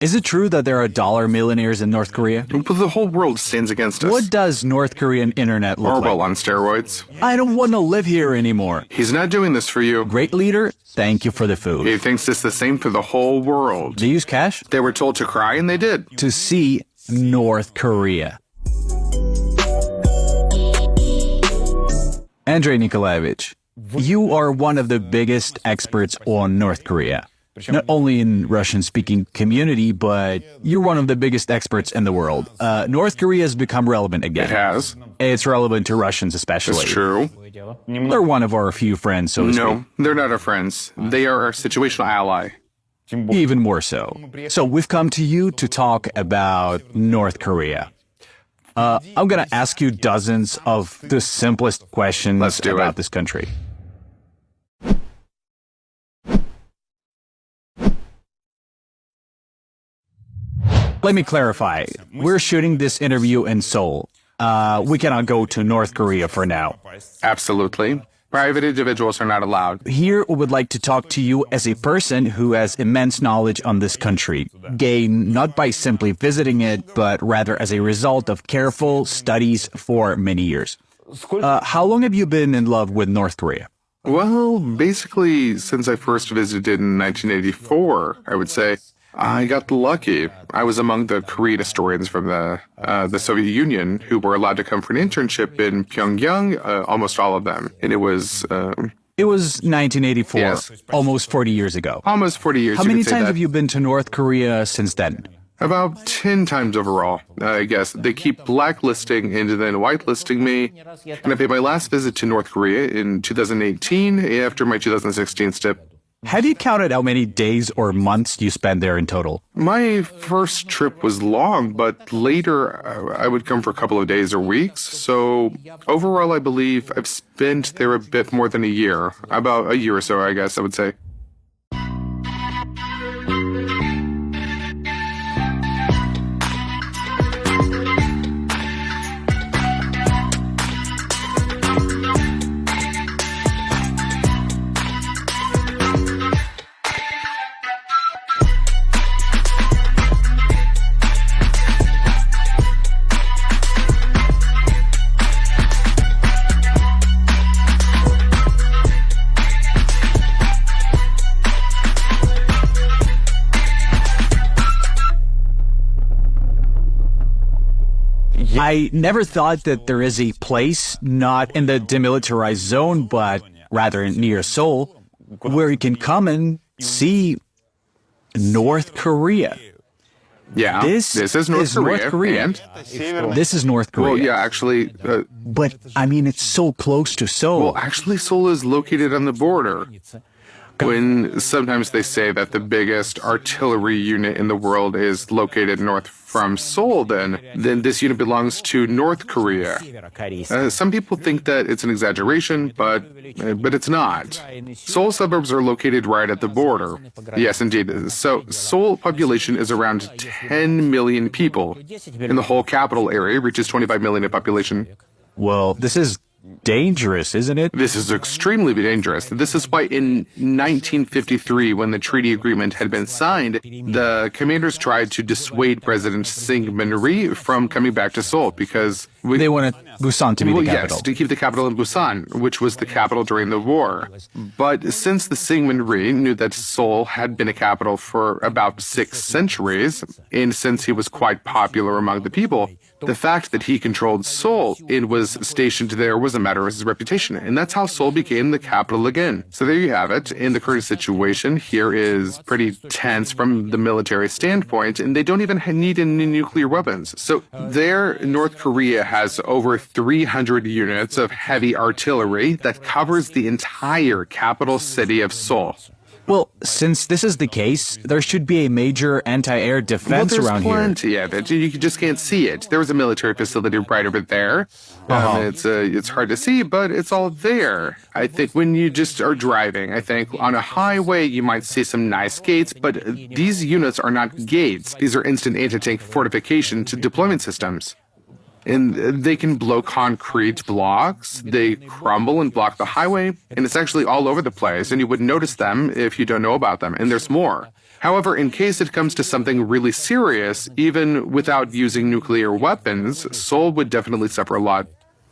Is it true that there are dollar millionaires in North Korea? Well, the whole world stands against us. What does North Korean internet look Orwell like? on steroids. I don't want to live here anymore. He's not doing this for you. Great leader, thank you for the food. He thinks it's the same for the whole world. They use cash? They were told to cry, and they did. To see North Korea. Andrei Nikolaevich, you are one of the biggest experts on North Korea. Not only in Russian-speaking community, but you're one of the biggest experts in the world. North Korea has become relevant again. It has. It's relevant to Russians especially. It's true. They're one of our few friends, so to speak. No, they're not our friends. They are our situational ally. Even more so. So we've come to you to talk about North Korea. I'm going to ask you dozens of the simplest questions about this country. Let me clarify. We're shooting this interview in Seoul. We cannot go to North Korea for now. Absolutely. Private individuals are not allowed. Here, we would like to talk to you as a person who has immense knowledge on this country, gained not by simply visiting it, but rather as a result of careful studies for many years. How long have you been in love with North Korea? Well, basically, since I first visited in 1984, I would say. I got lucky. I was among the Korean historians from the Soviet Union who were allowed to come for an internship in Pyongyang, almost all of them. And it was... It was 1984, yes. Almost 40 years ago. Almost 40 years. How many times have you been to North Korea since then? About 10 times overall, I guess. They keep blacklisting and then whitelisting me. And I paid my last visit to North Korea in 2018 after my 2016 step. Have you counted how many days or months you spent there in total? My first trip was long, but later I would come for a couple of days or weeks. So overall, I believe I've spent there a bit more than a year. About a year or so, I guess I would say. I never thought that there is a place, not in the demilitarized zone, but rather near Seoul, where you can come and see North Korea. Yeah, this is North Korea. And? This is North Korea. Well, yeah, actually... but, I mean, it's so close to Seoul. Well, actually, Seoul is located on the border. When sometimes they say that the biggest artillery unit in the world is located north from Seoul, then this unit belongs to North Korea. Some people think that it's an exaggeration, but it's not. Seoul suburbs are located right at the border. Yes, indeed. So Seoul population is around 10 million people. In the whole capital area, it reaches 25 million in population. Well, this is dangerous, isn't it? This is extremely dangerous. This is why in 1953, when the treaty agreement had been signed, the commanders tried to dissuade President Syngman Rhee from coming back to Seoul because... they wanted Busan to be the capital. Yes, to keep the capital in Busan, which was the capital during the war. But since the Syngman Rhee knew that Seoul had been a capital for about 6 centuries, and since he was quite popular among the people, the fact that he controlled Seoul and was stationed there was a matter of his reputation. And that's how Seoul became the capital again. So there you have it. In the current situation, here is pretty tense from the military standpoint, and they don't even need any nuclear weapons. So there, North Korea has over 300 units of heavy artillery that covers the entire capital city of Seoul. Well, since this is the case, there should be a major anti-air defense around here. There's plenty of it. You just can't see it. There was a military facility right over there. It's hard to see, but it's all there. I think when you just are driving, I think on a highway you might see some nice gates, but these units are not gates. These are instant anti-tank fortification to deployment systems. And they can blow concrete blocks, they crumble and block the highway, and it's actually all over the place, and you wouldn't notice them if you don't know about them. And there's more. However, in case it comes to something really serious, even without using nuclear weapons, Seoul would definitely suffer a lot.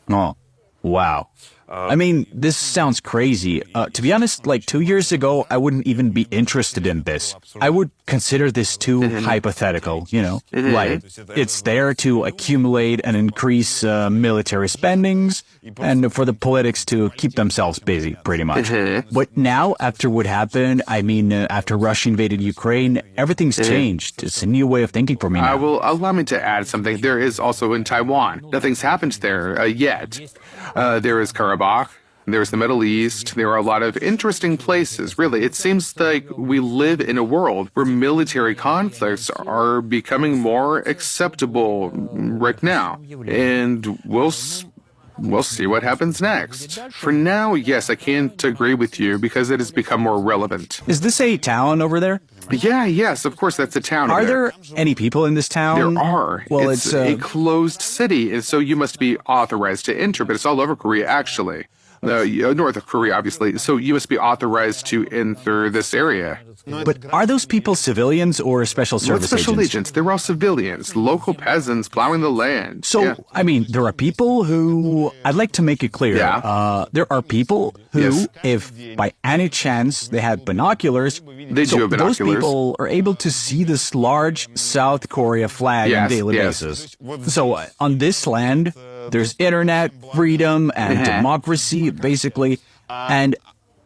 Oh, wow. I mean, this sounds crazy. To be honest, like 2 years ago, I wouldn't even be interested in this. I would consider this too hypothetical, you know? Like, it's there to accumulate and increase military spendings and for the politics to keep themselves busy, pretty much. But now, after what happened, I mean, after Russia invaded Ukraine, everything's changed. It's a new way of thinking for me now. Allow me to add something. There is also in Taiwan. Nothing's happened there yet. There is Karabakh. There's the Middle East. There are a lot of interesting places, really. It seems like we live in a world where military conflicts are becoming more acceptable right now. And we'll see what happens next. For now, yes, I can't agree with you because it has become more relevant. Is this a town over there? Yes, of course, that's a town. Are there any people in this town? There are. Well, it's a closed city, and so you must be authorized to enter, but it's all over Korea, actually. North of Korea, obviously. So you must be authorized to enter this area. But are those people civilians or special service special agents? They're all civilians, local peasants plowing the land. So, I mean, there are people who, I'd like to make it clear, there are people who, if by any chance they have binoculars, they do have binoculars. Those people are able to see this large South Korea flag on a daily basis. So, on this land, there's internet, freedom, and democracy, basically, and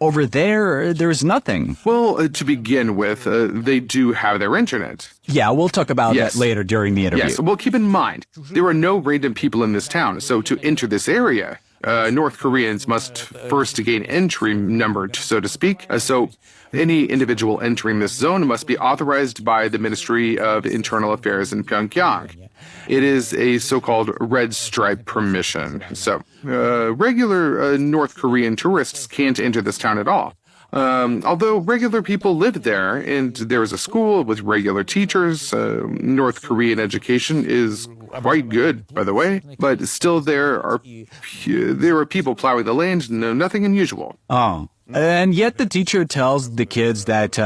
over there, there's nothing. Well, to begin with, they do have their internet. Yeah, we'll talk about that later during the interview. Yes, well, keep in mind, there are no random people in this town, so to enter this area, North Koreans must first gain entry numbered, so to speak. So any individual entering this zone must be authorized by the Ministry of Internal Affairs in Pyongyang. It is a so-called red stripe permission. So regular North Korean tourists can't enter this town at all. Although regular people live there, and there is a school with regular teachers, North Korean education is quite good, by the way, but still there are people plowing the land, nothing unusual. Oh. And yet the teacher tells the kids that,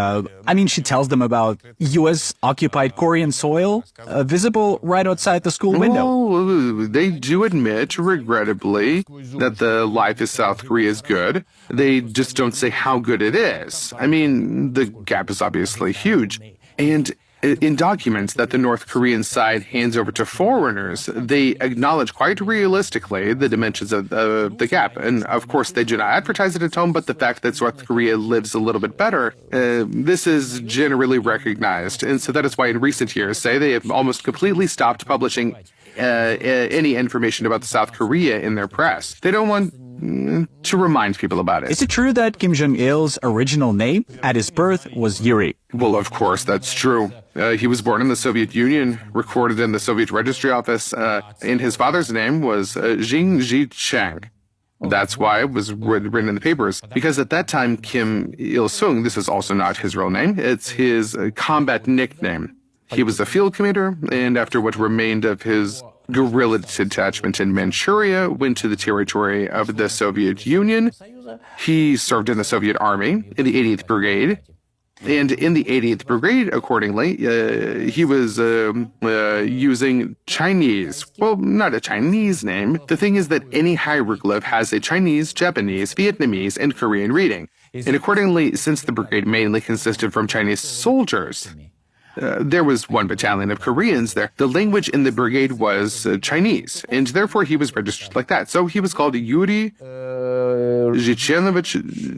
she tells them about U.S.-occupied Korean soil visible right outside the school window. Well, they do admit, regrettably, that the life in South Korea is good. They just don't say how good it is. I mean, the gap is obviously huge. And in documents that the North Korean side hands over to foreigners, they acknowledge quite realistically the dimensions of the gap. And of course, they do not advertise it at home, but the fact that South Korea lives a little bit better, this is generally recognized. And so that is why in recent years, they have almost completely stopped publishing any information about South Korea in their press. They don't want to remind people about it. Is it true that Kim Jong Il's original name at his birth was Yury? Well, of course, that's true. He was born in the Soviet Union, recorded in the Soviet Registry Office, and his father's name was Jing Ji-chang. That's why it was written in the papers. Because at that time, Kim Il-sung, this is also not his real name, it's his combat nickname. He was a field commander, and after what remained of his guerrilla detachment in Manchuria, went to the territory of the Soviet Union. He served in the Soviet Army in the 80th Brigade. And in the 80th Brigade, accordingly, he was using Chinese. Well, not a Chinese name. The thing is that any hieroglyph has a Chinese, Japanese, Vietnamese, and Korean reading. And accordingly, since the brigade mainly consisted from Chinese soldiers, there was one battalion of Koreans there. The language in the brigade was Chinese, and therefore he was registered like that. So he was called Yuri Zhichenovich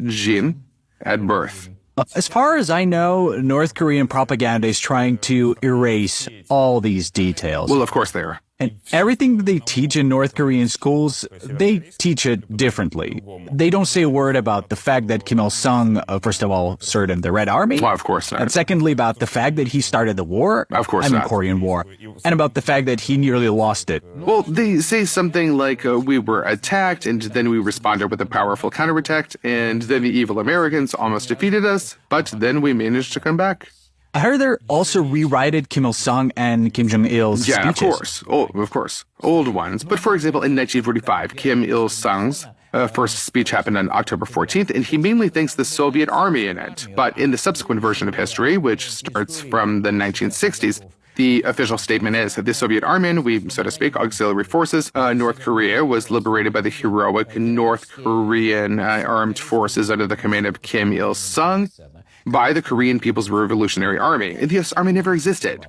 Jin at birth. As far as I know, North Korean propaganda is trying to erase all these details. Well, of course they are. And everything that they teach in North Korean schools, they teach it differently. They don't say a word about the fact that Kim Il-sung, first of all, served in the Red Army. Well, of course not. And secondly, about the fact that he started the war. Of course not. Korean War. And about the fact that he nearly lost it. Well, they say something like, we were attacked, and then we responded with a powerful counterattack, and then the evil Americans almost defeated us, but then we managed to come back. I heard they also rewrited Kim Il-sung and Kim Jong Il's speeches. Yeah, of course. Of course. Old ones. But for example, in 1945, Kim Il-sung's first speech happened on October 14th, and he mainly thanks the Soviet army in it. But in the subsequent version of history, which starts from the 1960s, the official statement is that the Soviet army, so to speak, auxiliary forces, North Korea was liberated by the heroic North Korean armed forces under the command of Kim Il-sung by the Korean People's Revolutionary Army. This army never existed.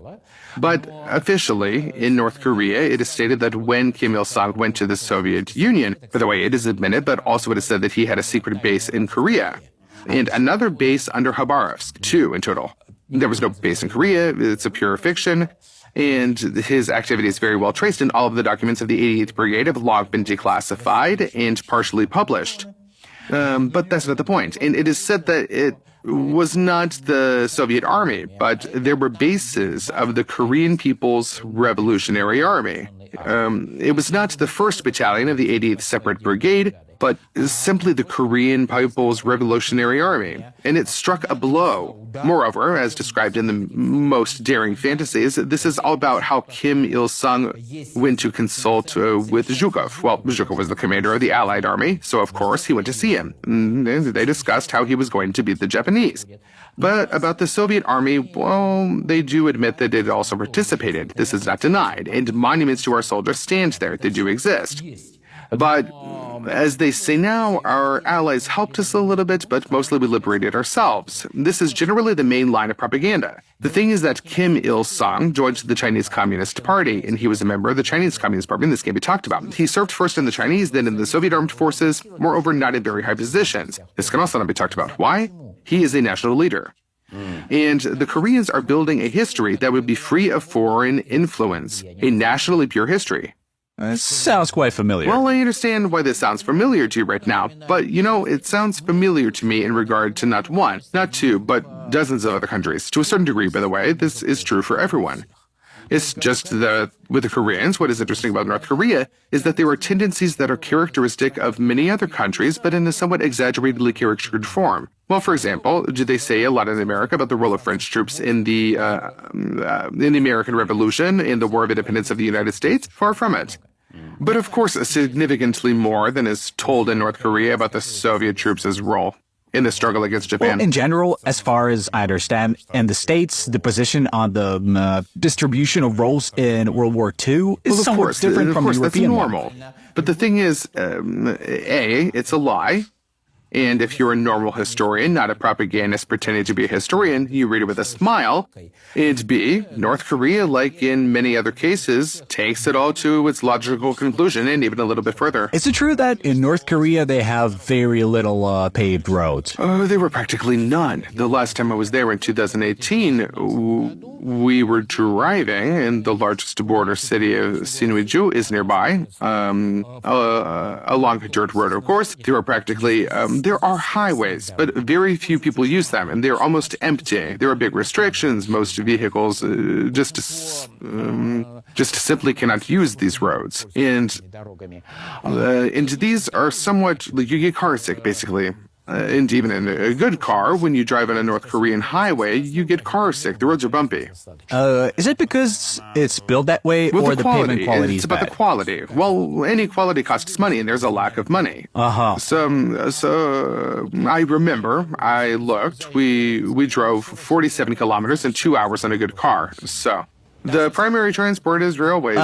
But officially, in North Korea, it is stated that when Kim Il-sung went to the Soviet Union, by the way, it is admitted, but also it is said that he had a secret base in Korea and another base under Khabarovsk, 2 in total. There was no base in Korea. It's a pure fiction. And his activity is very well traced, and all of the documents of the 88th Brigade have long been declassified and partially published. But that's not the point. And it is said that it was not the Soviet army, but there were bases of the Korean People's Revolutionary Army. It was not the 1st Battalion of the 88th Separate Brigade, but simply the Korean People's Revolutionary Army. And it struck a blow. Moreover, as described in the most daring fantasies, this is all about how Kim Il-sung went to consult with Zhukov. Well, Zhukov was the commander of the Allied army, so of course he went to see him. And they discussed how he was going to beat the Japanese. But about the Soviet army, well, they do admit that it also participated. This is not denied. And monuments to our soldiers stand there. They do exist. But as they say now, our allies helped us a little bit, but mostly we liberated ourselves. This is generally the main line of propaganda. The thing is that Kim Il-sung joined the Chinese Communist Party, and he was a member of the Chinese Communist Party, and this can be talked about. He served first in the Chinese, then in the Soviet armed forces, moreover not in very high positions. This can also not be talked about. Why? He is a national leader. And the Koreans are building a history that would be free of foreign influence, a nationally pure history. It sounds quite familiar. Well, I understand why this sounds familiar to you right now, but it sounds familiar to me in regard to not one, not two, but dozens of other countries. To a certain degree, by the way, this is true for everyone. It's just that with the Koreans, what is interesting about North Korea is that there are tendencies that are characteristic of many other countries, but in a somewhat exaggeratedly caricatured form. Well, for example, do they say a lot in America about the role of French troops in the American Revolution, in the War of Independence of the United States? Far from it. But of course, significantly more than is told in North Korea about the Soviet troops' role in the struggle against Japan. Well, in general, as far as I understand, in the States, the position on the distribution of roles in World War II is somewhat different from the European one. That's normal. But the thing is, A, it's a lie. And if you're a normal historian, not a propagandist pretending to be a historian, you read it with a smile. And B, North Korea, like in many other cases, takes it all to its logical conclusion and even a little bit further. Is it true that in North Korea they have very little paved roads? There were practically none. The last time I was there in 2018, we were driving, and the largest border city of Sinuiju is nearby, along a dirt road, of course. There are practically... there are highways, but very few people use them, and they're almost empty. There are big restrictions. Most vehicles just simply cannot use these roads. And these are somewhat, like, you get car sick, basically. And even in a good car, when you drive on a North Korean highway, you get car sick. The roads are bumpy. Is it because it's built that way, or the pavement quality is bad? It's about the quality. Well, any quality costs money, and there's a lack of money. So I remember, I looked, we drove 47 kilometers in 2 hours on a good car. So the primary transport is railways.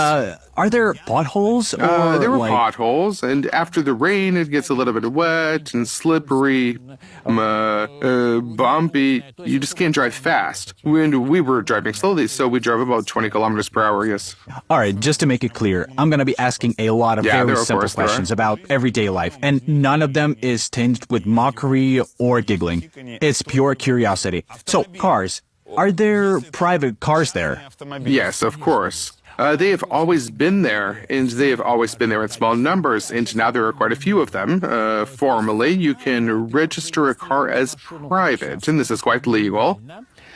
Are there potholes? Or there were potholes, and after the rain, it gets a little bit wet and slippery, bumpy. You just can't drive fast. We were driving slowly, so we drove about 20 kilometers per hour, yes. All right, just to make it clear, I'm going to be asking a lot of very simple questions about everyday life, and none of them is tinged with mockery or giggling. It's pure curiosity. So, cars. Are there private cars there? Yes, of course. They have always been there, and they have always been there in small numbers, and now there are quite a few of them. Formally, you can register a car as private, and this is quite legal.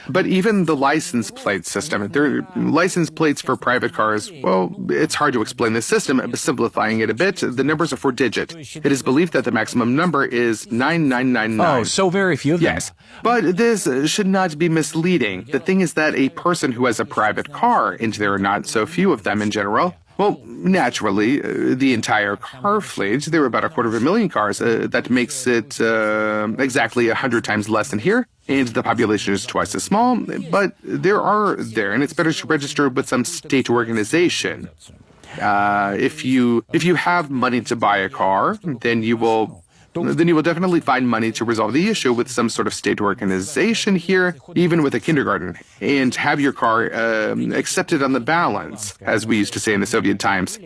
But even the license plate system, there are license plates for private cars. Well, it's hard to explain the system, but simplifying it a bit, the numbers are 4-digit. It is believed that the maximum number is 9999. Oh, so very few of them. Yes, but this should not be misleading. The thing is that a person who has a private car, and there are not so few of them in general, Well, naturally, the entire car fleet, there were about 250,000 cars. That makes it exactly 100 times less than here. And the population is twice as small, but there are there, and it's better to register with some state organization. If you have money to buy a car, then you will definitely find money to resolve the issue with some sort of state organization here, even with a kindergarten, and have your car accepted on the balance, as we used to say in the Soviet times.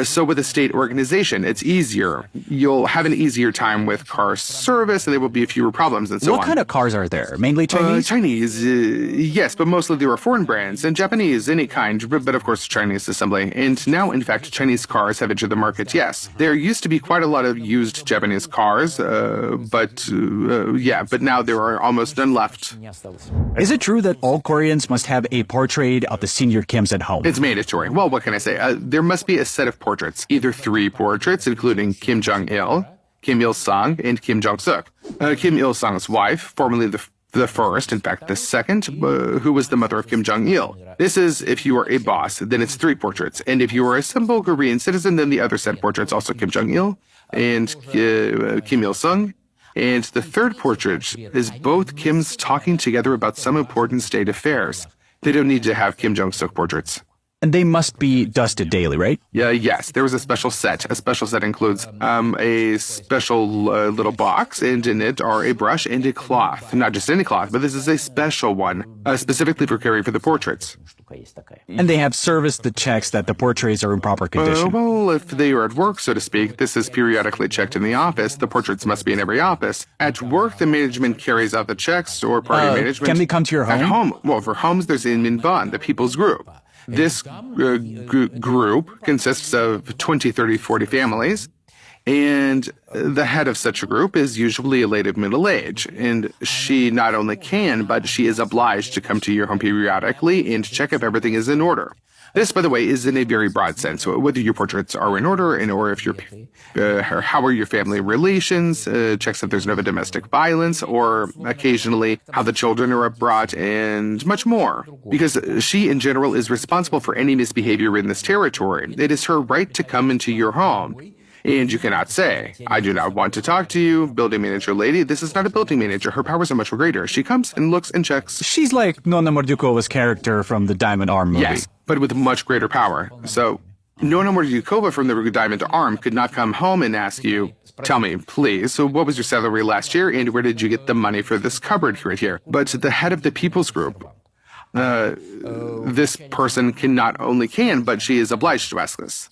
So with a state organization, it's easier. You'll have an easier time with car service, and there will be fewer problems and so on. What kind of cars are there? Mainly Chinese? Chinese, yes, but mostly there are foreign brands, and Japanese, any kind, but of course Chinese assembly. And now, in fact, Chinese cars have entered the market, yes. There used to be quite a lot of used Japanese cars, but now there are almost none left. Is it true that all Koreans must have a portrait of the senior Kims at home? It's mandatory. Well, what can I say? There must be a set of portraits, either 3 portraits, including Kim Jong Il, Kim Il-sung, and Kim Jong-suk. Kim Il-sung's wife, formerly the first, in fact the second, who was the mother of Kim Jong Il. This is, if you are a boss, then it's 3 portraits. And if you are a simple Korean citizen, then the other set portraits, also Kim Jong Il and Kim Il-sung. And the 3rd portrait is both Kims talking together about some important state affairs. They don't need to have Kim Jong-suk portraits. And they must be dusted daily, right? Yes, there was a special set. A special set includes a special little box, and in it are a brush and a cloth. Not just any cloth, but this is a special one, specifically for caring for the portraits. And they have serviced the checks that the portraits are in proper condition. Well, if they are at work, so to speak, this is periodically checked in the office. The portraits must be in every office. At work, the management carries out the checks, or party management. Can they come to your home? At home. Well, for homes, there's Inminban, the people's group. This group consists of 20, 30, 40 families, and the head of such a group is usually a lady of middle age, and she not only can, but she is obliged to come to your home periodically and check if everything is in order. This, by the way, is in a very broad sense. Whether your portraits are in order, or if how are your family relations, checks if there's no domestic violence, or occasionally how the children are brought, and much more. Because she, in general, is responsible for any misbehavior in this territory. It is her right to come into your home. And you cannot say, I do not want to talk to you, building manager lady. This is not a building manager. Her powers are much greater. She comes and looks and checks. She's like Nona Mordyukova's character from the Diamond Arm movie. Yes, but with much greater power. So Nona Mordyukova from the Diamond Arm could not come home and ask you, tell me, please, so what was your salary last year, and where did you get the money for this cupboard right here? But the head of the People's Group, this person but she is obliged to ask this.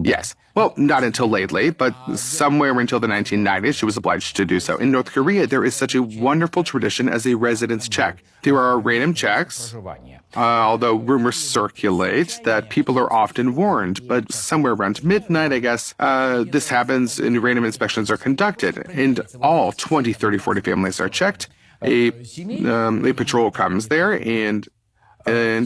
Yes. Well, not until lately, but somewhere until the 1990s, she was obliged to do so. In North Korea, there is such a wonderful tradition as a residence check. There are random checks, although rumors circulate that people are often warned, but somewhere around midnight, I guess, this happens and random inspections are conducted, and all 20, 30, 40 families are checked. A patrol comes there and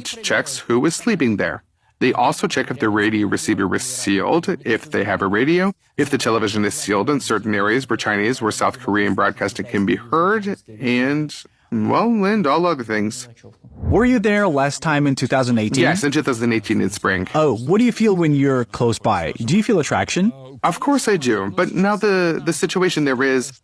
checks who is sleeping there. They also check if the radio receiver is sealed, if they have a radio, if the television is sealed in certain areas where Chinese or South Korean broadcasting can be heard, and all other things. Were you there last time in 2018? Yes, in 2018 in spring. Oh, what do you feel when you're close by? Do you feel attraction? Of course I do, but now the situation there is,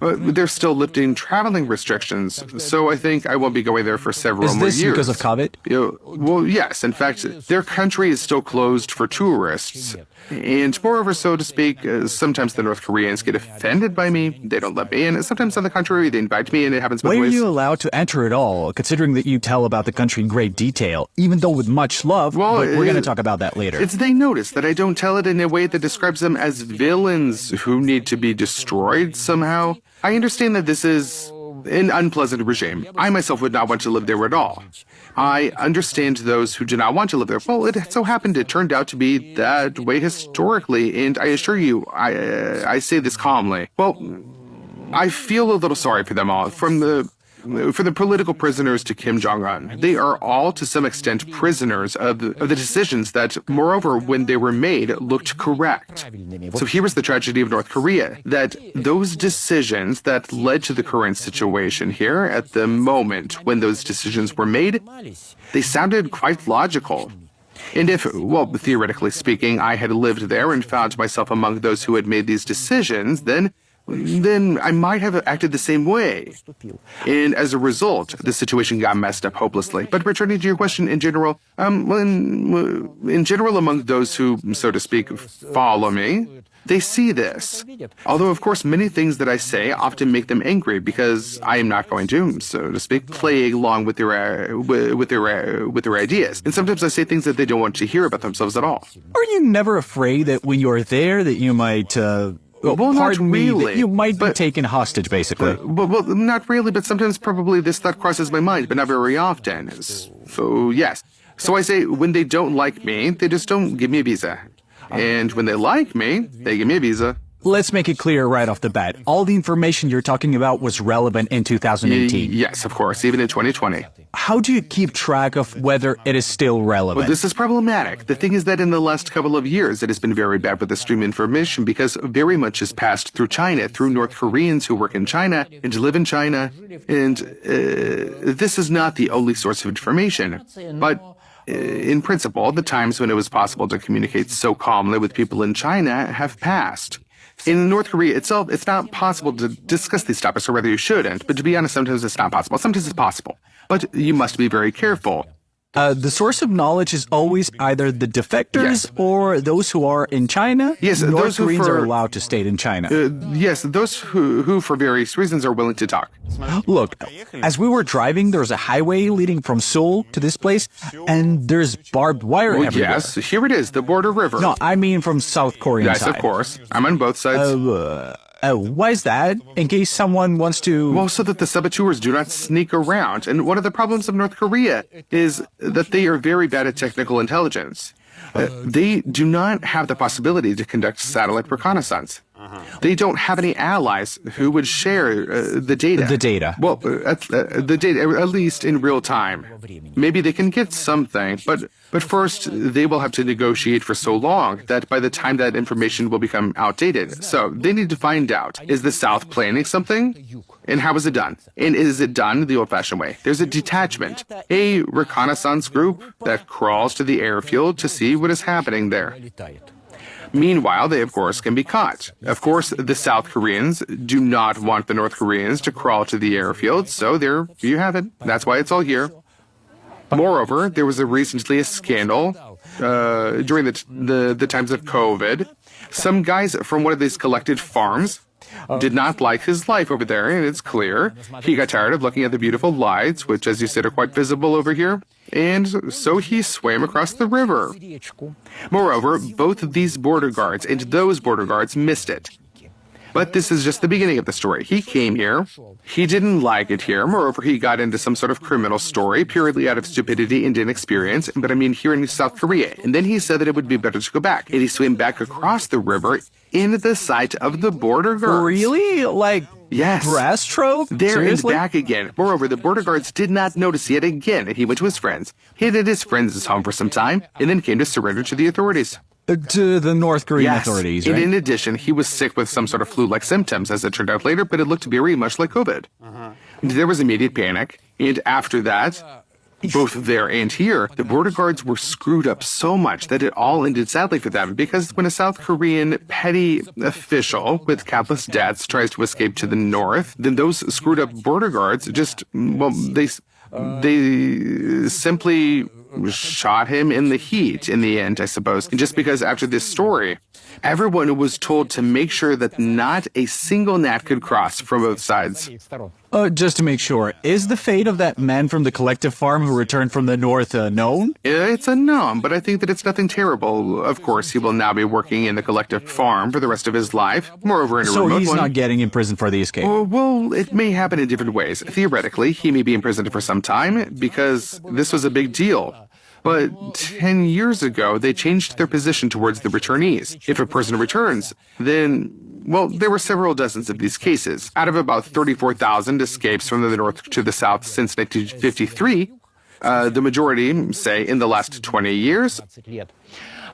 they're still lifting traveling restrictions, so I think I won't be going there for several more years. Is this because of COVID? Well, yes. In fact, their country is still closed for tourists. And moreover, so to speak, sometimes the North Koreans get offended by me. They don't let me in. Sometimes, on the contrary, they invite me, and it happens both ways. Why are you allowed to enter at all, considering that you tell about the country in great detail, even though with much love? Well, but we're going to talk about that later. They notice that I don't tell it in a way that describes them as villains who need to be destroyed somehow. I understand that this is an unpleasant regime. I myself would not want to live there at all. I understand those who do not want to live there. Well, it so happened it turned out to be that way historically, and I assure you, I say this calmly. Well, I feel a little sorry for them all, from the political prisoners to Kim Jong Un. They are all, to some extent, prisoners of the decisions that, moreover, when they were made, looked correct. So here is the tragedy of North Korea, that those decisions that led to the current situation here, at the moment when those decisions were made, they sounded quite logical. And if, well, theoretically speaking, I had lived there and found myself among those who had made these decisions, then I might have acted the same way. And as a result, the situation got messed up hopelessly. But returning to your question in general, in general among those who, so to speak, follow me, they see this. Although, of course, many things that I say often make them angry because I am not going to, so to speak, play along with their ideas. And sometimes I say things that they don't want to hear about themselves at all. Are you never afraid that when you're there that you might... Well, not really. That you might be taken hostage, basically. Well, not really, but sometimes probably this thought crosses my mind, but not very often. So, yes. So I say, when they don't like me, they just don't give me a visa. And when they like me, they give me a visa. Let's make it clear right off the bat. All the information you're talking about was relevant in 2018. Yes, of course, even in 2020. How do you keep track of whether it is still relevant? Well, this is problematic. The thing is that in the last couple of years, it has been very bad with the stream information because very much is passed through China, through North Koreans who work in China and live in China. And this is not the only source of information. But in principle, the times when it was possible to communicate so calmly with people in China have passed. In North Korea itself, it's not possible to discuss these topics, or rather you shouldn't. But to be honest, sometimes it's not possible. Sometimes it's possible. But you must be very careful. The source of knowledge is always either the defectors or those who are in China. Yes, North those Koreans are allowed to stay in China. Yes, those who, for various reasons, are willing to talk. Look, as we were driving, there's a highway leading from Seoul to this place, and there's barbed wire everywhere. Yes, here it is, the border river. No, I mean from South Korean side. Yes, of course. I'm on both sides. Why is that? In case someone wants to... Well, so that the saboteurs do not sneak around. And one of the problems of North Korea is that they are very bad at technical intelligence. They do not have the possibility to conduct satellite reconnaissance. They don't have any allies who would share the data. The data. Well, the data, at least in real time. Maybe they can get something, but first they will have to negotiate for so long that by the time that information will become outdated. So they need to find out, is the South planning something? And how is it done? And is it done the old-fashioned way? There's a detachment, a reconnaissance group that crawls to the airfield to see what is happening there. Meanwhile, they, of course, can be caught. Of course, the South Koreans do not want the North Koreans to crawl to the airfield, so there you have it. That's why it's all here. Moreover, there was recently a scandal during the times of COVID. Some guys from one of these collected farms did not like his life over there, and it's clear. He got tired of looking at the beautiful lights, which, as you said, are quite visible over here, and so he swam across the river. Moreover, both of these border guards and those border guards missed it. But this is just the beginning of the story. He came here. He didn't like it here. Moreover, he got into some sort of criminal story purely out of stupidity and inexperience. But I mean, here in South Korea. And then he said that it would be better to go back. And he swam back across the river in the sight of the border guards. Really? Like, yes. Brass trope? There Seriously? and back again. Moreover, the border guards did not notice yet again, and he went to his friends. He hid at his friends' home for some time, and then came to surrender to the authorities. To the North Korean authorities, right? And in addition, he was sick with some sort of flu-like symptoms, as it turned out later, but it looked very much like COVID. There was immediate panic, and after that, both there and here, the border guards were screwed up so much that it all ended sadly for them, because when a South Korean petty official with countless debts tries to escape to the north, then those screwed up border guards just, well, they simply shot him in the heat in the end, I suppose. And just because after this story, everyone was told to make sure that not a single gnat could cross from both sides. Just to make sure, is the fate of that man from the collective farm who returned from the north known? It's unknown, but I think that it's nothing terrible. Of course, he will now be working in the collective farm for the rest of his life. Moreover, in a remote one. So he's not getting imprisoned for the escape? Well, it may happen in different ways. Theoretically, he may be imprisoned for some time because this was a big deal. But 10 years ago, they changed their position towards the returnees. If a person returns, then, well, there were several dozens of these cases. Out of about 34,000 escapes from the north to the south since 1953, the majority, say, in the last 20 years,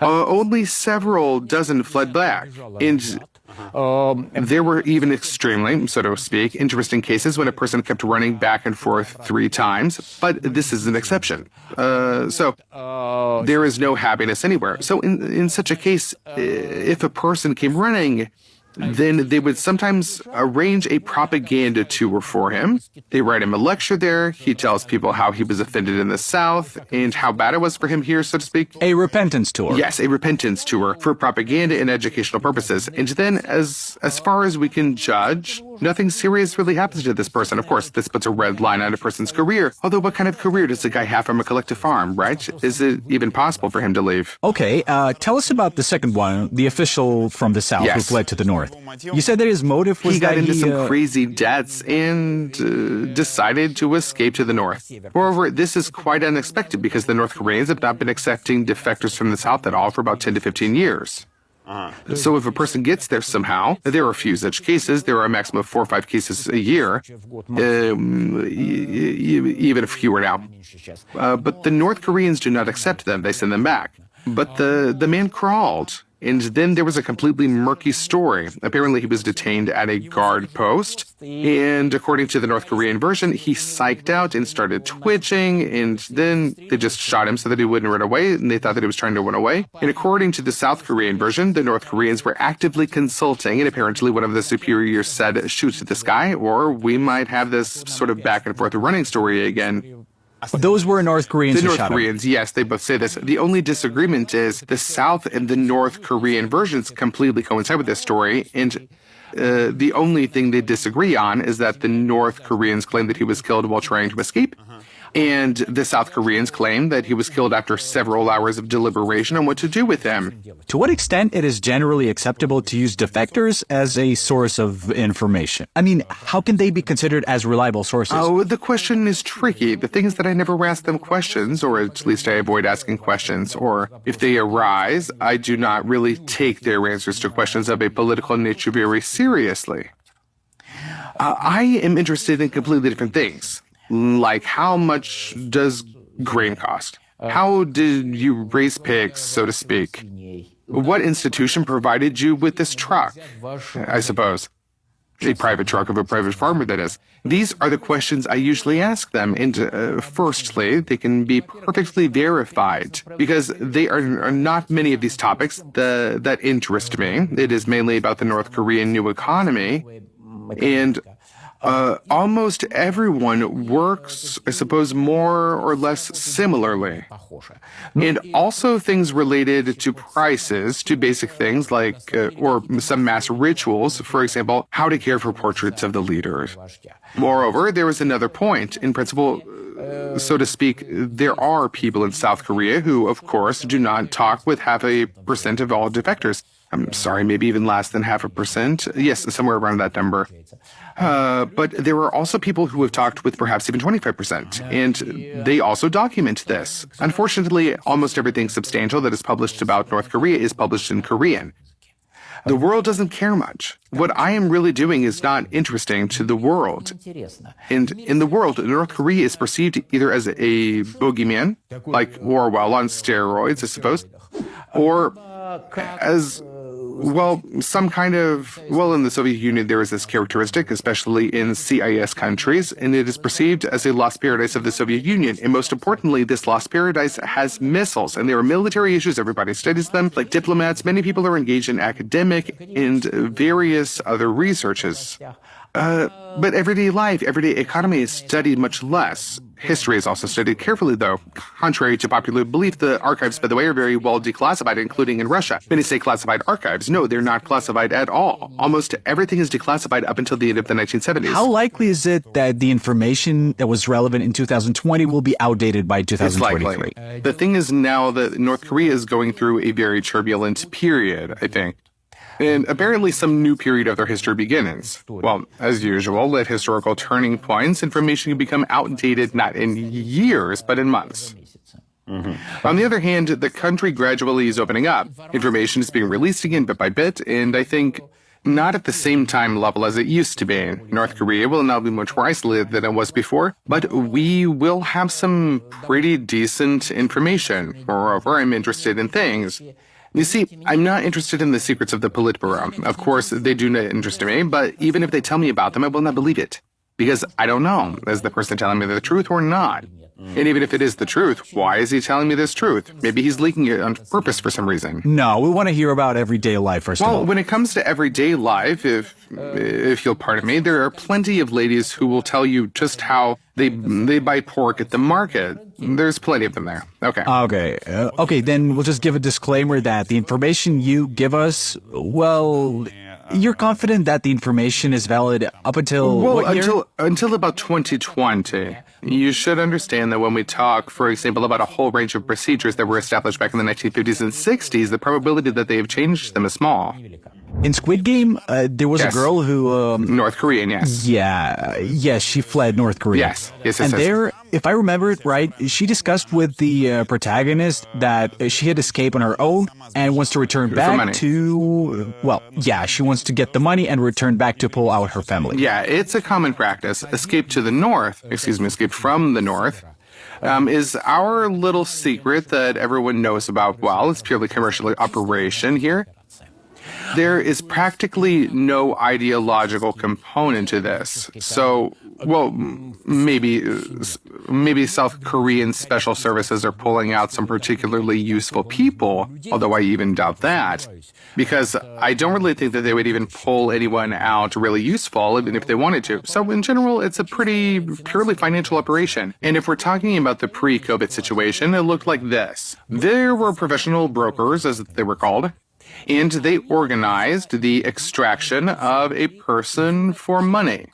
only several dozen fled back. And there were even extremely, so to speak, interesting cases when a person kept running back and forth 3 times, but this is an exception. there is no happiness anywhere. So in such a case, if a person came running, then they would sometimes arrange a propaganda tour for him. They write him a lecture there. He tells people how he was offended in the South and how bad it was for him here, so to speak. A repentance tour. Yes, a repentance tour for propaganda and educational purposes. And then, as far as we can judge, nothing serious really happens to this person. Of course, this puts a red line on a person's career. Although, what kind of career does the guy have from a collective farm, right? Is it even possible for him to leave? Okay, tell us about the second one, the official from the South who fled to the North. You said that his motive was he got that into some crazy debts and decided to escape to the North. Moreover, this is quite unexpected because the North Koreans have not been accepting defectors from the South at all for about 10 to 15 years. So if a person gets there somehow, there are a few such cases. There are a maximum of 4 or 5 cases a year, even fewer now. But the North Koreans do not accept them. They send them back. But the man crawled. And then there was a completely murky story. Apparently, he was detained at a guard post. And according to the North Korean version, he psyched out and started twitching. And then they just shot him so that he wouldn't run away. And they thought that he was trying to run away. And according to the South Korean version, the North Koreans were actively consulting. And apparently, one of the superiors said, shoot this guy, or we might have this sort of back and forth running story again. Those were North Koreans who shot him. The North Koreans, yes, they both say this. The only disagreement is the South and the North Korean versions completely coincide with this story, and the only thing they disagree on is that the North Koreans claim that he was killed while trying to escape, and the South Koreans claim that he was killed after several hours of deliberation on what to do with him. To what extent it is generally acceptable to use defectors as a source of information? I mean, how can they be considered as reliable sources? Oh, the question is tricky. The thing is that I never ask them questions, or at least I avoid asking questions, or if they arise, I do not really take their answers to questions of a political nature very seriously. I am interested in completely different things. Like, how much does grain cost? How did you raise pigs, so to speak? What institution provided you with this truck, I suppose? A private truck of a private farmer, that is. These are the questions I usually ask them. And firstly, they can be perfectly verified because they are not many of these topics that interest me. It is mainly about the North Korean new economy. And almost everyone works, I suppose, more or less similarly. And also things related to prices, to basic things like, or some mass rituals, for example, how to care for portraits of the leaders. Moreover, there is another point. In principle, so to speak, there are people in South Korea who, of course, do not talk with 0.5% of all defectors. I'm sorry, maybe even less than 0.5%. Yes, somewhere around that number. But there are also people who have talked with perhaps even 25%, and they also document this. Unfortunately, almost everything substantial that is published about North Korea is published in Korean. The world doesn't care much. What I am really doing is not interesting to the world. And in the world, North Korea is perceived either as a boogeyman, like Orwell on steroids, I suppose, or as, well, some kind of, well, in the Soviet Union, there is this characteristic, especially in CIS countries, and it is perceived as a lost paradise of the Soviet Union. And most importantly, this lost paradise has missiles, and there are military issues. Everybody studies them. Like diplomats, many people are engaged in academic and various other researches. But everyday life, everyday economy is studied much less. History is also studied carefully, though. Contrary to popular belief, the archives, by the way, are very well declassified, including in Russia. Many say classified archives. No, they're not classified at all. Almost everything is declassified up until the end of the 1970s. How likely is it that the information that was relevant in 2020 will be outdated by 2023? It's likely. The thing is now that North Korea is going through a very turbulent period, I think. And apparently some new period of their history begins. Well, as usual, at historical turning points, information can become outdated not in years, but in months. On the other hand, the country gradually is opening up. Information is being released again bit by bit, and I think not at the same time level as it used to be. North Korea will now be much more isolated than it was before, but we will have some pretty decent information. Moreover, I'm interested in things. You see, I'm not interested in the secrets of the Politburo. Of course, they do not interest me, but even if they tell me about them, I will not believe it. Because I don't know, is the person telling me the truth or not? And even if it is the truth, why is he telling me this truth? Maybe he's leaking it on purpose for some reason. No, we want to hear about everyday life first of all. Well, when it comes to everyday life, if you'll pardon me, there are plenty of ladies who will tell you just how they buy pork at the market. There's plenty of them there. Okay. Okay, then we'll just give a disclaimer that the information you give us, well, you're confident that the information is valid up until what year? Until about 2020. You should understand that when we talk, for example, about a whole range of procedures that were established back in the 1950s and 60s, the probability that they have changed them is small. In Squid Game, there was a girl who... North Korean, yes. Yes, she fled North Korea. Yes. And there, if I remember it right, she discussed with the protagonist that she had escaped on her own and wants to return back to... Well, yeah, she wants to get the money and return back to pull out her family. Yeah, it's a common practice. Escape from the North. Is our little secret that everyone knows about. Well, it's purely commercial operation here. There is practically no ideological component to this. So, well, maybe South Korean special services are pulling out some particularly useful people, although I even doubt that, because I don't really think that they would even pull anyone out really useful, even if they wanted to. So in general, it's a pretty purely financial operation. And if we're talking about the pre-COVID situation, it looked like this. There were professional brokers, as they were called, and they organized the extraction of a person for money.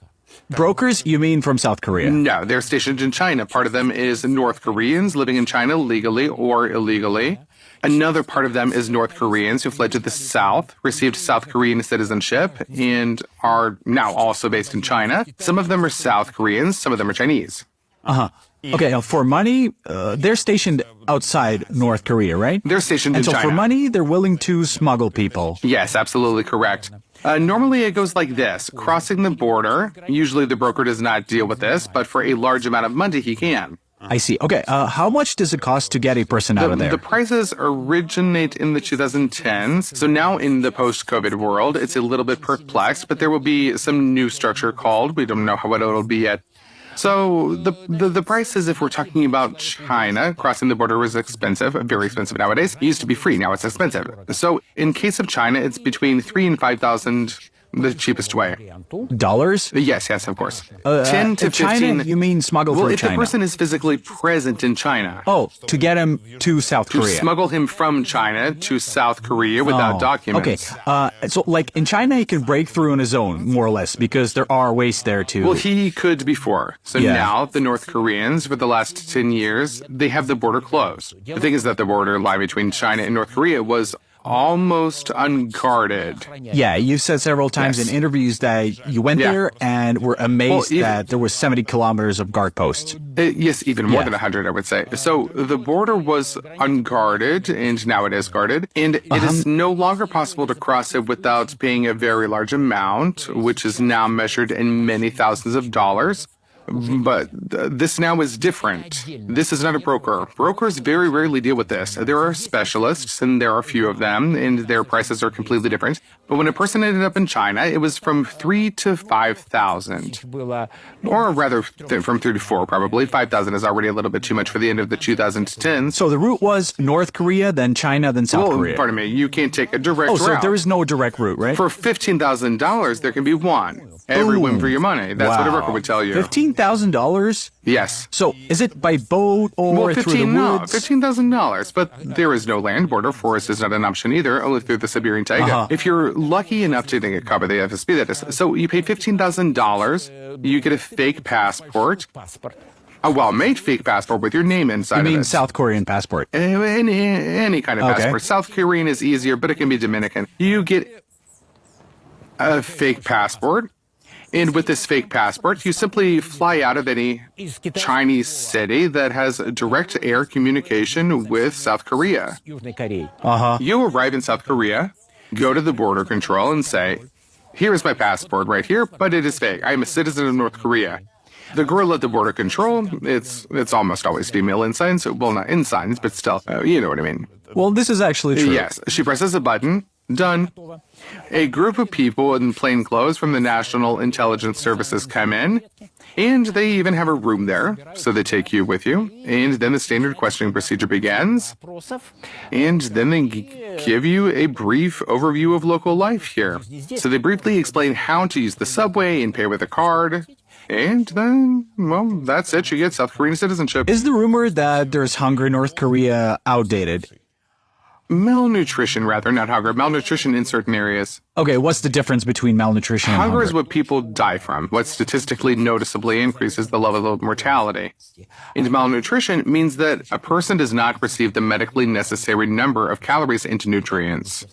Brokers, you mean from South Korea? No, they're stationed in China. Part of them is North Koreans living in China legally or illegally. Another part of them is North Koreans who fled to the South, received South Korean citizenship, and are now also based in China. Some of them are South Koreans, some of them are Chinese. Okay, for money, they're stationed outside North Korea, right? They're stationed in China. And so for money, they're willing to smuggle people. Yes, absolutely correct. Normally it goes like this. Crossing the border, usually the broker does not deal with this, but for a large amount of money he can. I see. Okay, how much does it cost to get a person out of there? The prices originate in the 2010s. So now in the post-COVID world, it's a little bit perplexed, but there will be some new structure called. We don't know what it'll be yet. So the prices, if we're talking about China, crossing the border is expensive, very expensive nowadays. It used to be free, now it's expensive. So in case of China, it's between 3,000 and 5,000, the cheapest way. Dollars? Yes, of course. 10 to 15. China, you mean smuggle through China? Well, if the person is physically present in China. Oh, to get him to South Korea. To smuggle him from China to South Korea without documents. Okay, so like in China, he can break through on his own, more or less, because there are ways there to... Well, he could before. So now, the North Koreans, for the last 10 years, they have the border closed. The thing is that the border line between China and North Korea was almost unguarded. Yeah, you said several times in interviews that you went there and were amazed that there was 70 kilometers of guard posts. Yes, even more than 100, I would say. So the border was unguarded, and now it is guarded, and it is no longer possible to cross it without paying a very large amount, which is now measured in many thousands of dollars. But this now is different. This is not a broker. Brokers very rarely deal with this. There are specialists, and there are a few of them, and their prices are completely different. But when a person ended up in China, it was from 3,000 to 5,000. Or rather, from 3 to 4, probably. 5,000 is already a little bit too much for the end of the 2010s. So the route was North Korea, then China, then South Korea. Pardon me, you can't take a direct route. Oh, so there is no direct route, right? For $15,000, there can be one. Every win for your money. That's what a broker would tell you. $15,000? Yes. So is it by boat or through the woods? $15,000. But there is no land border. Forest is not an option either, only through the Siberian taiga. If you're lucky enough to cover the FSB, that is. So you pay $15,000, you get a fake passport. A well-made fake passport with your name inside of it. You mean South Korean passport? Any kind of passport. South Korean is easier, but it can be Dominican. You get a fake passport. And with this fake passport, you simply fly out of any Chinese city that has direct air communication with South Korea. You arrive in South Korea, go to the border control and say, here is my passport right here, but it is fake. I am a citizen of North Korea. The girl at the border control, it's almost always female ensigns. Well, not ensigns, but still, you know what I mean. Well, this is actually true. Yes. She presses a button. Done. A group of people in plain clothes from the National Intelligence Services come in, and they even have a room there, so they take you with you, and then the standard questioning procedure begins, and then they give you a brief overview of local life here. So they briefly explain how to use the subway and pay with a card, and then, well, that's it. You get South Korean citizenship. Is the rumor that there's hunger in North Korea outdated? Malnutrition, rather, not hunger. Malnutrition in certain areas. Okay, what's the difference between malnutrition and hunger? Hunger is what people die from, what statistically noticeably increases the level of mortality. And malnutrition means that a person does not receive the medically necessary number of calories and nutrients.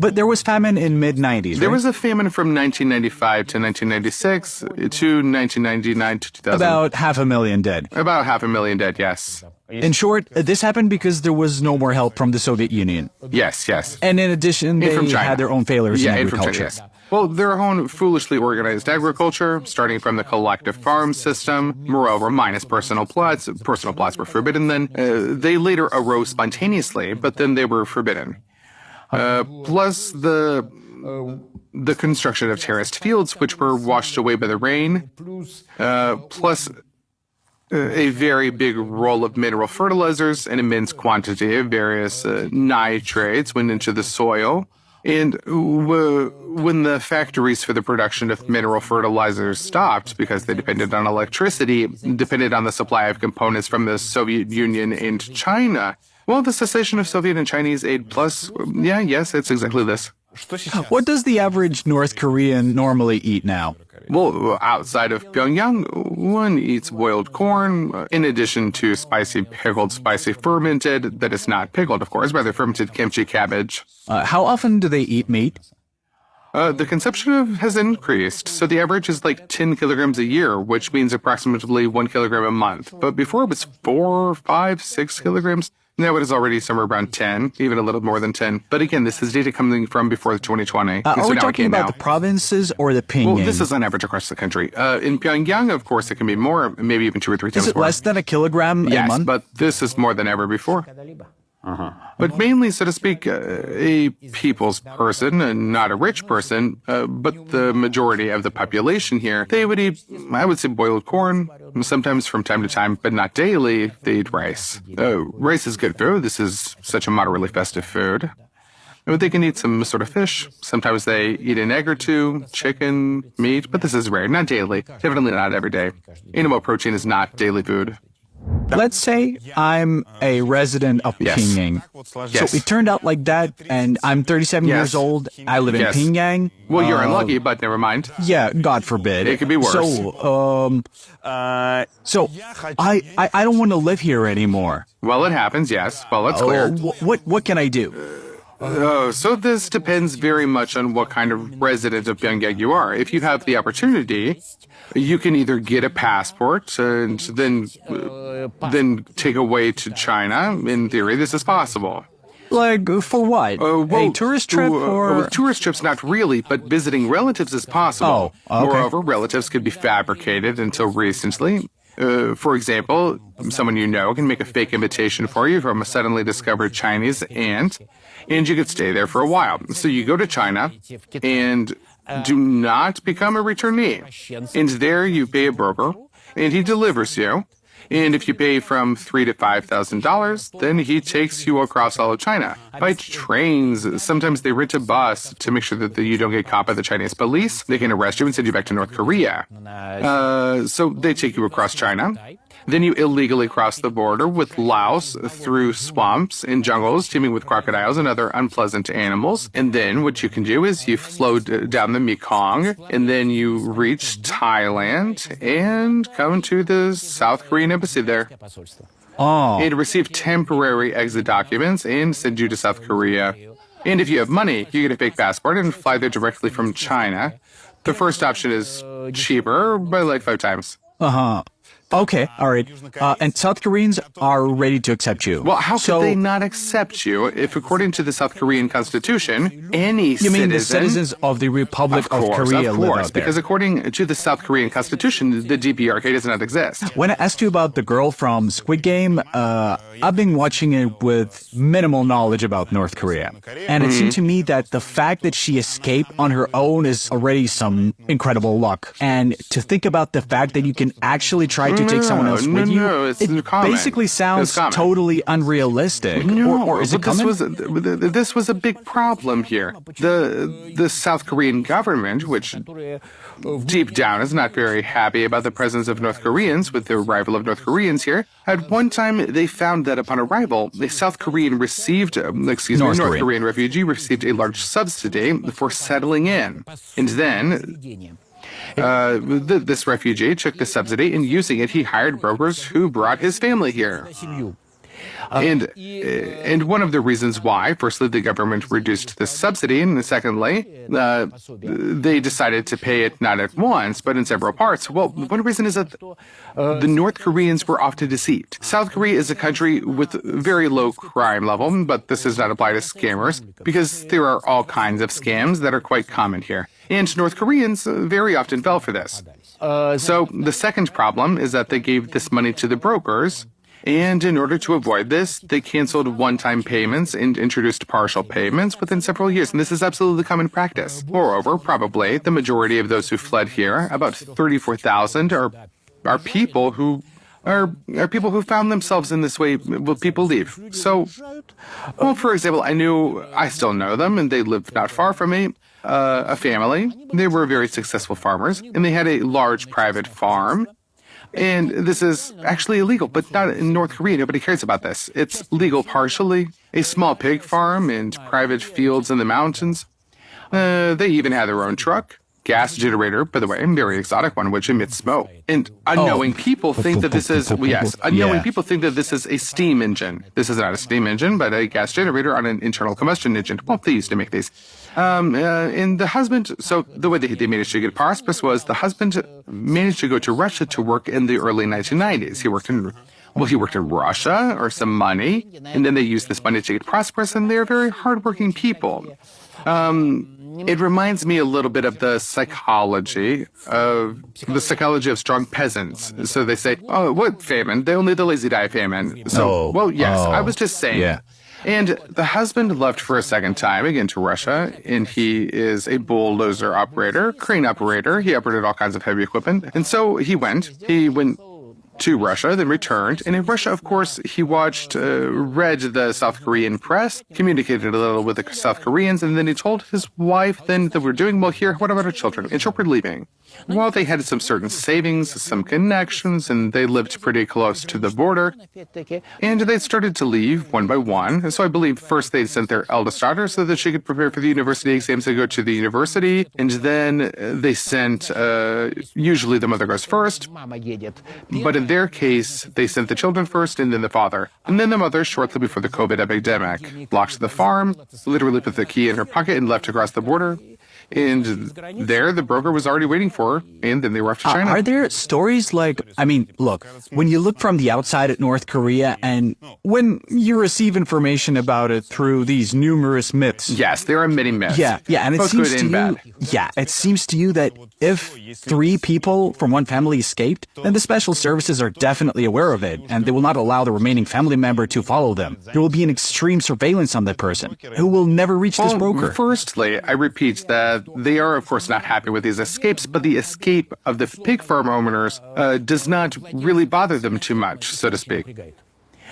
But there was famine in mid-90s, right? There was a famine from 1995 to 1996 to 1999 to 2000. About 500,000 dead. About 500,000 dead, yes. In short, this happened because there was no more help from the Soviet Union. Yes, yes. And in addition, they had their own failures in agriculture. Yes. Well, their own foolishly organized agriculture, starting from the collective farm system, moreover, minus personal plots. Personal plots were forbidden then. They later arose spontaneously, but then they were forbidden. Plus the construction of terraced fields, which were washed away by the rain, plus a very big role of mineral fertilizers, an immense quantity of various nitrates went into the soil. And when the factories for the production of mineral fertilizers stopped because they depended on electricity, depended on the supply of components from the Soviet Union and China, well, the cessation of Soviet and Chinese aid plus, yes, it's exactly this. What does the average North Korean normally eat now? Well, outside of Pyongyang, one eats boiled corn, in addition to spicy pickled, spicy fermented, that is not pickled, of course, rather fermented kimchi cabbage. How often do they eat meat? The consumption has increased, so the average is like 10 kilograms a year, which means approximately 1 kilogram a month. But before it was 4, 5, 6 kilograms. Now it is already somewhere around 10, even a little more than 10. But again, this is data coming from before 2020. Are we talking about the provinces or the Pyongyang? Well, this is on average across the country. In Pyongyang, of course, it can be more, maybe even 2 or 3 times more. Is it less than a kilogram a month? Yes, but this is more than ever before. But mainly, so to speak, a people's person, and not a rich person, but the majority of the population here, they would eat, I would say, boiled corn, sometimes from time to time, but not daily. They eat rice. Rice is good food. This is such a moderately festive food. But they can eat some sort of fish. Sometimes they eat an egg or two, chicken, meat, but this is rare, not daily. Definitely not every day. Animal protein is not daily food. Let's say I'm a resident of Pyongyang. Yes. So it turned out like that, and I'm 37 years old. I live in Pyongyang. Well, you're unlucky, but never mind. Yeah, God forbid. It could be worse. So, I don't want to live here anymore. Well, it happens, yes. Well, it's clear. What can I do? So this depends very much on what kind of resident of Pyongyang you are. If you have the opportunity, you can either get a passport and then take away to China. In theory, this is possible. Like, for what? A tourist trip or? Tourist trips, not really, but visiting relatives is possible. Oh, okay. Moreover, relatives could be fabricated until recently. For example, someone you know can make a fake invitation for you from a suddenly discovered Chinese aunt, and you could stay there for a while. So you go to China and do not become a returnee. And there you pay a broker, and he delivers you. And if you pay from $3,000 to $5,000, then he takes you across all of China. By trains, sometimes they rent a bus to make sure that you don't get caught by the Chinese police. They can arrest you and send you back to North Korea. So they take you across China. Then you illegally cross the border with Laos through swamps and jungles teeming with crocodiles and other unpleasant animals. And then what you can do is you float down the Mekong, and then you reach Thailand and come to the South Korean embassy there. And receive temporary exit documents and send you to South Korea. And if you have money, you get a fake passport and fly there directly from China. The first option is cheaper by like 5 times. Okay, all right. And South Koreans are ready to accept you. Well, how could they not accept you if, according to the South Korean constitution, any You mean the citizens of the Republic of Korea live out there? Because according to the South Korean constitution, the DPRK does not exist. When I asked you about the girl from Squid Game, I've been watching it with minimal knowledge about North Korea. And it seemed to me that the fact that she escaped on her own is already some incredible luck. And to think about the fact that you can actually try to take someone else with you, it basically sounds totally unrealistic. Or is it common? This was a big problem here. The South Korean government, which deep down is not very happy about the presence of North Koreans with the arrival of North Koreans here, at one time they found that upon arrival, a South Korean North Korean refugee received a large subsidy for settling in. And then this refugee took the subsidy, and using it, he hired brokers who brought his family here. And one of the reasons why, firstly, the government reduced the subsidy, and secondly, they decided to pay it not at once, but in several parts. Well, one reason is that the North Koreans were often deceived. South Korea is a country with very low crime level, but this does not apply to scammers, because there are all kinds of scams that are quite common here. And North Koreans very often fell for this. So the second problem is that they gave this money to the brokers, and in order to avoid this, they canceled one-time payments and introduced partial payments within several years, and this is absolutely common practice. Moreover, probably the majority of those who fled here, about 34,000, are people who people who found themselves in this way. Well, people leave. So, well, for example, I still know them, and they live not far from me. A family. They were very successful farmers, and they had a large private farm. And this is actually illegal, but not in North Korea. Nobody cares about this. It's legal partially. A small pig farm and private fields in the mountains. They even had their own truck. Gas generator, by the way, a very exotic one, which emits smoke. And unknowing people think that this is, people think that this is a steam engine. This is not a steam engine, but a gas generator on an internal combustion engine. Well, they used to make these. And the husband, so the way they managed to get prosperous was the husband managed to go to Russia to work in the early 1990s. He worked in Russia, or some money, and then they used this money to get prosperous, and they're very hardworking people. It reminds me a little bit of the psychology of strong peasants. So they say, oh, what famine? Only the lazy die famine. So, well, yes, I was just saying. Yeah. And the husband left for a second time, again to Russia, and he is a bulldozer operator, crane operator. He operated all kinds of heavy equipment. And so he went to Russia, then returned. And in Russia, of course, he read the South Korean press, communicated a little with the South Koreans, and then he told his wife then that we're doing well here. What about our children? And so we're leaving. Well, they had some certain savings, some connections, and they lived pretty close to the border. And they started to leave one by one. And so I believe first they sent their eldest daughter so that she could prepare for the university exams to go to the university. And then they sent, usually the mother goes first. But in their case, they sent the children first and then the father. And then the mother, shortly before the COVID epidemic, blocked the farm, literally put the key in her pocket and left across the border. And there, the broker was already waiting for her, and then they were off to China. Are there stories look, when you look from the outside at North Korea, and when you receive information about it through these numerous myths. Yes, there are many myths. Yeah, and it seems to you, bad. Yeah, it seems to you that if 3 people from one family escaped, then the special services are definitely aware of it, and they will not allow the remaining family member to follow them. There will be an extreme surveillance on that person, who will never reach this broker. Firstly, I repeat that they are, of course, not happy with these escapes, but the escape of the pig farm owners does not really bother them too much, so to speak.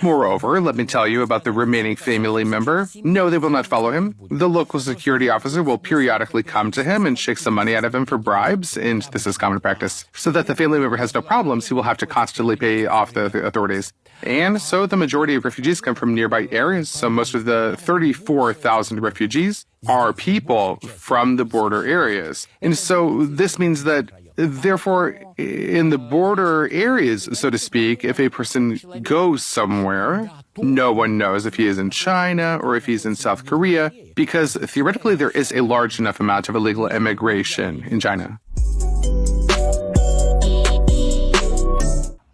Moreover, let me tell you about the remaining family member. No, they will not follow him. The local security officer will periodically come to him and shake some money out of him for bribes, and this is common practice. So that the family member has no problems, he will have to constantly pay off the authorities. And so the majority of refugees come from nearby areas, so most of the 34,000 refugees are people from the border areas. And so this means that therefore, in the border areas, so to speak, if a person goes somewhere, no one knows if he is in China or if he's in South Korea, because theoretically there is a large enough amount of illegal immigration in China.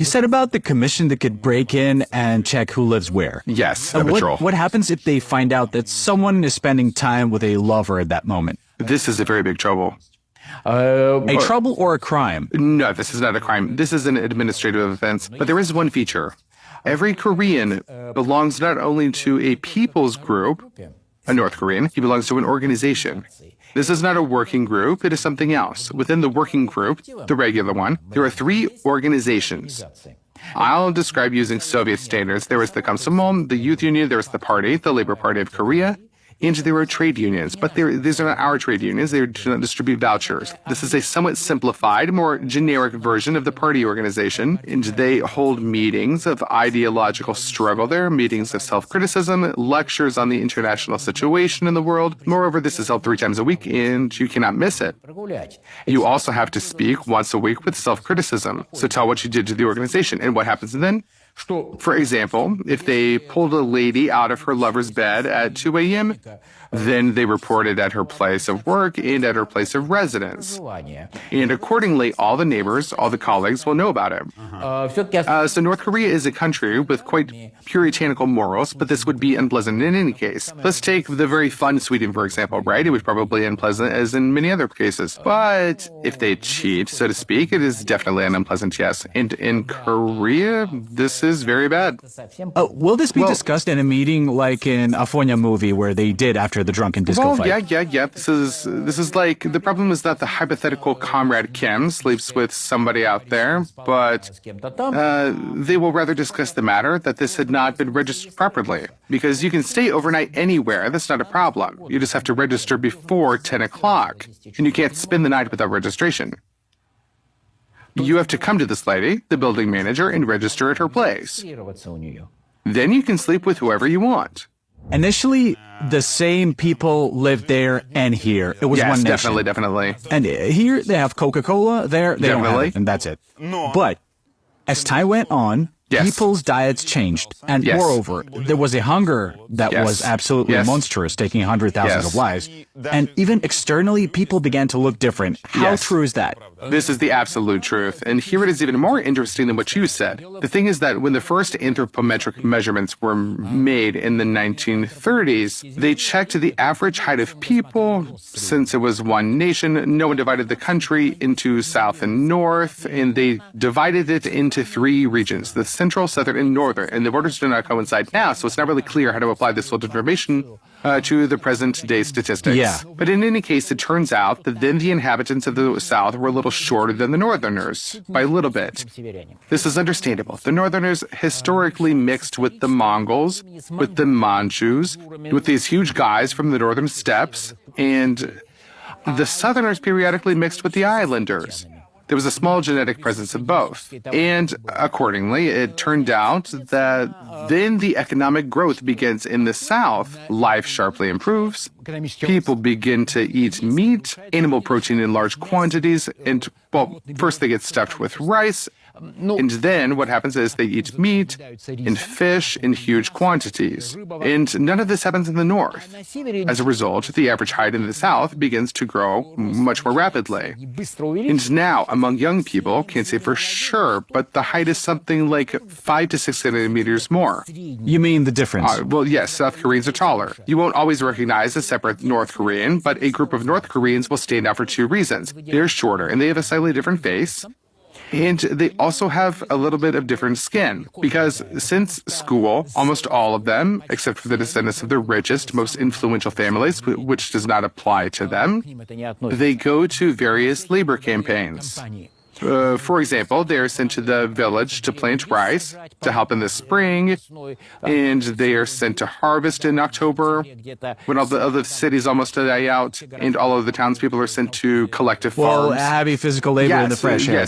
You said about the commission that could break in and check who lives where. Yes, a patrol. What happens if they find out that someone is spending time with a lover at that moment? This is a very big trouble. A trouble or a crime? No, this is not a crime. This is an administrative offense. But there is one feature. Every Korean belongs not only to a people's group, a North Korean, he belongs to an organization. This is not a working group, it is something else. Within the working group, the regular one, there are 3 organizations. I'll describe using Soviet standards. There was the Komsomol, the Youth Union, there was the Party, the Labor Party of Korea, and there are trade unions. But these are not our trade unions. They do not distribute vouchers. This is a somewhat simplified, more generic version of the party organization, and they hold meetings of ideological struggle there, meetings of self-criticism, lectures on the international situation in the world. Moreover, this is held 3 times a week, and you cannot miss it. You also have to speak once a week with self-criticism. So tell what you did to the organization. And what happens then? For example, if they pulled a lady out of her lover's bed at 2 a.m., then they report it at her place of work and at her place of residence. And accordingly, all the neighbors, all the colleagues will know about it. So North Korea is a country with quite puritanical morals, but this would be unpleasant in any case. Let's take the very fun Sweden, for example, right? It was probably unpleasant as in many other cases. But if they cheat, so to speak, it is definitely an unpleasant yes. And in Korea, this is very bad. Will this be discussed in a meeting like in a Fonya movie where they did after the drunken disco fight? Yeah. This is like, the problem is that the hypothetical comrade Kim sleeps with somebody out there, but they will rather discuss the matter that this had not been registered properly. Because you can stay overnight anywhere, that's not a problem. You just have to register before 10 o'clock, and you can't spend the night without registration. You have to come to this lady, the building manager, and register at her place. Then you can sleep with whoever you want. Initially, the same people lived there and here. It was one nation. Definitely. And here they have Coca-Cola, there they don't have it, and that's it. But as time went on, people's diets changed. And moreover, there was a hunger that was absolutely monstrous, taking hundreds of thousands of lives. And even externally, people began to look different. How true is that? This is the absolute truth. And here it is even more interesting than what you said. The thing is that when the first anthropometric measurements were made in the 1930s, they checked the average height of people. Since it was one nation, no one divided the country into south and north, and they divided it into 3 regions, the central, southern, and northern. And the borders do not coincide now, so it's not really clear how to apply this old information to the present-day statistics. But in any case, it turns out that then the inhabitants of the south were a little shorter than the northerners, by a little bit. This is understandable. The northerners historically mixed with the Mongols, with the Manchus, with these huge guys from the northern steppes, and the southerners periodically mixed with the islanders. There was a small genetic presence of both. And accordingly, it turned out that then the economic growth begins in the south. Life sharply improves. People begin to eat meat, animal protein in large quantities, and, well, first they get stuffed with rice, and then what happens is they eat meat and fish in huge quantities. And none of this happens in the north. As a result, the average height in the south begins to grow much more rapidly. And now, among young people, can't say for sure, but the height is something like 5 to 6 centimeters more. You mean the difference? Well, yes, South Koreans are taller. You won't always recognize a separate North Korean, but a group of North Koreans will stand out for 2 reasons. They're shorter, and they have a slightly different face. And they also have a little bit of different skin, because since school, almost all of them, except for the descendants of the richest, most influential families, which does not apply to them, they go to various labor campaigns. For example, they are sent to the village to plant rice to help in the spring, and they are sent to harvest in October when all the other cities almost die out, and all of the townspeople are sent to collective farms. Well, heavy physical labor in the fresh air,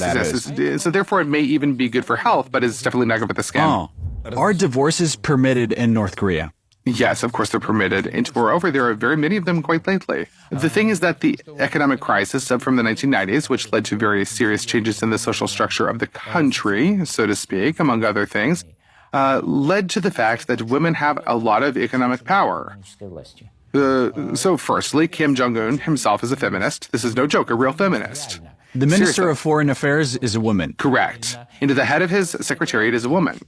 So therefore, it may even be good for health, but it's definitely not good for the skin. Are divorces permitted in North Korea? Yes, of course they're permitted, and moreover, there are very many of them quite lately. The thing is that the economic crisis from the 1990s, which led to very serious changes in the social structure of the country, so to speak, among other things, led to the fact that women have a lot of economic power. So firstly, Kim Jong Un himself is a feminist. This is no joke, a real feminist. The Minister Seriously. of Foreign Affairs is a woman. Correct. And the head of his secretariat is a woman.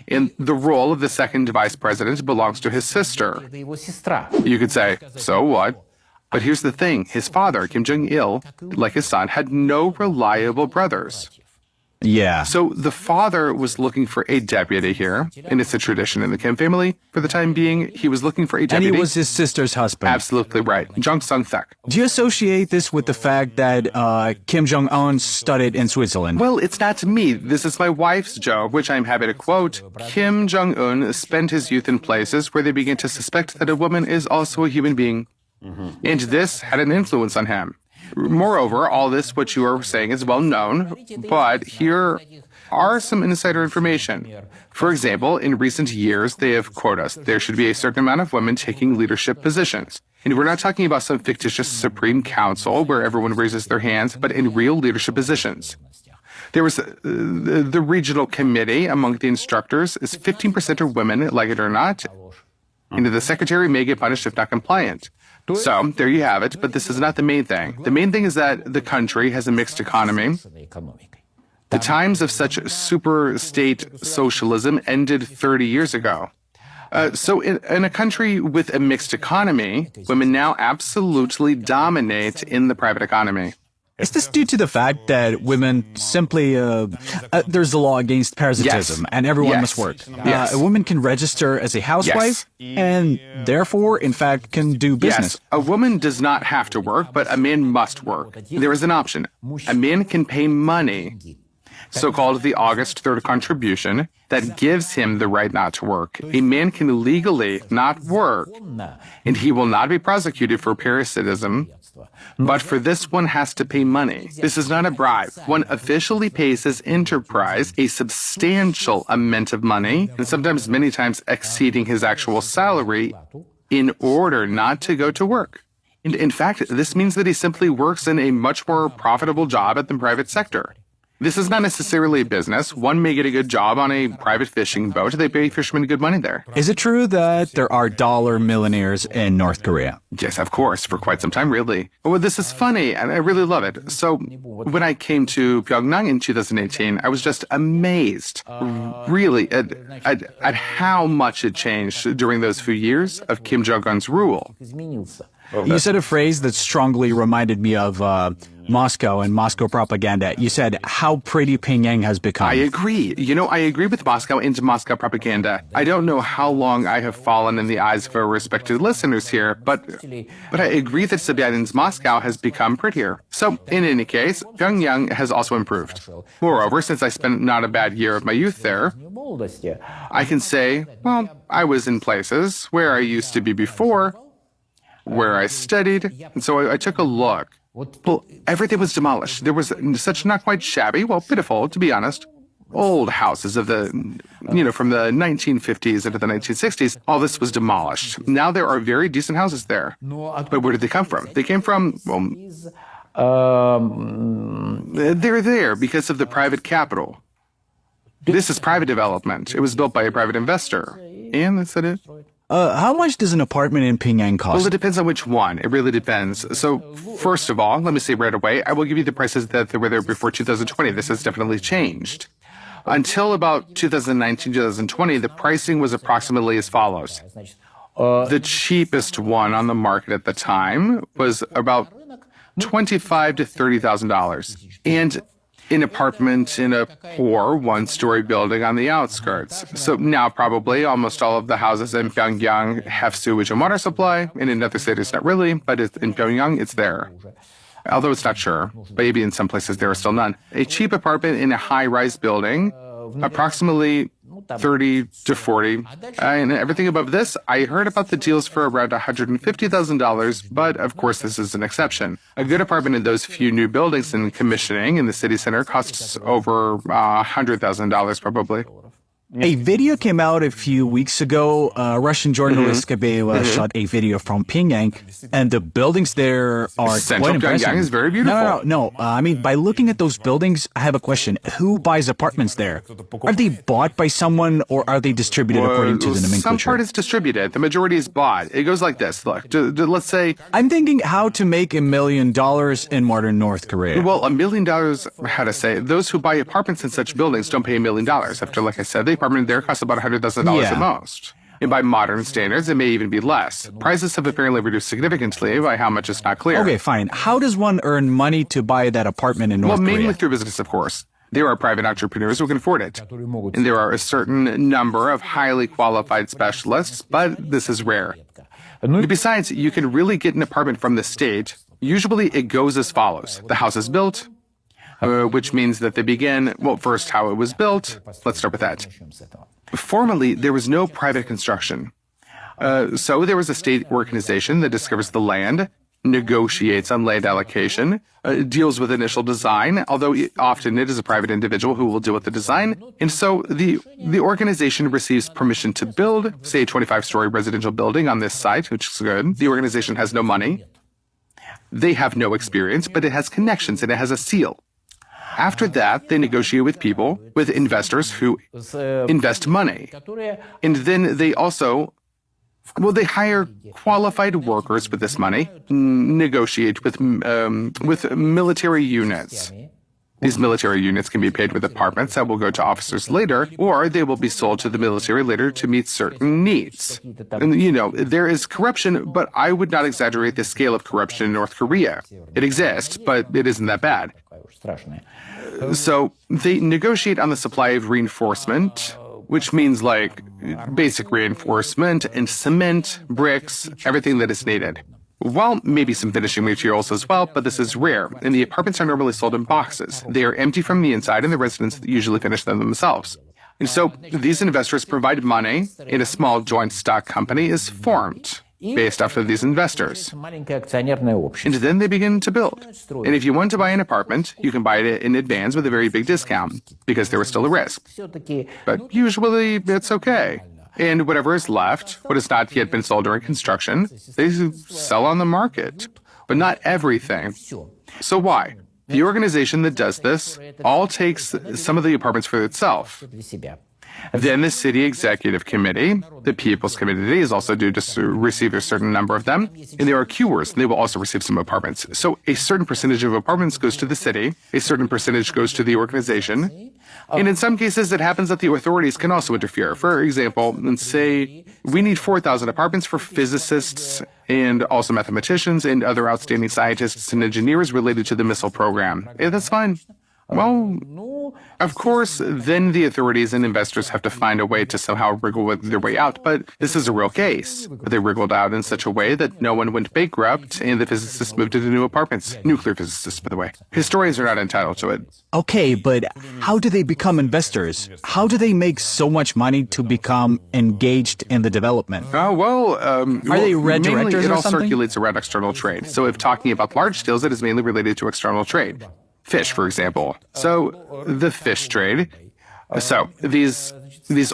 And the role of the second vice president belongs to his sister. You could say, so what? But here's the thing. His father, Kim Jong Il, like his son, had no reliable brothers. Yeah. So the father was looking for a deputy here, and it's a tradition in the Kim family. For the time being, he was looking for a deputy. And he was his sister's husband. Absolutely right. Jung Sung-thak. Do you associate this with the fact that Kim Jong Un studied in Switzerland? Well, it's not me. This is my wife's joke, which I'm happy to quote. Kim Jong Un spent his youth in places where they begin to suspect that a woman is also a human being. And this had an influence on him. Moreover, all this, what you are saying, is well known, but here are some insider information. For example, in recent years, they have quoted us, there should be a certain amount of women taking leadership positions. And we're not talking about some fictitious Supreme Council where everyone raises their hands, but in real leadership positions. There was the regional committee among the instructors is 15% are women, like it or not, and the secretary may get punished if not compliant. So, there you have it, but this is not the main thing. The main thing is that the country has a mixed economy. The times of such super state socialism ended 30 years ago. So in a country with a mixed economy, women now absolutely dominate in the private economy. Is this due to the fact that women simply, there's a law against parasitism and everyone must work? A woman can register as a housewife and therefore, in fact, can do business. Yes, a woman does not have to work, but a man must work. There is an option. A man can pay money, so-called the August third contribution, that gives him the right not to work. A man can legally not work, and he will not be prosecuted for parasitism. But for this, one has to pay money. This is not a bribe. One officially pays his enterprise a substantial amount of money, and sometimes many times exceeding his actual salary, in order not to go to work. And in fact, this means that he simply works in a much more profitable job at the private sector. This is not necessarily a business. One may get a good job on a private fishing boat. They pay fishermen good money there. Is it true that there are dollar millionaires in North Korea? Yes, of course, for quite some time, really. Well, this is funny, and I really love it. So, when I came to Pyongyang in 2018, I was just amazed, really, at how much it changed during those few years of Kim Jong Un's rule. You said a phrase that strongly reminded me of Moscow and Moscow propaganda. You said how pretty Pyongyang has become. I agree. I agree with Moscow and Moscow propaganda. I don't know how long I have fallen in the eyes of our respected listeners here, but I agree that Sobyanin's Moscow has become prettier. So, in any case, Pyongyang has also improved. Moreover, since I spent not a bad year of my youth there, I can say, well, I was in places where I used to be before, where I studied, and so I took a look. Well, everything was demolished. There was such not quite shabby, well, pitiful, to be honest, old houses of from the 1950s into the 1960s. All this was demolished. Now there are very decent houses there. But where did they come from? They came from, well, they're there because of the private capital. This is private development. It was built by a private investor. And that's it. How much does an apartment in Pyongyang cost? Well, it depends on which one. It really depends. So, first of all, let me say right away, I will give you the prices that were there before 2020. This has definitely changed. Until about 2019, 2020, the pricing was approximately as follows. The cheapest one on the market at the time was about $25,000 to $30,000. And an apartment in a poor one-story building on the outskirts. So now probably almost all of the houses in Pyongyang have sewage and water supply, and in other cities not really, but in Pyongyang it's there. Although it's not sure, maybe in some places there are still none. A cheap apartment in a high-rise building, approximately 30 to 40. And everything above this, I heard about the deals for around $150,000, but of course this is an exception. A good apartment in those few new buildings in commissioning in the city center costs over $100,000 probably. A video came out a few weeks ago. Russian journalist Skabeva shot a video from Pyongyang, and the buildings there are Central quite impressive. Pyongyang is very beautiful. No. I mean, by looking at those buildings, I have a question. Who buys apartments there? Are they bought by someone, or are they distributed according to the nomenclature? Some part is distributed. The majority is bought. It goes like this. Look, let's say... I'm thinking how to make $1 million in modern North Korea. Well, $1 million, how to say, those who buy apartments in such buildings don't pay $1 million. After, like I said, the apartment there costs about $100,000 at most. And by modern standards, it may even be less. Prices have apparently reduced significantly. By how much is not clear. Okay, fine. How does one earn money to buy that apartment in North Korea? Well, mainly through business, of course. There are private entrepreneurs who can afford it. And there are a certain number of highly qualified specialists, but this is rare. Besides, you can really get an apartment from the state. Usually it goes as follows. The house is built, which means that they begin, well, first how it was built. Let's start with that. Formerly, there was no private construction. So there was a state organization that discovers the land, negotiates on land allocation, deals with initial design, although often it is a private individual who will deal with the design. And so the organization receives permission to build, say, a 25-story residential building on this site, which is good. The organization has no money. They have no experience, but it has connections and it has a seal. After that, they negotiate with people, with investors who invest money. And then they also, well, they hire qualified workers with this money, negotiate with military units. These military units can be paid with apartments that will go to officers later, or they will be sold to the military later to meet certain needs. And, you know, there is corruption, but I would not exaggerate the scale of corruption in North Korea. It exists, but it isn't that bad. So they negotiate on the supply of reinforcement, which means like basic reinforcement and cement, bricks, everything that is needed. Well, maybe some finishing materials as well, but this is rare, and the apartments are normally sold in boxes. They are empty from the inside, and the residents usually finish them themselves. And so these investors provide money, and a small joint stock company is formed based off of these investors. And then they begin to build. And if you want to buy an apartment, you can buy it in advance with a very big discount, because there is still a risk. But usually it's okay. And whatever is left, what has not yet been sold during construction, they sell on the market. But not everything. So why? The organization that does this all takes some of the apartments for itself. Then the city executive committee, the people's committee, is also due to receive a certain number of them. And there are queuers, and they will also receive some apartments. So a certain percentage of apartments goes to the city, a certain percentage goes to the organization. And in some cases, it happens that the authorities can also interfere. For example, let's say we need 4,000 apartments for physicists and also mathematicians and other outstanding scientists and engineers related to the missile program. Yeah, that's fine. Well, of course, then the authorities and investors have to find a way to somehow wriggle their way out, but this is a real case. They wriggled out in such a way that no one went bankrupt, and the physicists moved into new apartments. Nuclear physicists, by the way. Historians are not entitled to it. Okay, but how do they become investors? How do they make so much money to become engaged in the development? Are they red directors it or all something? circulates around external trade. So if talking about large deals, it is mainly related to external trade. Fish, for example. So the fish trade. So these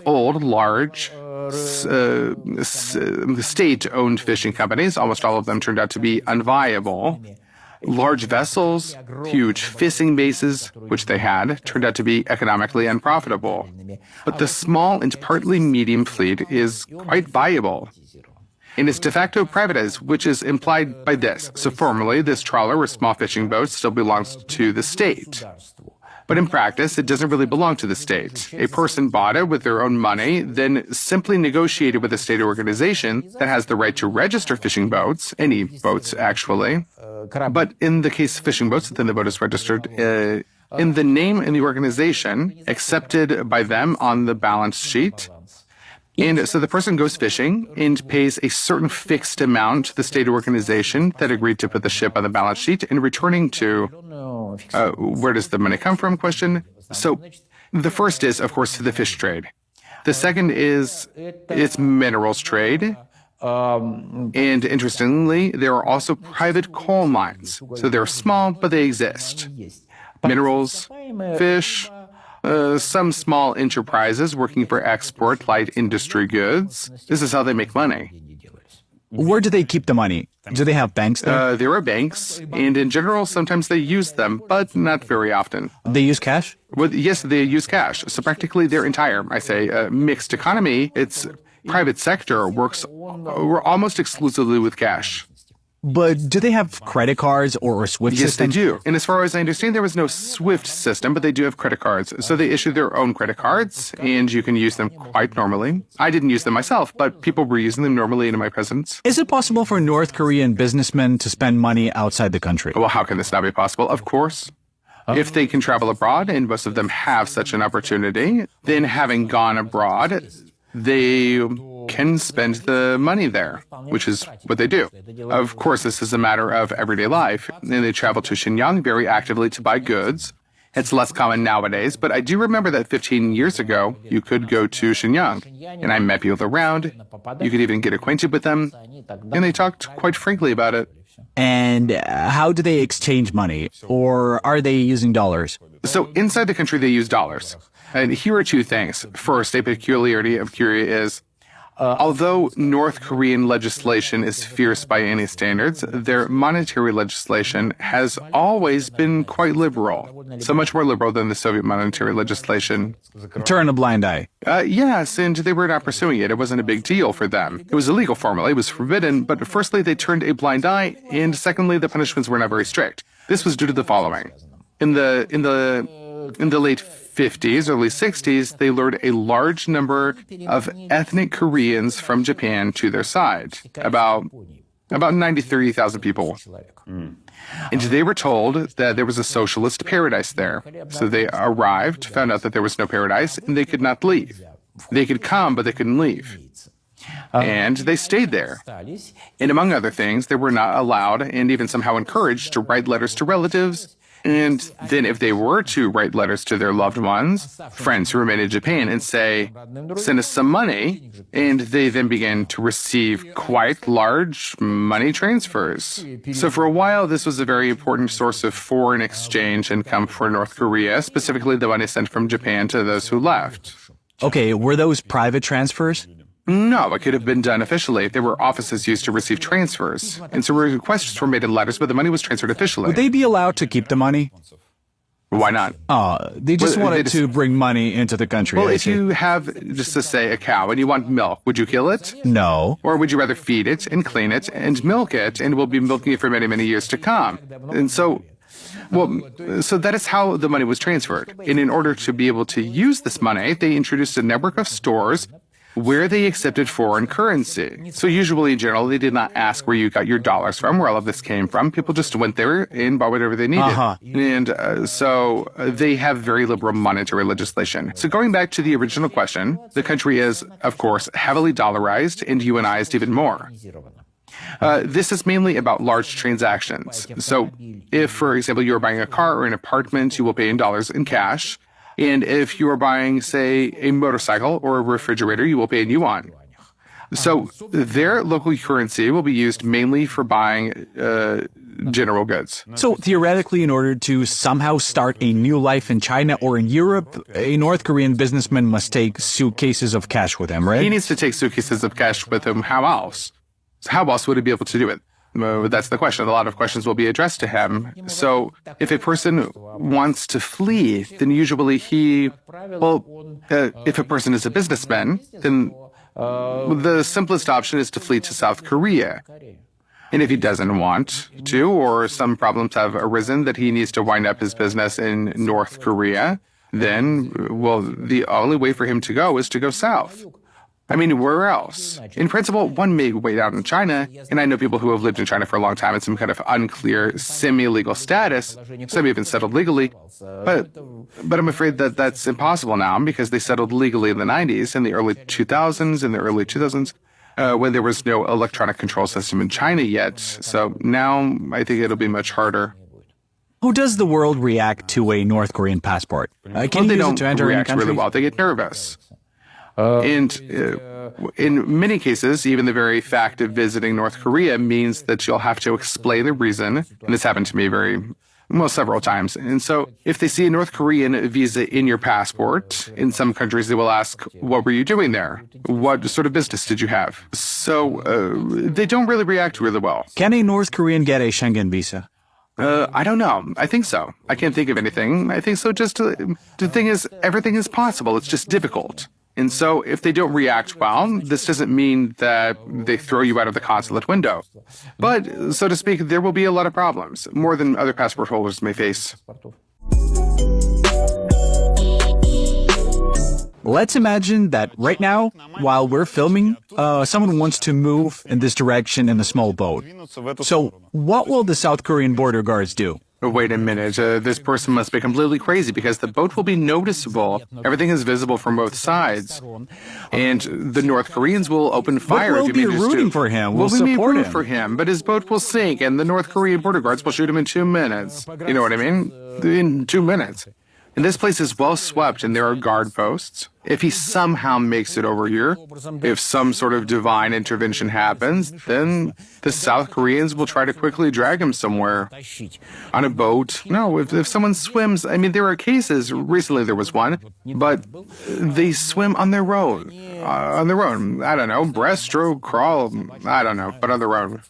old, large, state-owned fishing companies, almost all of them turned out to be unviable. Large vessels, huge fishing bases, which they had, turned out to be economically unprofitable. But the small and partly medium fleet is quite viable. And it's de facto privatized, which is implied by this. So formally, this trawler or small fishing boat still belongs to the state. But in practice, it doesn't really belong to the state. A person bought it with their own money, then simply negotiated with a state organization that has the right to register fishing boats, any boats actually. But in the case of fishing boats, then the boat is registered in the name and the organization accepted by them on the balance sheet. And so the person goes fishing and pays a certain fixed amount to the state organization that agreed to put the ship on the balance sheet, and returning to where does the money come from question. So the first is, of course, the fish trade. The second is it's minerals trade. And interestingly, there are also private coal mines. So they're small, but they exist. Minerals, fish, Some small enterprises working for export light industry goods. This is how they make money. Where do they keep the money? Do they have banks there? There are banks, and in general, sometimes they use them, but not very often. They use cash? Well, yes, they use cash. So practically their entire, mixed economy, its private sector works almost exclusively with cash. But do they have credit cards or SWIFT Yes, systems? they do. And as far as I understand, there was no SWIFT system, but they do have credit cards. So they issue their own credit cards, and you can use them quite normally. I didn't use them myself, but people were using them normally in my presence. Is it possible for North Korean businessmen to spend money outside the country? Well, how can this not be possible? Of course. If they can travel abroad, and most of them have such an opportunity, then having gone abroad, they can spend the money there, which is what they do. Of course, this is a matter of everyday life, and they travel to Xinjiang very actively to buy goods. It's less common nowadays, but I do remember that 15 years ago, you could go to Xinjiang, and I met people around. You could even get acquainted with them, and they talked quite frankly about it. And how do they exchange money? Or are they using dollars? So inside the country, they use dollars. And here are two things. First, a peculiarity of Korea is, although North Korean legislation is fierce by any standards, their monetary legislation has always been quite liberal. So much more liberal than the Soviet monetary legislation. Turn a blind eye. Yes, and they were not pursuing it. It wasn't a big deal for them. It was illegal formally. It was forbidden. But firstly, they turned a blind eye. And secondly, the punishments were not very strict. This was due to the following. In the late 50s, early 60s, they lured a large number of ethnic Koreans from Japan to their side, about 30,000 people. And they were told that there was a socialist paradise there. So they arrived, found out that there was no paradise, and they could not leave. They could come, but they couldn't leave. And they stayed there. And among other things, they were not allowed and even somehow encouraged to write letters to relatives. And then if they were to write letters to their loved ones, friends who remain in Japan, and say, send us some money, and they then began to receive quite large money transfers. So for a while, this was a very important source of foreign exchange income for North Korea, specifically the money sent from Japan to those who left. Okay, were those private transfers? No, it could have been done officially. There were offices used to receive transfers. And so requests were made in letters, but the money was transferred officially. Would they be allowed to keep the money? Why not? They just wanted to bring money into the country. Well, if you have, just to say, a cow and you want milk, would you kill it? No. Or would you rather feed it and clean it and milk it, and we'll be milking it for many, many years to come? And so that is how the money was transferred. And in order to be able to use this money, they introduced a network of stores where they accepted foreign currency. So usually, in general, they did not ask where you got your dollars from, where all of this came from. People just went there and bought whatever they needed. And so they have very liberal monetary legislation. So going back to the original question, the country is, of course, heavily dollarized and yuanized even more. This is mainly about large transactions. So if, for example, you're buying a car or an apartment, you will pay in dollars in cash. And if you are buying, say, a motorcycle or a refrigerator, you will pay in yuan. So their local currency will be used mainly for buying general goods. So theoretically, in order to somehow start a new life in China or in Europe, a North Korean businessman must take suitcases of cash with him, right? He needs to take suitcases of cash with him. How else? How else would he be able to do it? That's the question. A lot of questions will be addressed to him. So if a person wants to flee, then usually if a person is a businessman, then the simplest option is to flee to South Korea. And if he doesn't want to, or some problems have arisen that he needs to wind up his business in North Korea, then, the only way for him to go is to go south. I mean, where else? In principle, one may wait out in China, and I know people who have lived in China for a long time in some kind of unclear, semi-legal status, some even settled legally, but I'm afraid that that's impossible now because they settled legally in the 90s, in the early 2000s, when there was no electronic control system in China yet. So now I think it'll be much harder. How does the world react to a North Korean passport? Can you use it to enter any country? Really well. They get nervous. And in many cases, even the very fact of visiting North Korea means that you'll have to explain the reason, and this happened to me Well, several times. And so if they see a North Korean visa in your passport, in some countries they will ask, what were you doing there? What sort of business did you have? So they don't really react really well. Can a North Korean get a Schengen visa? I don't know. I think so. I can't think of anything. I think so. Just the thing is, everything is possible. It's just difficult. And so if they don't react well, this doesn't mean that they throw you out of the consulate window. But, so to speak, there will be a lot of problems, more than other passport holders may face. Let's imagine that right now, while we're filming, someone wants to move in this direction in a small boat. So what will the South Korean border guards do? Wait a minute, this person must be completely crazy because the boat will be noticeable. Everything is visible from both sides. And the North Koreans will open fire if he manages to. We'll be rooting for him. We'll support him. For him, but his boat will sink and the North Korean border guards will shoot him in 2 minutes. You know what I mean? In 2 minutes. And this place is well swept and there are guard posts. If he somehow makes it over here, if some sort of divine intervention happens, then the South Koreans will try to quickly drag him somewhere. On a boat. No, if someone swims, I mean, there are cases, recently there was one, but they swim on their own. I don't know, breaststroke, crawl, I don't know, but on their own.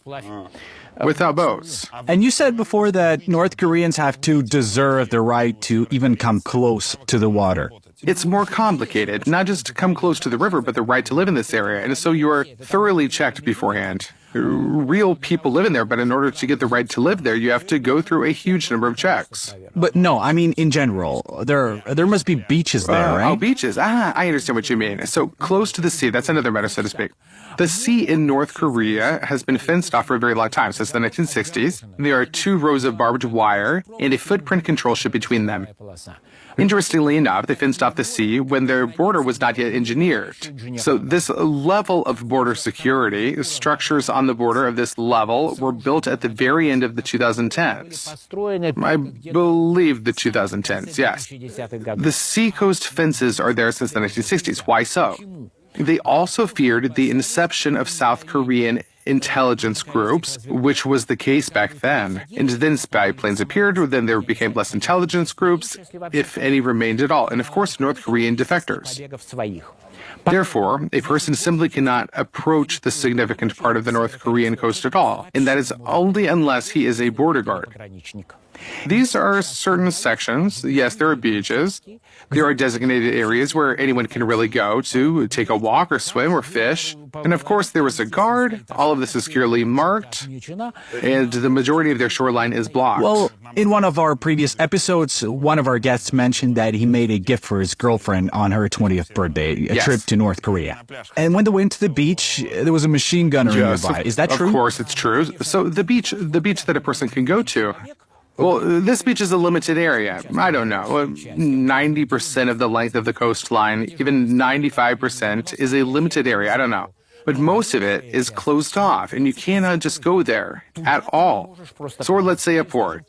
Without boats. And you said before that North Koreans have to deserve the right to even come close to the water. It's more complicated, not just to come close to the river, but the right to live in this area. And so you are thoroughly checked beforehand. Real people live in there, but in order to get the right to live there, you have to go through a huge number of checks. But no, I mean in general. There must be beaches there, right? Oh, beaches. I understand what you mean. So close to the sea, that's another matter, so to speak. The sea in North Korea has been fenced off for a very long time, since the 1960s. There are 2 rows of barbed wire and a footprint control ship between them. Interestingly enough, they fenced off the sea when their border was not yet engineered. So this level of border security, structures on the border of this level were built at the very end of the 2010s. I believe the 2010s, yes. The seacoast fences are there since the 1960s. Why so? They also feared the inception of South Korean intelligence groups, which was the case back then. And then spy planes appeared, then there became less intelligence groups, if any remained at all. And of course, North Korean defectors. Therefore, a person simply cannot approach the significant part of the North Korean coast at all, and that is only unless he is a border guard. These are certain sections. Yes, there are beaches. There are designated areas where anyone can really go to take a walk or swim or fish. And of course, there is a guard. All of this is clearly marked. And the majority of their shoreline is blocked. Well, in one of our previous episodes, one of our guests mentioned that he made a gift for his girlfriend on her 20th birthday, a trip to North Korea. And when they went to the beach, there was a machine gunner nearby. Is that true? Of course, it's true. So the beach that a person can go to, well, this beach is a limited area. I don't know, 90% of the length of the coastline, even 95% is a limited area. I don't know. But most of it is closed off, and you cannot just go there at all. So, or let's say a port.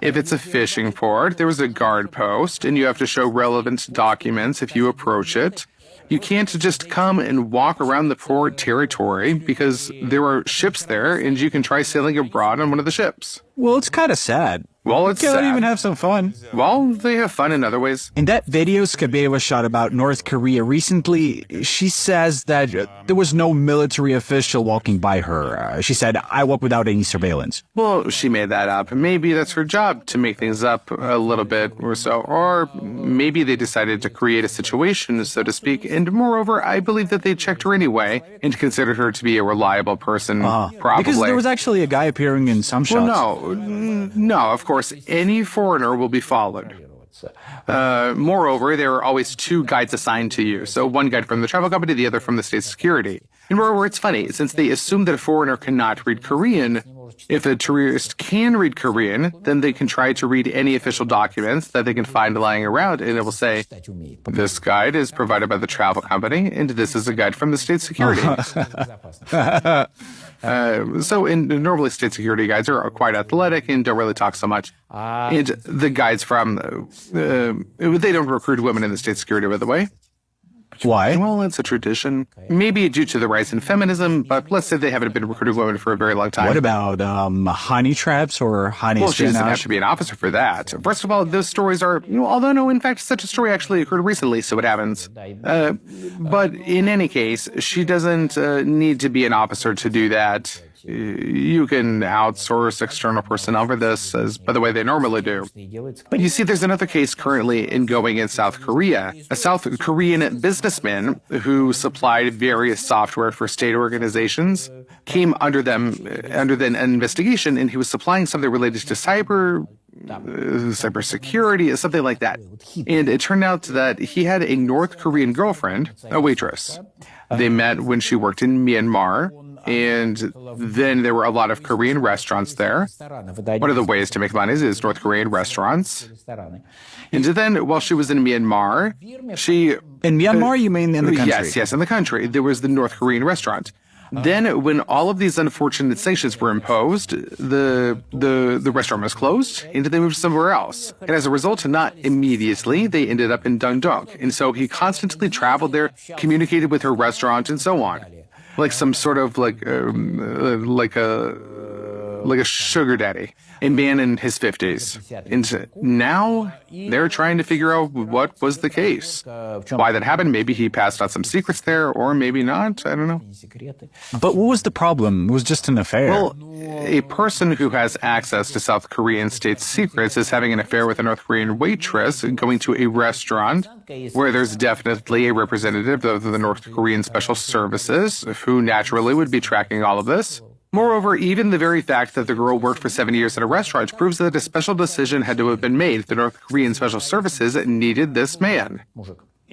If it's a fishing port, there is a guard post, and you have to show relevant documents if you approach it. You can't just come and walk around the port territory because there are ships there, and you can try sailing abroad on one of the ships. Well, it's kind of sad. Well, it's sad. Can't even have some fun. Well, they have fun in other ways. In that video Skabeva shot about North Korea recently, she says that there was no military official walking by her. She said, I walk without any surveillance. Well, she made that up. Maybe that's her job, to make things up a little bit or so. Or maybe they decided to create a situation, so to speak. And moreover, I believe that they checked her anyway and considered her to be a reliable person, probably. Because there was actually a guy appearing in some shots. Well, no, of course. Any foreigner will be followed. Moreover, there are always 2 guides assigned to you. So one guide from the travel company, the other from the state security. And moreover, it's funny, since they assume that a foreigner cannot read Korean, if a tourist can read Korean, then they can try to read any official documents that they can find lying around, and it will say, this guide is provided by the travel company, and this is a guide from the state security. Normally state security guides are quite athletic and don't really talk so much. And the guides from, they don't recruit women in the state security, by the way. Why? Well, it's a tradition. Maybe due to the rise in feminism, but let's say they haven't been recruiting women for a very long time. What about honey traps or honey Well, she doesn't have espionage? to be an officer for that. First of all, those stories are, although no, in fact, such a story actually occurred recently, so it happens. But in any case, she doesn't need to be an officer to do that. You can outsource external personnel for this, as, by the way, they normally do. But you see, there's another case currently ongoing in South Korea. A South Korean businessman who supplied various software for state organizations came under an investigation, and he was supplying something related to cybersecurity, something like that. And it turned out that he had a North Korean girlfriend, a waitress. They met when she worked in Myanmar. And then there were a lot of Korean restaurants there. One of the ways to make money is North Korean restaurants. And then while she was in Myanmar, In Myanmar, you mean in the country? Yes, in the country. There was the North Korean restaurant. Then when all of these unfortunate sanctions were imposed, the restaurant was closed and they moved somewhere else. And as a result, not immediately, they ended up in Dundalk. And so he constantly traveled there, communicated with her restaurant and so on. Like some sort of like a sugar daddy, a man in his 50s. And now they're trying to figure out what was the case. Why that happened. Maybe he passed out some secrets there, or maybe not. I don't know. But what was the problem? It was just an affair. Well, a person who has access to South Korean state secrets is having an affair with a North Korean waitress and going to a restaurant where there's definitely a representative of the North Korean Special Services who naturally would be tracking all of this. Moreover, even the very fact that the girl worked for 7 years at a restaurant proves that a special decision had to have been made. The North Korean Special Services needed this man.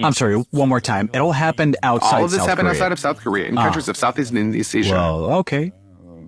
I'm sorry, one more time. It all happened outside All of this South happened Korea. outside of South Korea, in countries of Southeast and East Asia. Well, okay.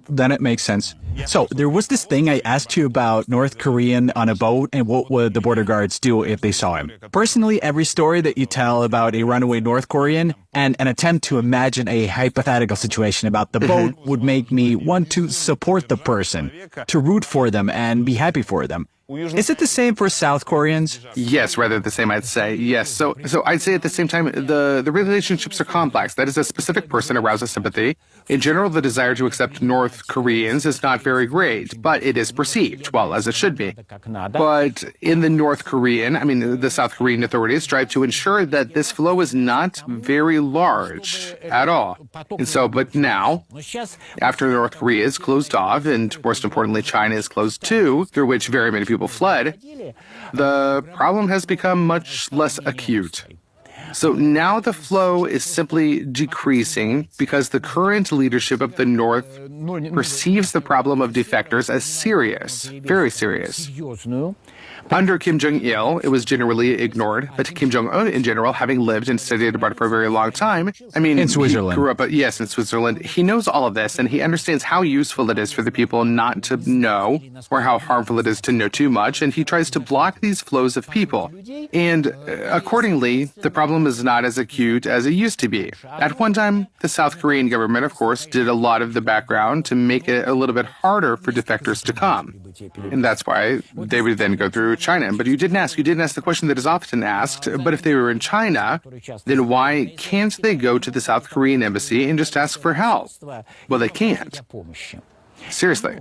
Then it makes sense. So there was this thing I asked you about North Korean on a boat and what would the border guards do if they saw him. Personally, every story that you tell about a runaway North Korean and an attempt to imagine a hypothetical situation about the boat would make me want to support the person, to root for them and be happy for them. Is it the same for South Koreans? Yes, rather the same, I'd say. Yes. So I'd say at the same time, the relationships are complex. That is, a specific person arouses sympathy. In general, the desire to accept North Koreans is not very great, but it is perceived, well, as it should be. But in the the South Korean authorities strive to ensure that this flow is not very large at all. And so, but now, after North Korea is closed off, and most importantly, China is closed too, through which very many people fled, the problem has become much less acute. So now the flow is simply decreasing because the current leadership of the North perceives the problem of defectors as serious, very serious. Under Kim Jong Il, it was generally ignored, but Kim Jong Un, in general, having lived and studied abroad for a very long time, in Switzerland. He grew up, yes, in Switzerland. He knows all of this, and he understands how useful it is for the people not to know, or how harmful it is to know too much, and he tries to block these flows of people. And accordingly, the problem is not as acute as it used to be. At one time, the South Korean government, of course, did a lot of the background to make it a little bit harder for defectors to come. And that's why they would then go through China. But you didn't ask the question that is often asked, but if they were in China, then why can't they go to the South Korean embassy and just ask for help? Well, they can't. Seriously.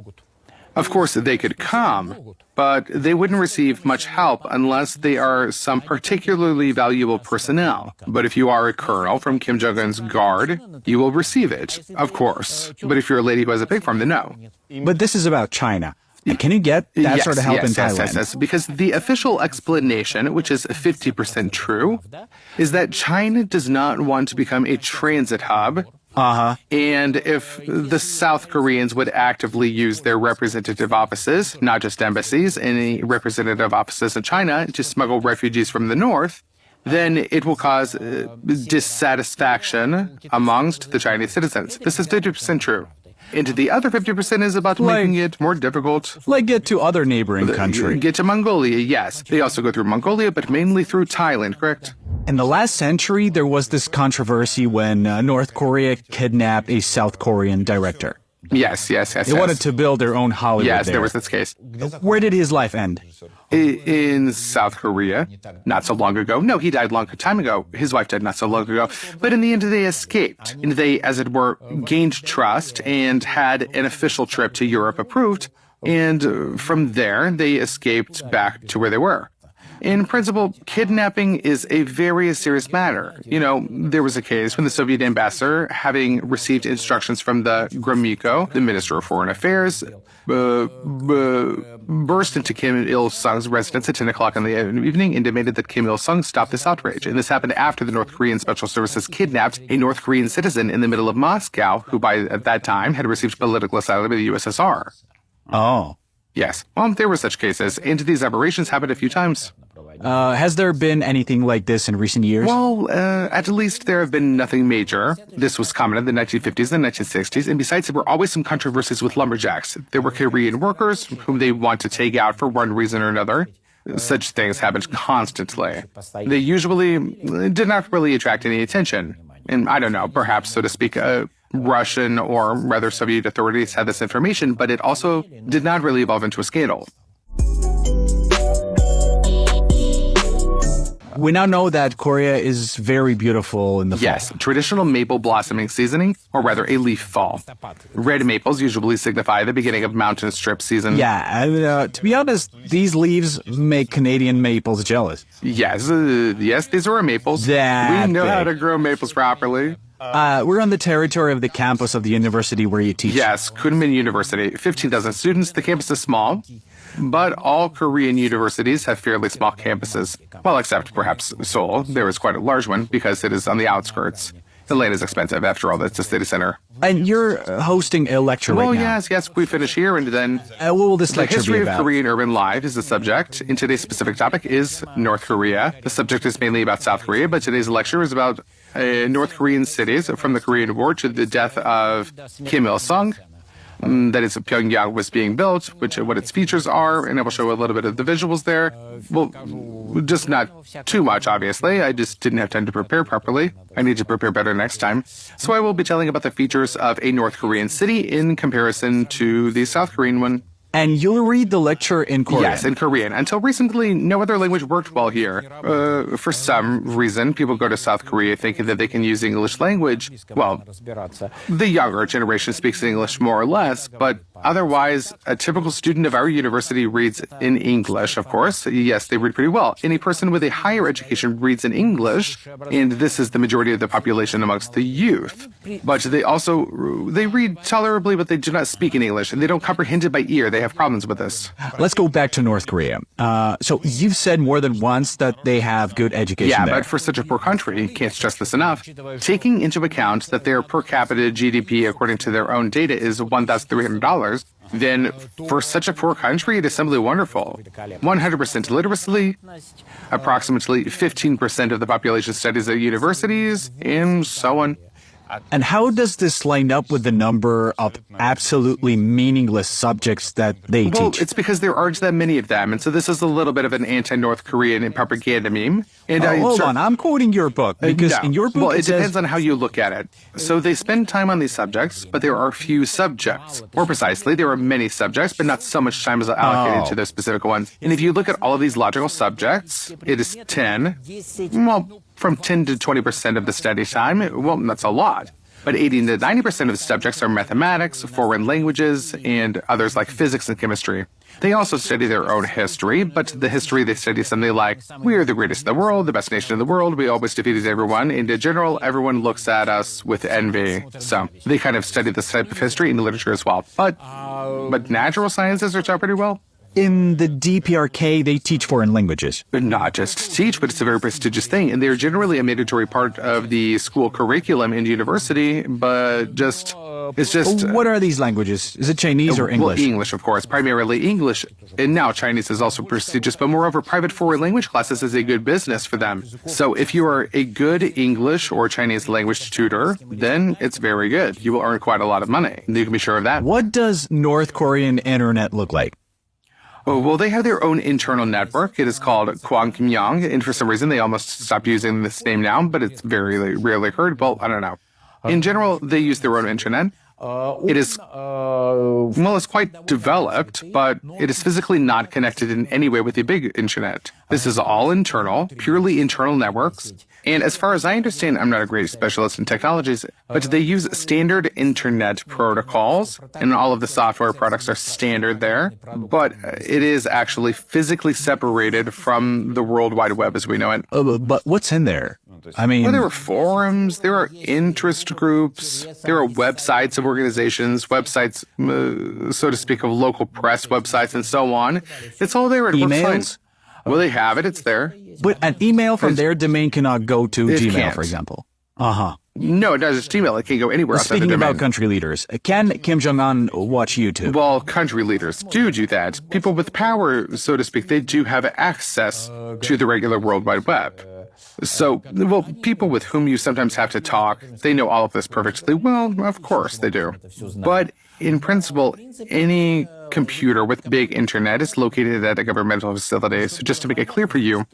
Of course, they could come, but they wouldn't receive much help unless they are some particularly valuable personnel. But if you are a colonel from Kim Jong Un's guard, you will receive it, of course. But if you're a lady who has a pig farm, then no. But this is about China. Can you get that sort of help in Thailand? Yes, because the official explanation, which is 50% true, is that China does not want to become a transit hub. And if the South Koreans would actively use their representative offices, not just embassies, any representative offices in China, to smuggle refugees from the north, then it will cause dissatisfaction amongst the Chinese citizens. This is 50% true. And the other 50% is about making it more difficult. Like get to other neighboring countries. Get to Mongolia, yes. They also go through Mongolia, but mainly through Thailand, correct? In the last century, there was this controversy when North Korea kidnapped a South Korean director. They wanted to build their own Hollywood Yes, there. there was this case. Where did his life end? In South Korea, not so long ago. No, he died a long time ago. His wife died not so long ago. But in the end, they escaped. And they, as it were, gained trust and had an official trip to Europe approved. And from there, they escaped back to where they were. In principle, kidnapping is a very serious matter. You know, there was a case when the Soviet ambassador, having received instructions from the Gromyko, the Minister of Foreign Affairs, burst into Kim Il-sung's residence at 10 o'clock in the evening and demanded that Kim Il-sung stop this outrage. And this happened after the North Korean Special Services kidnapped a North Korean citizen in the middle of Moscow, who at that time had received political asylum in the USSR. Oh. Yes. Well, there were such cases, and these aberrations happened a few times. Has there been anything like this in recent years? Well, at least there have been nothing major. This was common in the 1950s and 1960s, and besides, there were always some controversies with lumberjacks. There were Korean workers whom they want to take out for one reason or another. Such things happened constantly. They usually did not really attract any attention. And I don't know, perhaps, so to speak, Russian or rather Soviet authorities had this information, but it also did not really evolve into a scandal. We now know that Korea is very beautiful in the fall. Yes, traditional maple blossoming seasoning, or rather a leaf fall. Red maples usually signify the beginning of mountain strip season. Yeah, and to be honest, these leaves make Canadian maples jealous. Yes, these are our maples. That we know how big. to grow maples properly. We're on the territory of the campus of the university where you teach. Yes, Kunmin University, 15,000 students. The campus is small, but all Korean universities have fairly small campuses. Well, except perhaps Seoul. There is quite a large one because it is on the outskirts. The land is expensive. After all, that's the city center. And you're hosting a lecture right now. Yes, we finish here, and then What will this the lecture history be of about? Korean urban life is the subject, and today's specific topic is North Korea. The subject is mainly about South Korea, but today's lecture is about North Korean cities from the Korean War to the death of Kim Il-sung. That is, Pyongyang was being built, what its features are, and I will show a little bit of the visuals there. Well, just not too much, obviously. I just didn't have time to prepare properly. I need to prepare better next time. So I will be telling about the features of a North Korean city in comparison to the South Korean one. And you'll read the lecture in Korean. Yes, in Korean. Until recently, no other language worked well here. For some reason, people go to South Korea thinking that they can use English language. Well, the younger generation speaks English more or less, but otherwise, a typical student of our university reads in English, of course. Yes, they read pretty well. Any person with a higher education reads in English, and this is the majority of the population amongst the youth. But they read tolerably, but they do not speak in English, and they don't comprehend it by ear. They have problems with this. Let's go back to North Korea. So you've said more than once that they have good education Yeah, there. but for such a poor country, can't stress this enough, taking into account that their per capita GDP, according to their own data, is $1,300, then for such a poor country, it is simply wonderful. 100% literacy, approximately 15% of the population studies at universities, and so on. And how does this line up with the number of absolutely meaningless subjects that they Well, teach? it's because there aren't that many of them, and so this is a little bit of an anti-North Korean propaganda meme. And Hold on, I'm quoting your book, because No. in your book well, it it says... depends on how you look at it. So they spend time on these subjects, but there are few subjects. More precisely, there are many subjects, but not so much time is allocated to those specific ones. And if you look at all of these logical subjects, it is 10. Well, from 10 to 20% of the study time, well, that's a lot. But 80 to 90% of the subjects are mathematics, foreign languages, and others like physics and chemistry. They also study their own history, but the history they study something like, we are the greatest in the world, the best nation in the world, we always defeated everyone, and in general, everyone looks at us with envy. So they kind of study this type of history and literature as well. But natural sciences are taught pretty well. In the DPRK, they teach foreign languages. But not just teach, but it's a very prestigious thing. And they're generally a mandatory part of the school curriculum in university, but it's just... What are these languages? Is it Chinese or English? Well, English, of course, primarily English. And now Chinese is also prestigious, but moreover, private foreign language classes is a good business for them. So if you are a good English or Chinese language tutor, then it's very good. You will earn quite a lot of money. You can be sure of that. What does North Korean internet look like? Oh, well, they have their own internal network. It is called Pyongyang, and for some reason they almost stopped using this name now, but it's very rarely heard. Well, I don't know. In general, they use their own internet. It is, well, it's quite developed, but it is physically not connected in any way with the big internet. This is all internal, purely internal networks. And as far as I understand, I'm not a great specialist in technologies, but they use standard internet protocols, and all of the software products are standard there. But it is actually physically separated from the World Wide Web as we know it. But what's in there? I mean, well, there are forums, there are interest groups, there are websites of organizations, websites, so to speak, of local press websites, and so on. It's all there. Emails? Well, they have it. It's there. But an email from their domain cannot go to Gmail, can't. for example. Uh-huh. No, it does. It's Gmail. It can't go anywhere outside the Speaking domain. about country leaders, can Kim Jong Un watch YouTube? Well, country leaders do that. People with power, so to speak, they do have access to the regular World Wide Web. So, well, people with whom you sometimes have to talk, they know all of this perfectly well. Of course they do. But in principle, any computer with big internet is located at a governmental facility. So just to make it clear for you,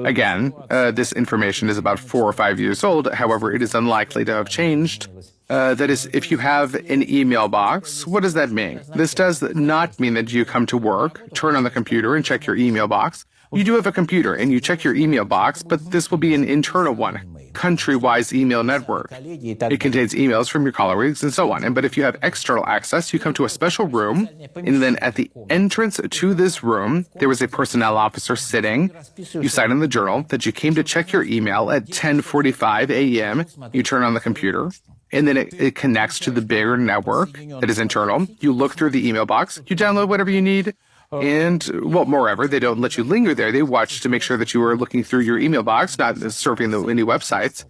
again, this information is about 4 or 5 years old. However, it is unlikely to have changed. That is, if you have an email box, what does that mean? This does not mean that you come to work, turn on the computer, and check your email box. You do have a computer, and you check your email box, but this will be an internal one, country-wise email network. It contains emails from your colleagues and so on. But if you have external access, you come to a special room, and then at the entrance to this room, there is a personnel officer sitting. You sign in the journal that you came to check your email at 10:45 a.m. You turn on the computer, and then it connects to the bigger network that is internal. You look through the email box, you download whatever you need, and, well, moreover, they don't let you linger there. They watch to make sure that you are looking through your email box, not surfing any websites.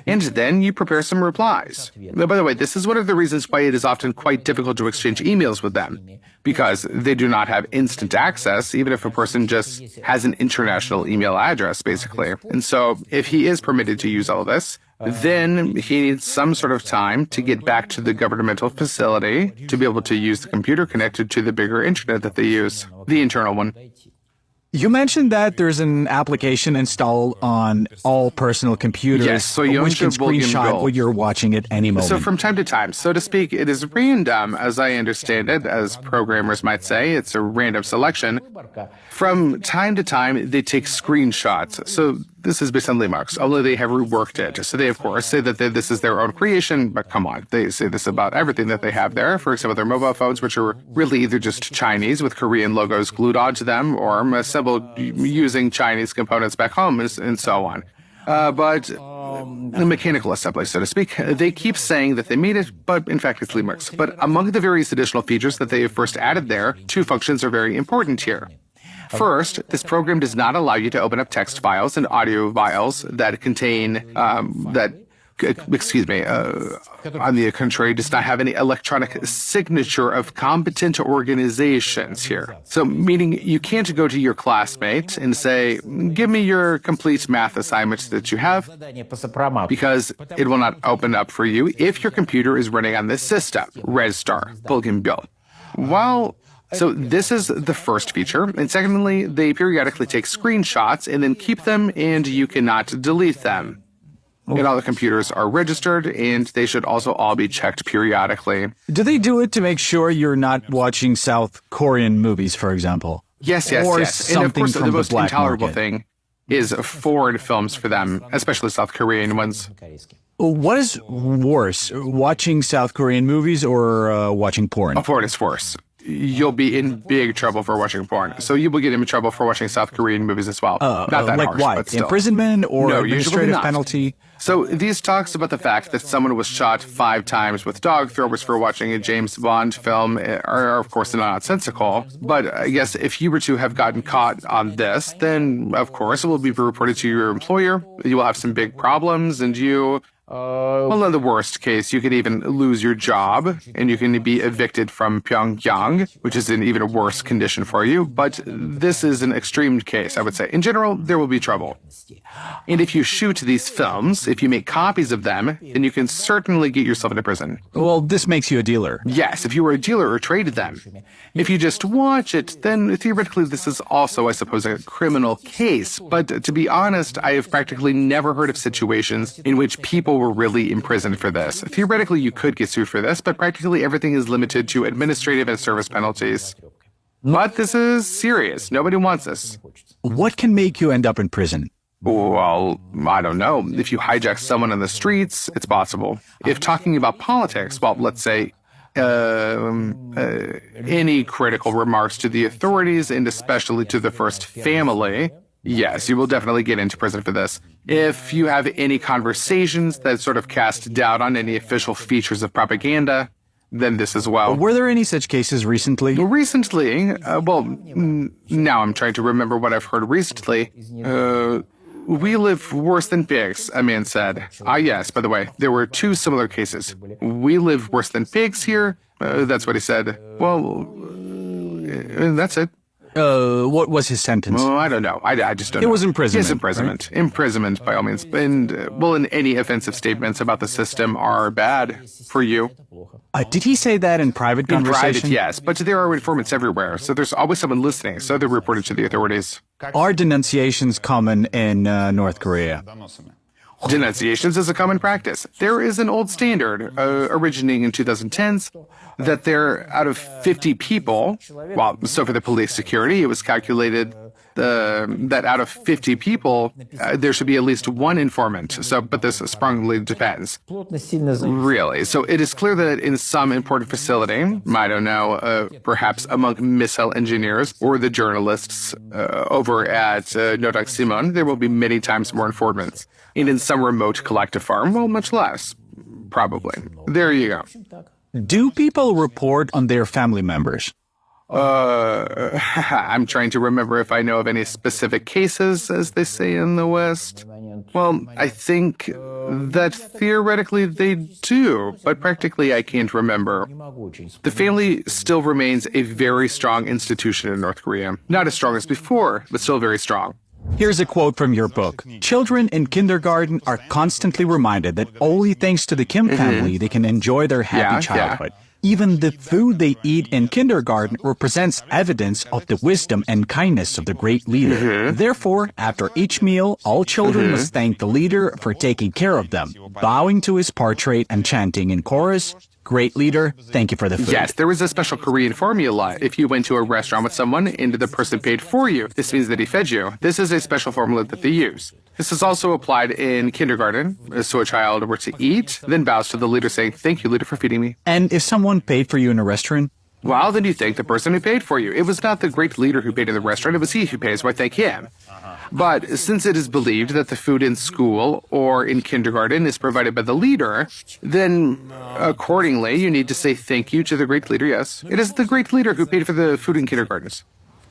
And then you prepare some replies. Now, by the way, this is one of the reasons why it is often quite difficult to exchange emails with them, because they do not have instant access, even if a person just has an international email address, basically. And so if he is permitted to use all of this, then he needs some sort of time to get back to the governmental facility to be able to use the computer connected to the bigger internet that they use, the internal one. You mentioned that there's an application installed on all personal computers, Yes, so you which can will screenshot what you're watching at any moment. So from time to time, so to speak, it is random, as I understand it, as programmers might say. It's a random selection. From time to time, they take screenshots. So this is based on landmarks, only they have reworked it. So they, of course, say that this is their own creation, but come on, they say this about everything that they have there. For example, their mobile phones, which are really either just Chinese with Korean logos glued onto them, or assembled using Chinese components back home, and so on. But the mechanical assembly, so to speak, they keep saying that they made it, but in fact it's landmarks. But among the various additional features that they have first added there, 2 functions are very important here. First, this program does not allow you to open up text files and audio files that contain, on the contrary, does not have any electronic signature of competent organizations here. So, meaning you can't go to your classmate and say, give me your complete math assignments that you have, because it will not open up for you if your computer is running on this system, Red Star, Bulgin-Bill. So this is the first feature. And secondly, they periodically take screenshots and then keep them, and you cannot delete them. And all the computers are registered, and they should also all be checked periodically. Do they do it to make sure you're not watching South Korean movies, for example? Yes. Or And of something course, from the the most black intolerable market. thing is foreign films for them, especially South Korean ones. What is worse, watching South Korean movies or watching porn? Porn is worse. You'll be in big trouble for watching porn. So you will get in trouble for watching South Korean movies as well. Not that like harsh, what? but still. Imprisonment or No, usually administrative not. penalty? So these talks about the fact that someone was shot 5 times with dog throwers for watching a James Bond film are of course nonsensical. But I guess if you were to have gotten caught on this, then of course it will be reported to your employer. You will have some big problems, and you... Well, in the worst case, you could even lose your job, and you can be evicted from Pyongyang, which is an even worse condition for you. But this is an extreme case, I would say. In general, there will be trouble. And if you shoot these films, if you make copies of them, then you can certainly get yourself into prison. Well, this makes you a dealer. Yes, if you were a dealer or traded them. If you just watch it, then theoretically this is also, I suppose, a criminal case. But to be honest, I have practically never heard of situations in which people were really imprisoned for this. Theoretically, you could get sued for this, but practically everything is limited to administrative and service penalties. But this is serious. Nobody wants this. What can make you end up in prison? Well, I don't know. If you hijack someone on the streets, it's possible. If talking about politics, well, let's say any critical remarks to the authorities and especially to the first family, yes, you will definitely get into prison for this. If you have any conversations that sort of cast doubt on any official features of propaganda, then this as well. Were there any such cases recently? Recently, now I'm trying to remember what I've heard recently. We live worse than pigs, a man said. Yes, by the way, there were two similar cases. We live worse than pigs here. That's what he said. Well, that's it. What was his sentence? I don't know. I just don't know. It was imprisonment. Yes, imprisonment. Right? Imprisonment, by all means. And, and any offensive statements about the system are bad for you. Did he say that in private conversation? In private, yes. But there are informants everywhere, so there's always someone listening, so they're reported to the authorities. Are denunciations common in North Korea? Denunciations is a common practice. There is an old standard originating in 2010s that there, out of 50 people, well, so for the police security, it was calculated that out of 50 people, there should be at least one informant. So, but this strongly depends. Really. So it is clear that in some important facility, I don't know, perhaps among missile engineers or the journalists over at Nodak Simon, there will be many times more informants. And in some remote collective farm, well, much less, probably. There you go. Do people report on their family members? I'm trying to remember if I know of any specific cases, as they say in the West. Well, I think that theoretically they do, but practically I can't remember. The family still remains a very strong institution in North Korea. Not as strong as before, but still very strong. Here's a quote from your book. Children in kindergarten are constantly reminded that only thanks to the Kim family they can enjoy their happy childhood. Even the food they eat in kindergarten represents evidence of the wisdom and kindness of the great leader. Therefore, after each meal, all children must thank the leader for taking care of them, bowing to his portrait and chanting in chorus, "Great leader, thank you for the food." Yes, there is a special Korean formula. If you went to a restaurant with someone and the person paid for you, this means that he fed you. This is a special formula that they use. This is also applied in kindergarten. So a child were to eat, then bows to the leader saying, "Thank you, leader, for feeding me." And if someone paid for you in a restaurant? Well, then you thank the person who paid for you. It was not the great leader who paid in the restaurant, it was he who paid, so I thank him. But since it is believed that the food in school or in kindergarten is provided by the leader, then accordingly you need to say thank you to the great leader, yes. It is the great leader who paid for the food in kindergartens.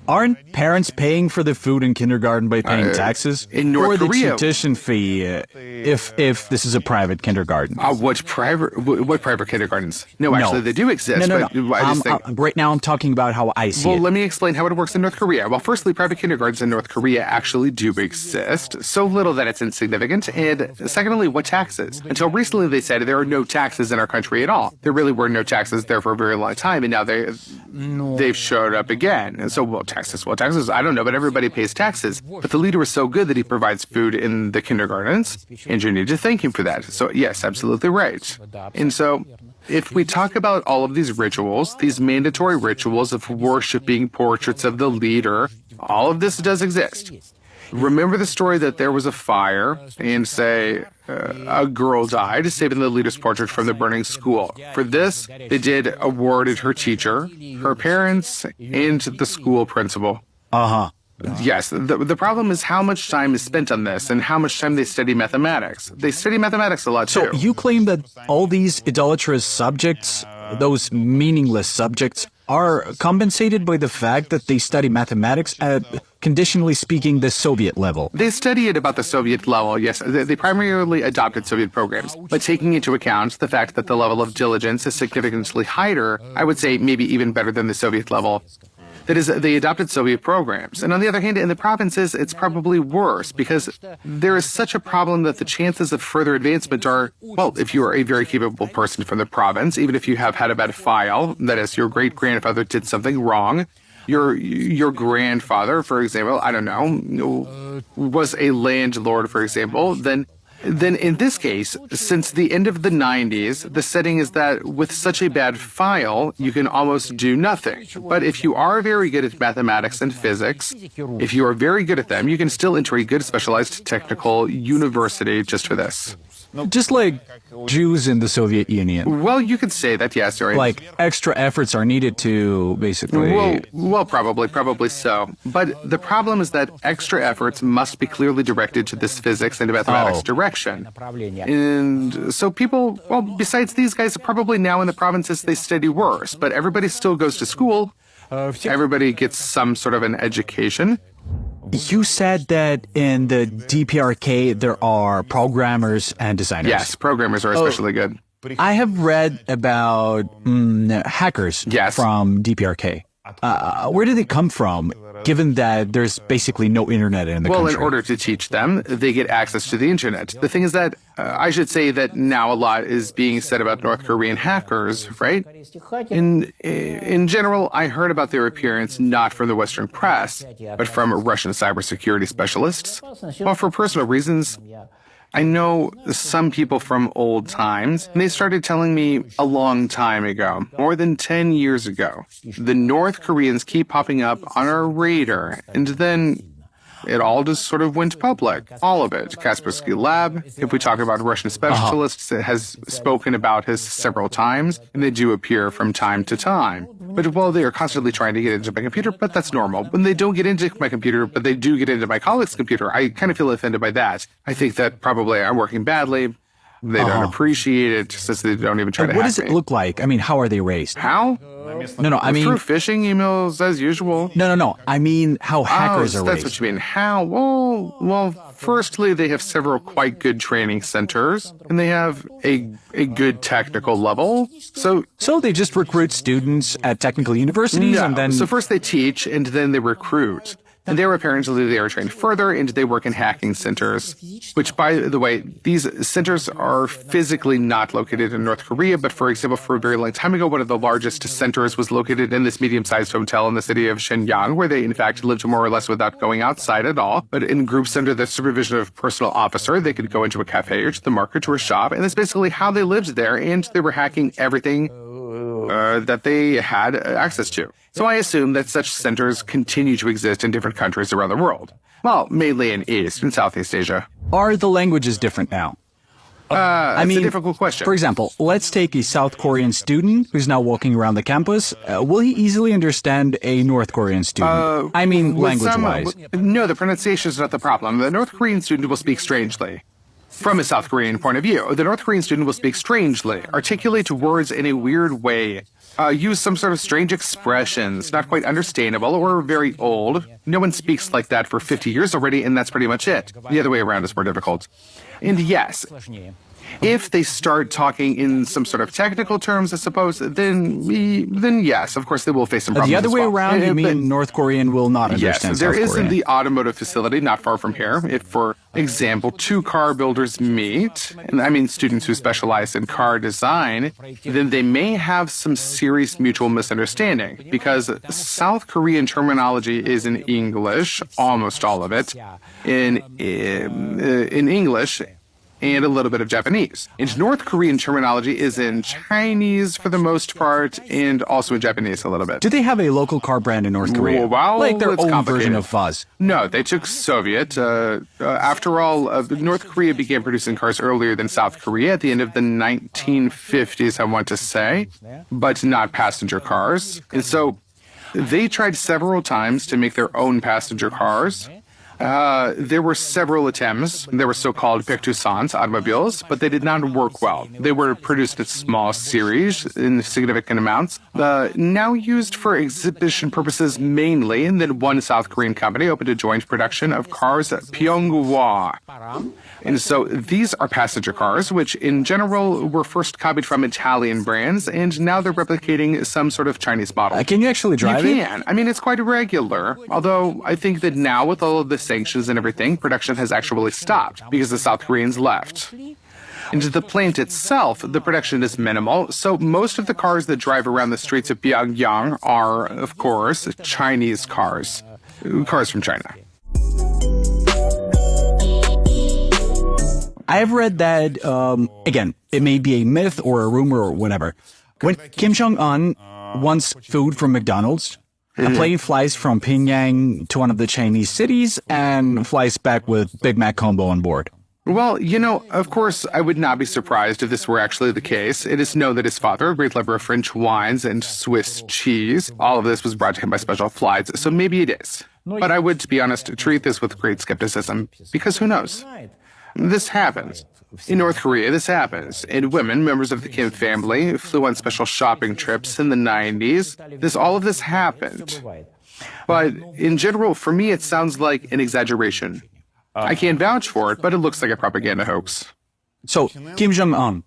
Aren't parents paying for the food in kindergarten by paying taxes? In North Korea, or the tuition fee if this is a private kindergarten? What private kindergartens? No, actually, they do exist. No. But right now I'm talking about how I see it. Well, let me explain how it works in North Korea. Well, firstly, private kindergartens in North Korea actually do exist. So little that it's insignificant. And secondly, what taxes? Until recently, they said there are no taxes in our country at all. There really were no taxes there for a very long time. And now they've showed up again. And so, taxes, I don't know, but everybody pays taxes. But the leader is so good that he provides food in the kindergartens, and you need to thank him for that. So, yes, absolutely right. And so, if we talk about all of these rituals, these mandatory rituals of worshiping portraits of the leader, all of this does exist. Remember the story that there was a fire and, say, a girl died, saving the leader's portrait from the burning school. For this, they awarded her teacher, her parents, and the school principal. Yes, the problem is how much time is spent on this and how much time they study mathematics. They study mathematics a lot, too. So you claim that all these idolatrous subjects, those meaningless subjects, are compensated by the fact that they study mathematics at, conditionally speaking, the Soviet level. They study at about the Soviet level, yes. They primarily adopted Soviet programs. But taking into account the fact that the level of diligence is significantly higher, I would say maybe even better than the Soviet level. That is, they adopted Soviet programs. And on the other hand, in the provinces, it's probably worse because there is such a problem that the chances of further advancement are, well, if you are a very capable person from the province, even if you have had a bad file, that is, your great-grandfather did something wrong, your grandfather, for example, I don't know, was a landlord, for example, then then in this case, since the end of the 90s, the setting is that with such a bad file, you can almost do nothing. But if you are very good at mathematics and physics, if you are very good at them, you can still enter a good specialized technical university just for this. Just like Jews in the Soviet Union. Well, you could say that, yes, Yuri. Like extra efforts are needed to basically... Well, probably so. But the problem is that extra efforts must be clearly directed to this physics and mathematics direction. And so people, well, besides these guys, probably now in the provinces, they study worse. But everybody still goes to school. Everybody gets some sort of an education. You said that in the DPRK there are programmers and designers. Yes, programmers are especially good. I have read about hackers from DPRK. Where do they come from, given that there's basically no internet in the country? Well, in order to teach them, they get access to the internet. The thing is that I should say that now a lot is being said about North Korean hackers, right? In general, I heard about their appearance not from the Western press, but from Russian cybersecurity specialists. Well, for personal reasons, I know some people from old times, and they started telling me a long time ago, more than 10 years ago, the North Koreans keep popping up on our radar, and then it all just sort of went public, all of it. Kaspersky Lab, if we talk about Russian specialists, it has spoken about this several times, and they do appear from time to time. But, well, they are constantly trying to get into my computer, but that's normal. When they don't get into my computer, but they do get into my colleague's computer, I kind of feel offended by that. I think that probably I'm working badly. They don't appreciate it, since they don't even try to hack me. What does it look like? I mean, how are they raised? How? No, I mean... Through phishing emails, as usual. No. I mean, how hackers are raised. That's what you mean. How? Well, firstly, they have several quite good training centers, and they have a good technical level. So they just recruit students at technical universities and then... So first they teach, and then they recruit. And they are trained further, and they work in hacking centers, which, by the way, these centers are physically not located in North Korea, but, for example, for a very long time ago, one of the largest centers was located in this medium-sized hotel in the city of Shenyang, where they, in fact, lived more or less without going outside at all. But in groups under the supervision of a personal officer, they could go into a cafe or to the market or a shop, and that's basically how they lived there, and they were hacking everything that they had access to. So I assume that such centers continue to exist in different countries around the world. Well, mainly in East and Southeast Asia. Are the languages different now? I mean, it's a difficult question. For example, let's take a South Korean student who's now walking around the campus. Will he easily understand a North Korean student? I mean, language-wise. No, the pronunciation is not the problem. The North Korean student will speak strangely. From a South Korean point of view, the North Korean student will speak strangely, articulate words in a weird way, use some sort of strange expressions, not quite understandable or very old. No one speaks like that for 50 years already, and that's pretty much it. The other way around is more difficult. And yes, if they start talking in some sort of technical terms, I suppose, then yes, of course, they will face some problems. The other way around, you mean North Korean will not understand South Korean? Yes, there is in the automotive facility not far from here. If, for example, two car builders meet, and I mean students who specialize in car design, then they may have some serious mutual misunderstanding, because South Korean terminology is in English, almost all of it, in English, and a little bit of Japanese. And North Korean terminology is in Chinese for the most part, and also in Japanese a little bit. Do they have a local car brand in North Korea? Well, like their own version of Fuzz? No, they took Soviet. After all, North Korea began producing cars earlier than South Korea at the end of the 1950s, I want to say, but not passenger cars. And so they tried several times to make their own passenger cars. There were several attempts. There were so-called pictusans, automobiles, but they did not work well. They were produced in small series in significant amounts, now used for exhibition purposes mainly, and then one South Korean company opened a joint production of cars at Pyongyang. And so these are passenger cars, which in general were first copied from Italian brands, and now they're replicating some sort of Chinese model. Can you actually drive it? You can. I mean, it's quite irregular, although I think that now with all of the sanctions and everything, production has actually stopped because the South Koreans left. And the plant itself, the production is minimal, so most of the cars that drive around the streets of Pyongyang are, of course, Chinese cars from China. I've read that, again, it may be a myth or a rumor or whatever. When Kim Jong Un wants food from McDonald's, a plane flies from Pyongyang to one of the Chinese cities and flies back with Big Mac combo on board. Well, of course, I would not be surprised if this were actually the case. It is known that his father, a great lover of French wines and Swiss cheese, all of this was brought to him by special flights, so maybe it is. But I would, to be honest, treat this with great skepticism, because who knows? This happens. In North Korea, this happens. And women, members of the Kim family, flew on special shopping trips in the 90s. All of this happened. But in general, for me, it sounds like an exaggeration. I can't vouch for it, but it looks like a propaganda hoax. So, Kim Jong Un,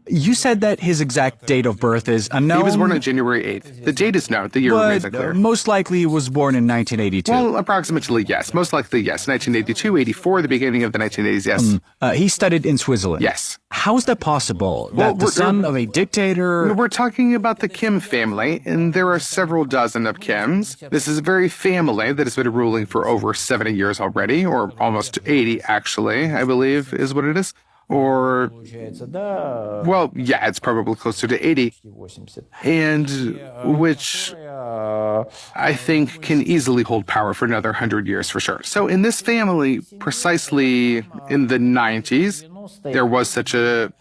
you said that his exact date of birth is unknown. He was born on January 8th. The date is known. The year remains unclear. Most likely he was born in 1982. Well, approximately, yes. Most likely, yes. 1982, 84, the beginning of the 1980s, yes. He studied in Switzerland. Yes. How is that possible? That the son of a dictator... We're talking about the Kim family, and there are several dozen of Kims. This is a very family that has been ruling for over 70 years already, or almost 80, actually, I believe, is what it is. Or, well, yeah, it's probably closer to 80, and which I think can easily hold power for another 100 years for sure. So in this family, precisely in the 90s, there was such a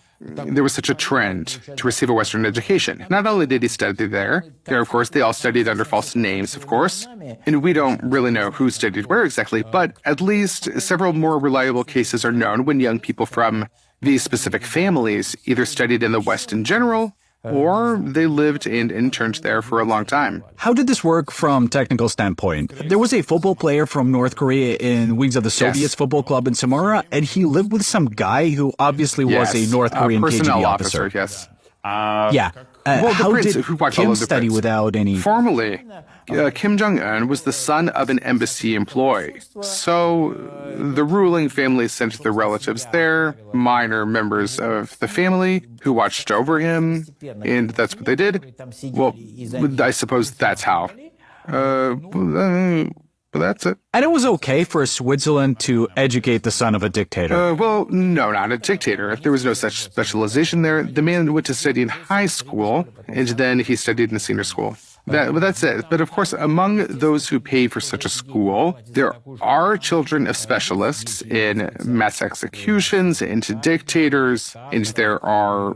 trend to receive a Western education. Not only did he study there, of course, they all studied under false names, of course, and we don't really know who studied where exactly, but at least several more reliable cases are known when young people from these specific families either studied in the West in general, or they lived and interned there for a long time. How did this work from technical standpoint? There was a football player from North Korea in wings of the Soviet football club in Samara, and he lived with some guy who obviously was a North Korean personnel KGB officer. Yes. Well, how prince, did who quite Kim followed the study prince. without any... Formally, Kim Jong Un was the son of an embassy employee. So the ruling family sent their relatives there, minor members of the family, who watched over him, and that's what they did. Well, I suppose that's how. But that's it. And it was okay for Switzerland to educate the son of a dictator? Well, no, not a dictator. There was no such specialization there. The man went to study in high school, and then he studied in senior school. That's it. But of course, among those who pay for such a school, there are children of specialists in mass executions, into dictators, and there are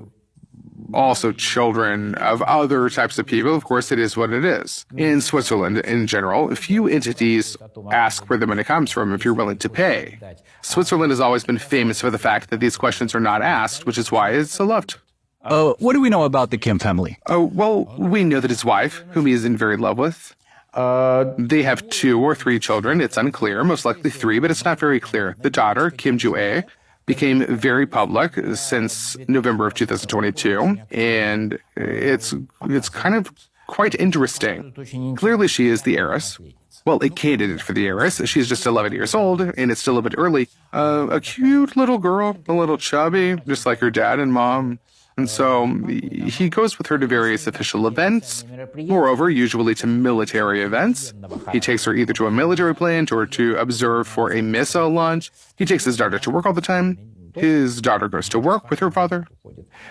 also children of other types of people. Of course, it is what it is. In Switzerland, in general, few entities ask where the money comes from if you're willing to pay. Switzerland has always been famous for the fact that these questions are not asked, which is why it's so loved. What do we know about the Kim family? Well, we know that his wife, whom he is in very love with, they have 2 or 3 children. It's unclear, most likely 3, but it's not very clear. The daughter, Kim Jong Il, became very public since November of 2022, and it's kind of quite interesting. Clearly, she is the heiress. Well, a candidate for the heiress. She's just 11 years old, and it's still a bit early. A cute little girl, a little chubby, just like her dad and mom. And so he goes with her to various official events, moreover, usually to military events. He takes her either to a military plant or to observe for a missile launch. He takes his daughter to work all the time. His daughter goes to work with her father.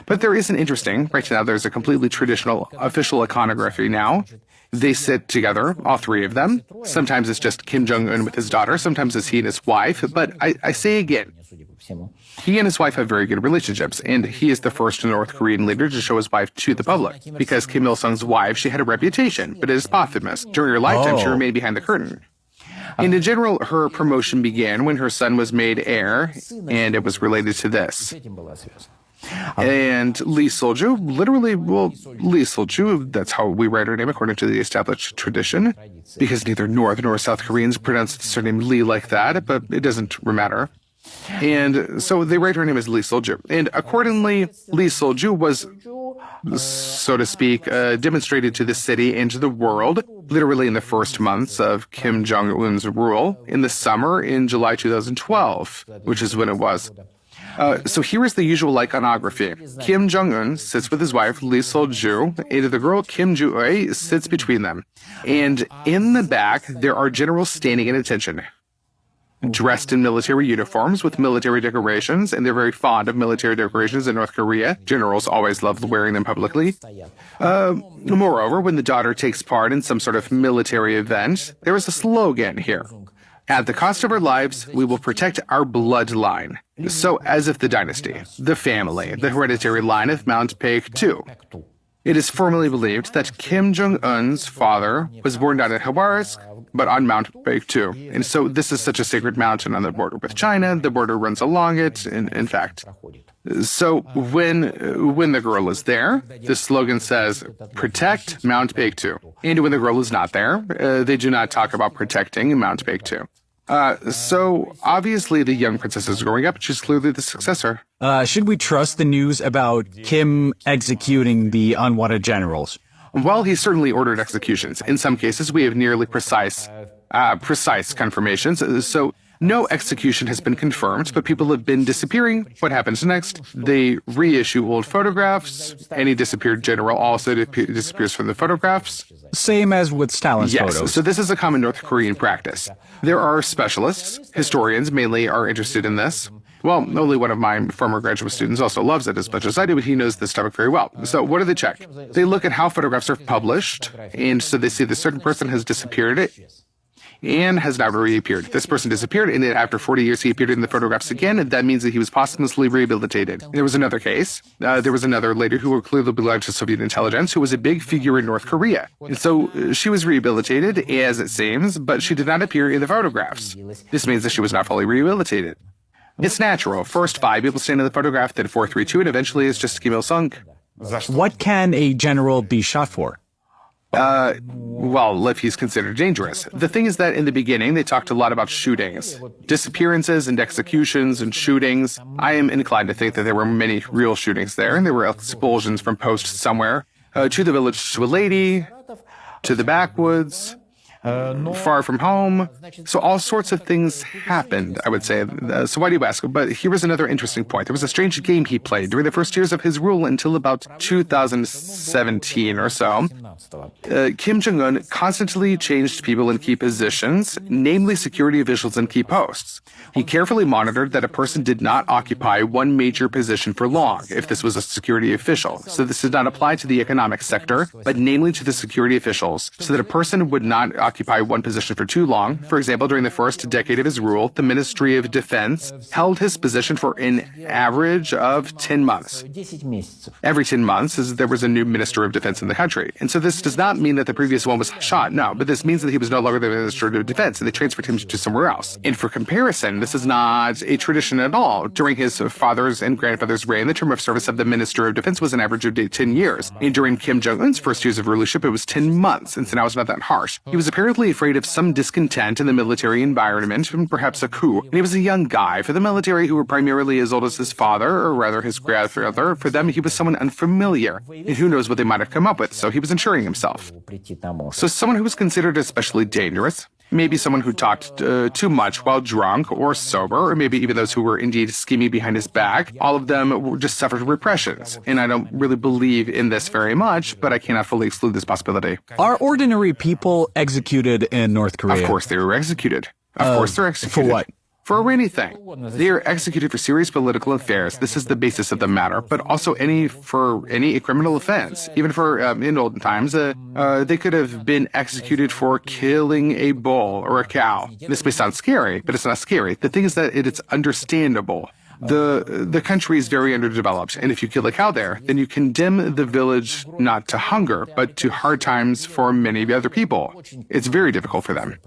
But there is an interesting, right now there's a completely traditional official iconography now. They sit together, all 3 of them. Sometimes it's just Kim Jong Un with his daughter. Sometimes it's he and his wife. But I say again, he and his wife have very good relationships, and he is the first North Korean leader to show his wife to the public. Because Kim Il-sung's wife, she had a reputation, but it is posthumous. During her lifetime, she remained behind the curtain. And in general, her promotion began when her son was made heir, and it was related to this. And Lee Sol-ju, Lee Sol-ju, that's how we write her name according to the established tradition, because neither North nor South Koreans pronounce the surname Lee like that, but it doesn't matter. And so they write her name as Lee Sol-ju. And accordingly, Lee Sol-ju was, so to speak, demonstrated to the city and to the world, literally in the first months of Kim Jong Un's rule, in the summer in July 2012, which is when it was. So here is the usual iconography. Kim Jong Un sits with his wife, Lee Sol-ju, and the girl Kim Jong Il sits between them. And in the back, there are generals standing at attention. dressed in military uniforms with military decorations, and they're very fond of military decorations in North Korea. Generals always love wearing them publicly. Moreover, when the daughter takes part in some sort of military event, there is a slogan here. At the cost of our lives, we will protect our bloodline. So, as if the dynasty, the family, the hereditary line of Mount Paek-2. It is formally believed that Kim Jong Un's father was born down at Hawarzk, but on Mount Paek-2. And so this is such a sacred mountain on the border with China. The border runs along it, in fact. So when the girl is there, the slogan says, protect Mount Paek-2. And when the girl is not there, they do not talk about protecting Mount Paek-2. So obviously the young princess is growing up. She's clearly the successor. Should we trust the news about Kim executing the unwanted generals? Well, he certainly ordered executions. In some cases, we have nearly precise confirmations. So no execution has been confirmed, but people have been disappearing. What happens next? They reissue old photographs. Any disappeared general also disappears from the photographs. Same as with Stalin's photos. So this is a common North Korean practice. There are specialists, historians mainly are interested in this. Well, only one of my former graduate students also loves it as much as I do, but he knows this topic very well. So what do they check? They look at how photographs are published, and so they see that a certain person has disappeared and has now reappeared. This person disappeared, and then after 40 years he appeared in the photographs again, and that means that he was posthumously rehabilitated. There was another case. There was another lady who clearly belonged to Soviet intelligence who was a big figure in North Korea. And so she was rehabilitated, as it seems, but she did not appear in the photographs. This means that she was not fully rehabilitated. It's natural. First 5 people stand in the photograph, then 4, 3, 2, and eventually it's just Kim Il-sung. What can a general be shot for? Well, if he's considered dangerous. The thing is that in the beginning, they talked a lot about shootings, disappearances and executions and shootings. I am inclined to think that there were many real shootings there, and there were expulsions from posts somewhere, to the village, to a lady, to the backwoods, far from home. So all sorts of things happened, I would say. So why do you ask? But here was another interesting point. There was a strange game he played during the first years of his rule until about 2017 or so. Kim Jong Un constantly changed people in key positions, namely security officials in key posts. He carefully monitored that a person did not occupy one major position for long, if this was a security official. So this did not apply to the economic sector, but namely to the security officials, so that a person would not occupy one position for too long. For example, during the first decade of his rule, the Ministry of Defense held his position for an average of 10 months. Every 10 months, there was a new Minister of Defense in the country. And so this does not mean that the previous one was shot, no, but this means that he was no longer the Minister of Defense, and they transferred him to somewhere else. And for comparison, this is not a tradition at all. During his father's and grandfather's reign, the term of service of the Minister of Defense was an average of 10 years. And during Kim Jong Un's first years of rulership, it was 10 months, and so now it's not that harsh. He was apparently afraid of some discontent in the military environment, and perhaps a coup. And he was a young guy. For the military, who were primarily as old as his father, or rather his grandfather, for them, he was someone unfamiliar. And who knows what they might have come up with, so he was ensuring himself. So someone who was considered especially dangerous, maybe someone who talked too much while drunk or sober, or maybe even those who were indeed scheming behind his back, all of them just suffered repressions. And I don't really believe in this very much, but I cannot fully exclude this possibility. Are ordinary people executed in North Korea? Of course they were executed. Of course they're executed. For what? For anything. They are executed for serious political affairs. This is the basis of the matter, but also for any criminal offense. Even for, in olden times, they could have been executed for killing a bull or a cow. This may sound scary, but it's not scary. The thing is that it's understandable. The country is very underdeveloped, and if you kill a cow there, then you condemn the village not to hunger, but to hard times for many other people. It's very difficult for them.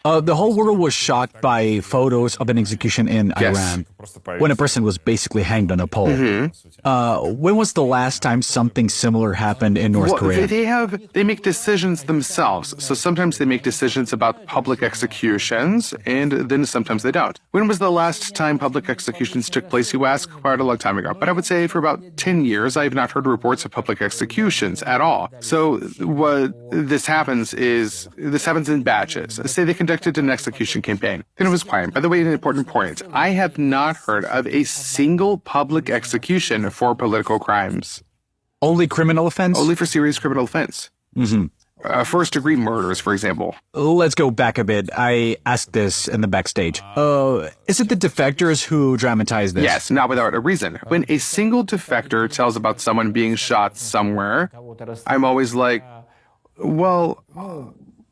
The whole world was shocked by photos of an execution in Iran, when a person was basically hanged on a pole. When was the last time something similar happened in North Korea? They make decisions themselves. So sometimes they make decisions about public executions, and then sometimes they don't. When was the last time public executions took place, you ask? Quite a long time ago. But I would say for about 10 years, I have not heard reports of public executions at all. So what this happens in batches. Say they conducted an execution campaign. Then it was quiet. By the way, an important point. I have not heard of a single public execution for political crimes. Only criminal offense? Only for serious criminal offense. first-degree murders, for example. Let's go back a bit. I asked this in the backstage. Is it the defectors who dramatize this? Yes, not without a reason. When a single defector tells about someone being shot somewhere, I'm always like, well,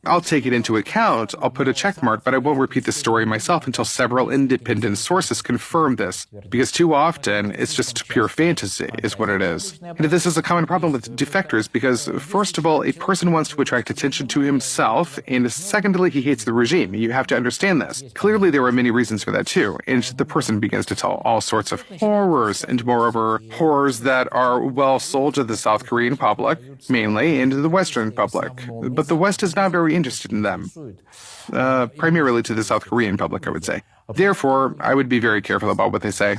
I'll take it into account, I'll put a check mark, but I won't repeat the story myself until several independent sources confirm this, because too often it's just pure fantasy, is what it is. And this is a common problem with defectors, because first of all, a person wants to attract attention to himself, and secondly, he hates the regime. You have to understand this. Clearly, there are many reasons for that too, and the person begins to tell all sorts of horrors, and moreover, horrors that are well sold to the South Korean public, mainly, and to the Western public. But the West is not very interested in them, primarily to the South Korean public, I would say. Therefore, I would be very careful about what they say.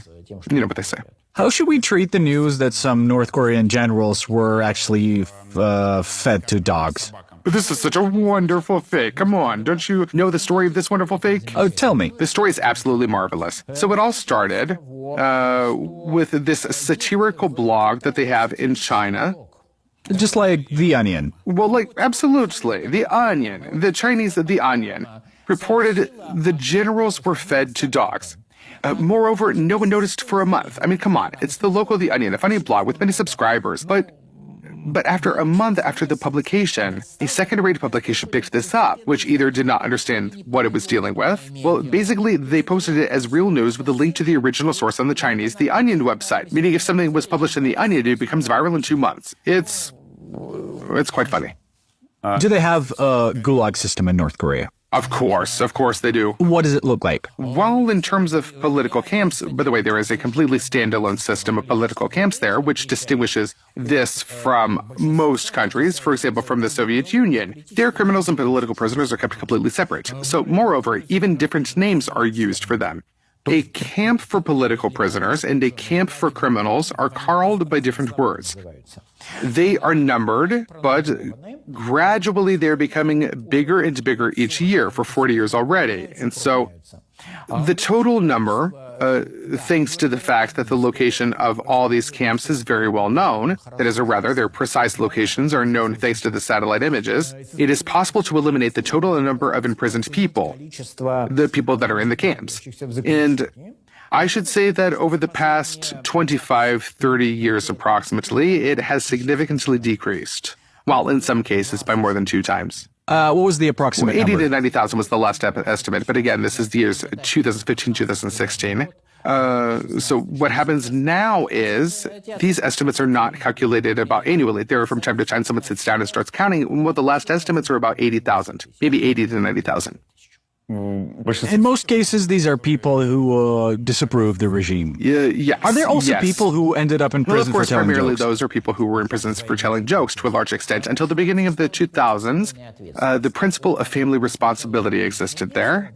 You know what they say. How should we treat the news that some North Korean generals were actually fed to dogs? This is such a wonderful fake. Come on, don't you know the story of this wonderful fake? Oh, tell me. The story is absolutely marvelous. So it all started with this satirical blog that they have in China. Just like The Onion. Well, like, absolutely. The Onion, the Chinese The Onion, reported the generals were fed to dogs. Moreover, no one noticed for a month. I mean, come on. It's the local The Onion, a funny blog with many subscribers. But after a month after the publication, a second-rate publication picked this up, which either did not understand what it was dealing with. Well, basically, they posted it as real news with a link to the original source on the Chinese The Onion website, meaning if something was published in The Onion, it becomes viral in 2 months. It's quite funny. Do they have a GULAG system in North Korea? Of course they do. What does it look like? Well, in terms of political camps, by the way, there is a completely standalone system of political camps there, which distinguishes this from most countries, for example, from the Soviet Union. Their criminals and political prisoners are kept completely separate. So, moreover, even different names are used for them. A camp for political prisoners and a camp for criminals are called by different words. They are numbered, but gradually they're becoming bigger and bigger each year for 40 years already. And so the total number, thanks to the fact that the location of all these camps is very well known, that is, or rather, their precise locations are known thanks to the satellite images, it is possible to eliminate the total number of imprisoned people, the people that are in the camps. And I should say that over the past 25, 30 years approximately, it has significantly decreased. Well, in some cases, by more than 2 times. What was the approximate 80 number? to 90,000 was the last estimate. But again, this is the years 2015, 2016. So what happens now is these estimates are not calculated about annually. They're from time to time someone sits down and starts counting. Well, the last estimates are about 80,000, maybe 80 to 90,000. In most cases, these are people who disapprove the regime. Yes. Are there also people who ended up in prison for telling primarily jokes? those are people who were in prison for telling jokes to a large extent. Until the beginning of the 2000s, the principle of family responsibility existed there.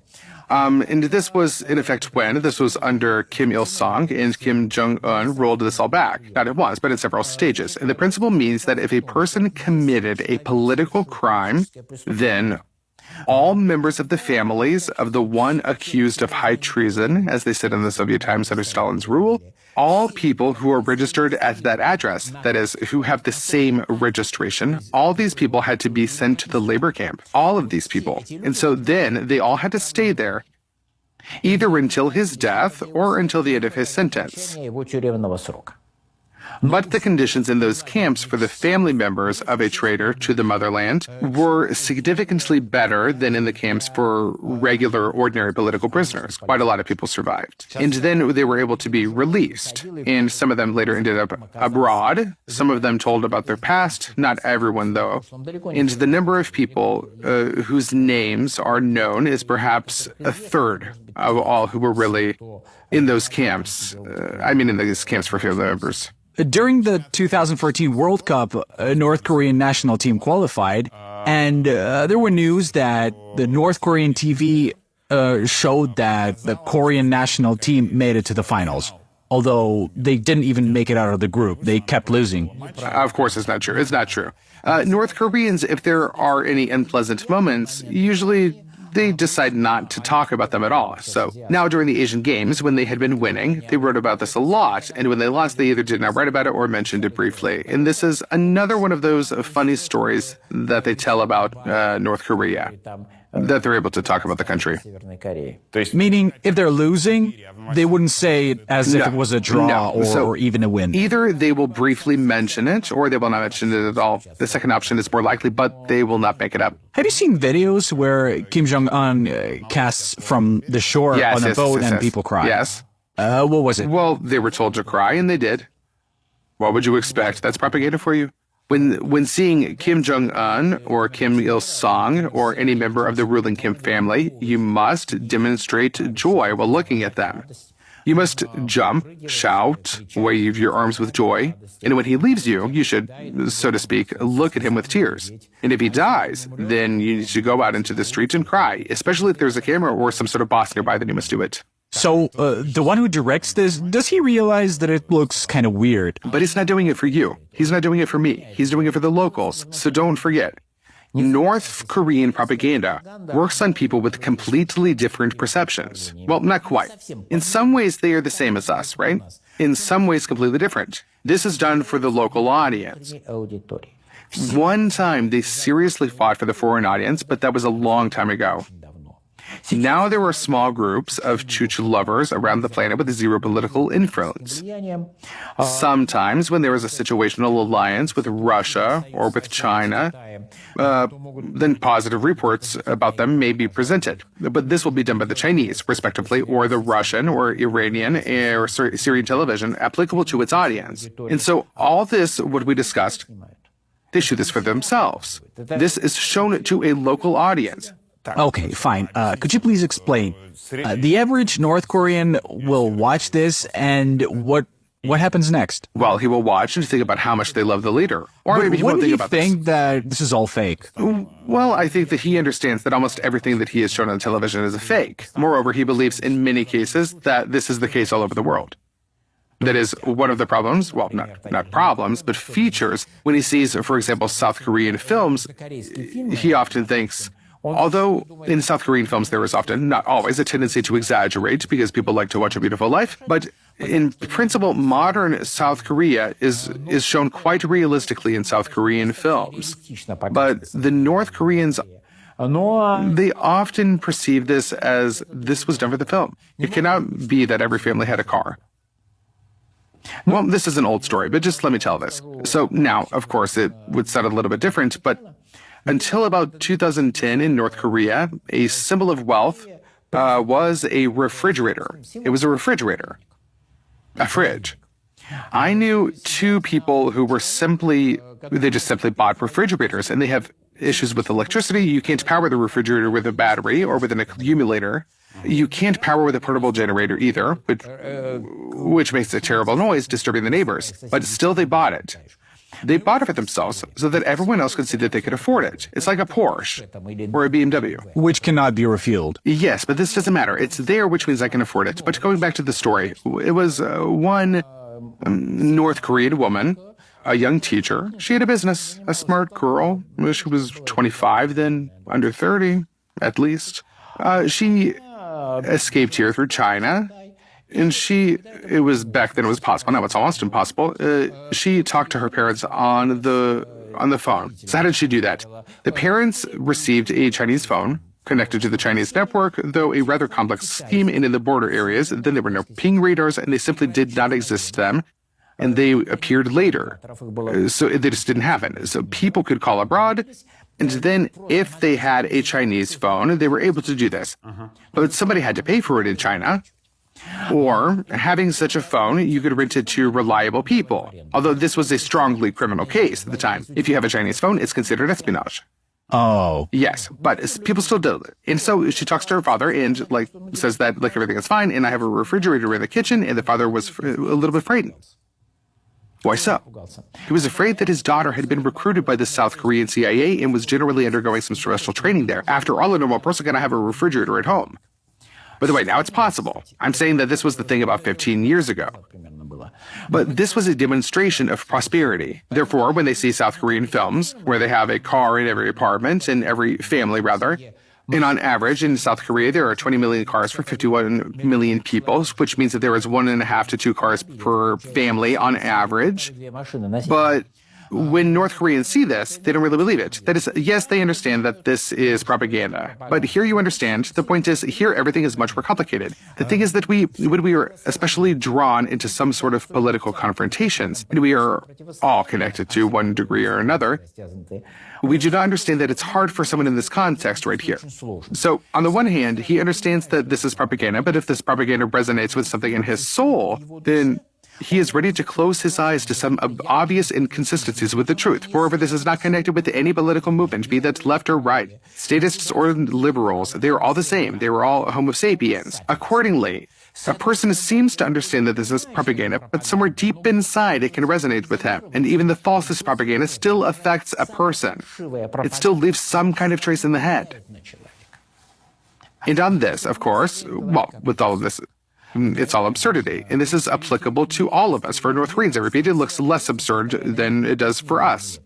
And this was, in effect, when this was under Kim Il-sung and Kim Jong Un rolled this all back. Not at once, but in several stages. And the principle means that if a person committed a political crime, then all members of the families of the one accused of high treason, as they said in the Soviet times under Stalin's rule, all people who are registered at that address, that is, who have the same registration, all these people had to be sent to the labor camp. All of these people. And so then they all had to stay there, either until his death or until the end of his sentence. But the conditions in those camps for the family members of a traitor to the motherland were significantly better than in the camps for regular, ordinary political prisoners. Quite a lot of people survived. And then they were able to be released. And some of them later ended up abroad. Some of them told about their past. Not everyone, though. And the number of people whose names are known is perhaps a third of all who were really in those camps. In these camps for family members. During the 2014 World Cup, a North Korean national team qualified, and there were news that the North Korean TV showed that the Korean national team made it to the finals. Although they didn't even make it out of the group. They kept losing. Of course it's not true. It's not true. North Koreans, if there are any unpleasant moments, usually they decide not to talk about them at all. So now during the Asian Games, when they had been winning, they wrote about this a lot. And when they lost, they either did not write about it or mentioned it briefly. And this is another one of those funny stories that they tell about North Korea, that they're able to talk about the country. Meaning, if they're losing, they wouldn't say it as if it was a draw or even a win. Either they will briefly mention it or they will not mention it at all. The second option is more likely, but they will not make it up. Have you seen videos where Kim Jong Un casts from the shore on a boat and people cry? Yes. What was it? Well, they were told to cry, and they did. What would you expect? That's propaganda for you. When seeing Kim Jong Un or Kim Il-sung or any member of the ruling Kim family, you must demonstrate joy while looking at them. You must jump, shout, wave your arms with joy, and when he leaves you, you should, so to speak, look at him with tears. And if he dies, then you need to go out into the streets and cry, especially if there's a camera or some sort of boss nearby, then you must do it. So, the one who directs this, does he realize that it looks kind of weird? But he's not doing it for you. He's not doing it for me. He's doing it for the locals. So don't forget. North Korean propaganda works on people with completely different perceptions. Well, not quite. In some ways, they are the same as us, right? In some ways, completely different. This is done for the local audience. One time, they seriously fought for the foreign audience, but that was a long time ago. Now there were small groups of Chuch lovers around the planet with zero political influence. Sometimes, when there is a situational alliance with Russia or with China, then positive reports about them may be presented. But this will be done by the Chinese, respectively, or the Russian or Iranian or Syrian television applicable to its audience. And so all this, what we discussed, they shoot this for themselves. This is shown to a local audience. Okay, fine. Could you please explain? The average North Korean will watch this, and what happens next? Well, he will watch and think about how much they love the leader. Or maybe he won't think about this. Wouldn't he think that this is all fake? Well, I think that he understands that almost everything that he has shown on television is a fake. Moreover, he believes in many cases that this is the case all over the world. That is one of the problems, well, not problems, but features. When he sees, for example, South Korean films, he often thinks, although in South Korean films there is often, not always, a tendency to exaggerate because people like to watch a beautiful life, but in principle, modern South Korea is shown quite realistically in South Korean films. But the North Koreans, they often perceive this as this was done for the film. It cannot be that every family had a car. Well, this is an old story, but just let me tell this. So now, of course, it would sound a little bit different, but until about 2010 in North Korea, a symbol of wealth was a refrigerator. It was a refrigerator. A fridge. I knew two people who were they just simply bought refrigerators, and they have issues with electricity. You can't power the refrigerator with a battery or with an accumulator. You can't power with a portable generator either, which makes a terrible noise, disturbing the neighbors. But still, they bought it. They bought it for themselves so that everyone else could see that they could afford it. It's like a Porsche or a BMW. Which cannot be refueled. Yes, but this doesn't matter. It's there, which means I can afford it. But going back to the story, it was one North Korean woman, a young teacher. She had a business, a smart girl. She was 25 then, under 30 at least. She escaped here through China. And it was back then it was possible. Now it's almost impossible. She talked to her parents on the phone. So how did she do that? The parents received a Chinese phone connected to the Chinese network, though a rather complex scheme, and in the border areas, then there were no ping radars, and they simply did not exist then. And they appeared later. So they just didn't happen. So people could call abroad. And then if they had a Chinese phone, they were able to do this. But somebody had to pay for it in China. Or, having such a phone, you could rent it to reliable people. Although this was a strongly criminal case at the time. If you have a Chinese phone, it's considered espionage. Oh. Yes, but people still do it. And so she talks to her father and says that everything is fine, and I have a refrigerator in the kitchen, and the father was a little bit frightened. Why so? He was afraid that his daughter had been recruited by the South Korean CIA and was generally undergoing some special training there. After all, a normal person can have a refrigerator at home. By the way, now it's possible. I'm saying that this was the thing about 15 years ago. But this was a demonstration of prosperity. Therefore, when they see South Korean films, where they have a car in every apartment, in every family rather, And on average, in South Korea, there are 20 million cars for 51 million people, which means that there is 1.5 to 2 cars per family on average. But when North Koreans see this, they don't really believe it. That is, yes, they understand that this is propaganda. But here you understand, the point is, here everything is much more complicated. The thing is that when we are especially drawn into some sort of political confrontations, and we are all connected to one degree or another, we do not understand that it's hard for someone in this context right here. So, on the one hand, he understands that this is propaganda, but if this propaganda resonates with something in his soul, then he is ready to close his eyes to some obvious inconsistencies with the truth. Moreover, this is not connected with any political movement, be that left or right, statists or liberals. They are all the same. They were all Homo sapiens. Accordingly, a person seems to understand that this is propaganda, but somewhere deep inside it can resonate with him. And even the falsest propaganda still affects a person. It still leaves some kind of trace in the head. And on this, of course, well, with all of this, it's all absurdity. And this is applicable to all of us. For North Koreans, I repeat, it looks less absurd than it does for us.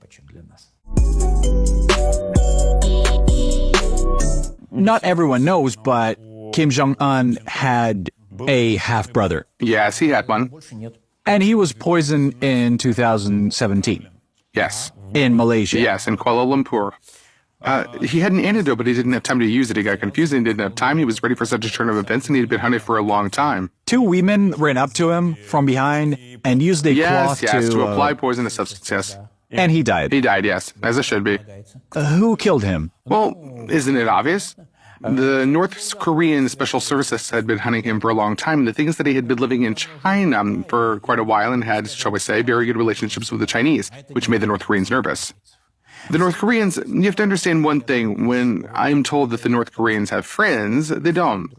Not everyone knows, but Kim Jong Un had a half-brother. Yes, he had one. And he was poisoned in 2017. Yes. In Malaysia. Yes, in Kuala Lumpur. He had an antidote, but he didn't have time to use it. He got confused and didn't have time. He was ready for such a turn of events, and he had been hunted for a long time. 2 women ran up to him from behind and used a cloth to apply poisonous substance, yes. And he died. He died, yes, as it should be. Who killed him? Well, isn't it obvious? The North Korean special services had been hunting him for a long time. The thing is that he had been living in China for quite a while and had, shall we say, very good relationships with the Chinese, which made the North Koreans nervous. The North Koreans, you have to understand one thing. When I'm told that the North Koreans have friends, they don't.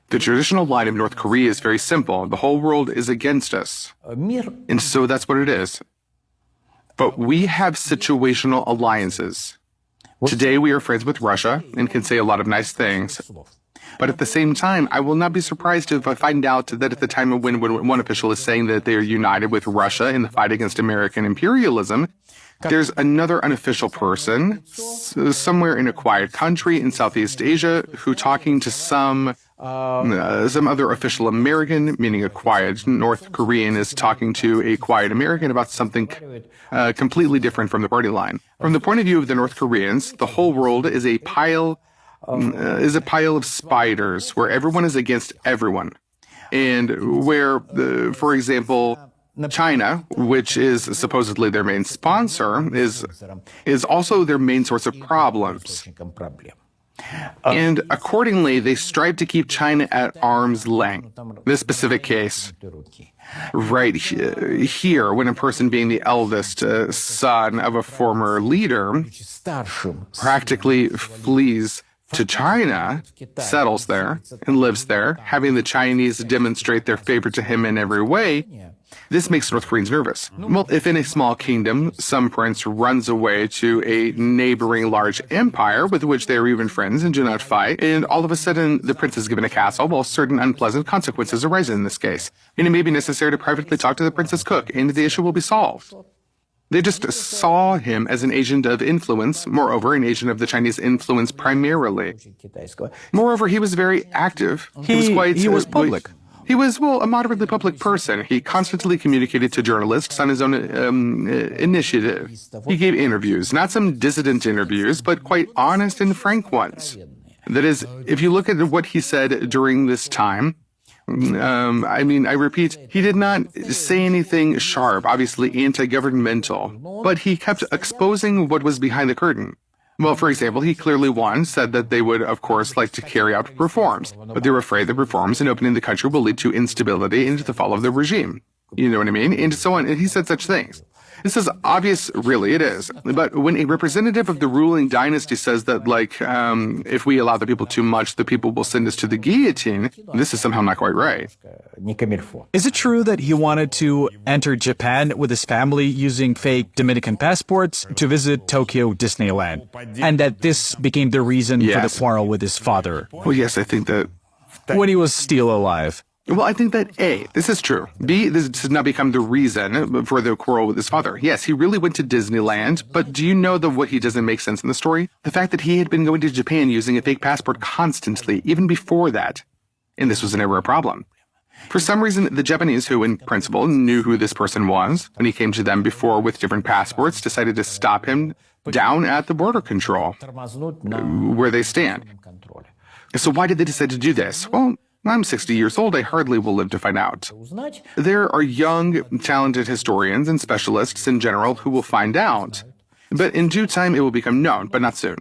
The traditional line of North Korea is very simple. The whole world is against us. And so that's what it is. But we have situational alliances. Today we are friends with Russia and can say a lot of nice things. But at the same time, I will not be surprised if I find out that at the time when one official is saying that they are united with Russia in the fight against American imperialism, there's another unofficial person somewhere in a quiet country in Southeast Asia who talking to some other official American, meaning a quiet North Korean, is talking to a quiet American about something completely different from the party line. From the point of view of the North Koreans, the whole world is a pile of spiders where everyone is against everyone, and where, for example, China, which is supposedly their main sponsor, is also their main source of problems. And accordingly, they strive to keep China at arm's length. This specific case, right here, when a person being the eldest son of a former leader practically flees to China, settles there, and lives there, having the Chinese demonstrate their favor to him in every way, this makes North Koreans nervous. Well, if in a small kingdom, some prince runs away to a neighboring large empire with which they are even friends and do not fight, and all of a sudden the prince is given a castle, well, certain unpleasant consequences arise in this case. And it may be necessary to privately talk to the prince's cook, and the issue will be solved. They just saw him as an agent of influence, moreover, an agent of the Chinese influence primarily. Moreover, he was very active. He was public. He was, well, a moderately public person. He constantly communicated to journalists on his own initiative. He gave interviews, not some dissident interviews, but quite honest and frank ones. That is, if you look at what he said during this time, I repeat, he did not say anything sharp, obviously anti-governmental, but he kept exposing what was behind the curtain. Well, for example, he clearly said that they would, of course, like to carry out reforms, but they were afraid that reforms and opening the country will lead to instability and to the fall of the regime. You know what I mean? And so on. And he said such things. This is obvious, really, it is. But when a representative of the ruling dynasty says that, if we allow the people too much, the people will send us to the guillotine, this is somehow not quite right. Is it true that he wanted to enter Japan with his family using fake Dominican passports to visit Tokyo Disneyland, and that this became the reason for the quarrel with his father? Well, yes, I think that... When he was still alive. Well, I think that A, this is true. B, this does not become the reason for the quarrel with his father. Yes, he really went to Disneyland, but do you know what he doesn't make sense in the story? The fact that he had been going to Japan using a fake passport constantly, even before that. And this was never a problem. For some reason, the Japanese, who in principle knew who this person was, when he came to them before with different passports, decided to stop him down at the border control, where they stand. So why did they decide to do this? Well, I'm 60 years old. I hardly will live to find out. There are young, talented historians and specialists in general who will find out. But in due time, it will become known, but not soon.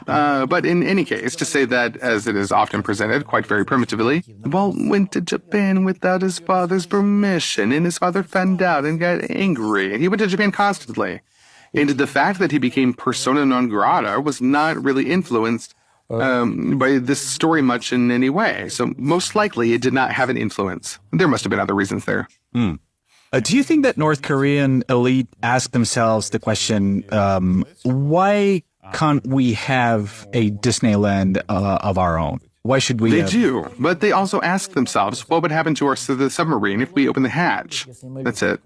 But in any case, to say that, as it is often presented, quite very primitively, well, went to Japan without his father's permission, and his father found out and got angry. He went to Japan constantly. And the fact that he became persona non grata was not really influenced by this story much in any way. So most likely it did not have an influence. There must have been other reasons there. Do you think that North Korean elite ask themselves the question, why can't we have a Disneyland of our own? Why should we? They do, but they also ask themselves, what would happen to the submarine if we open the hatch? That's it.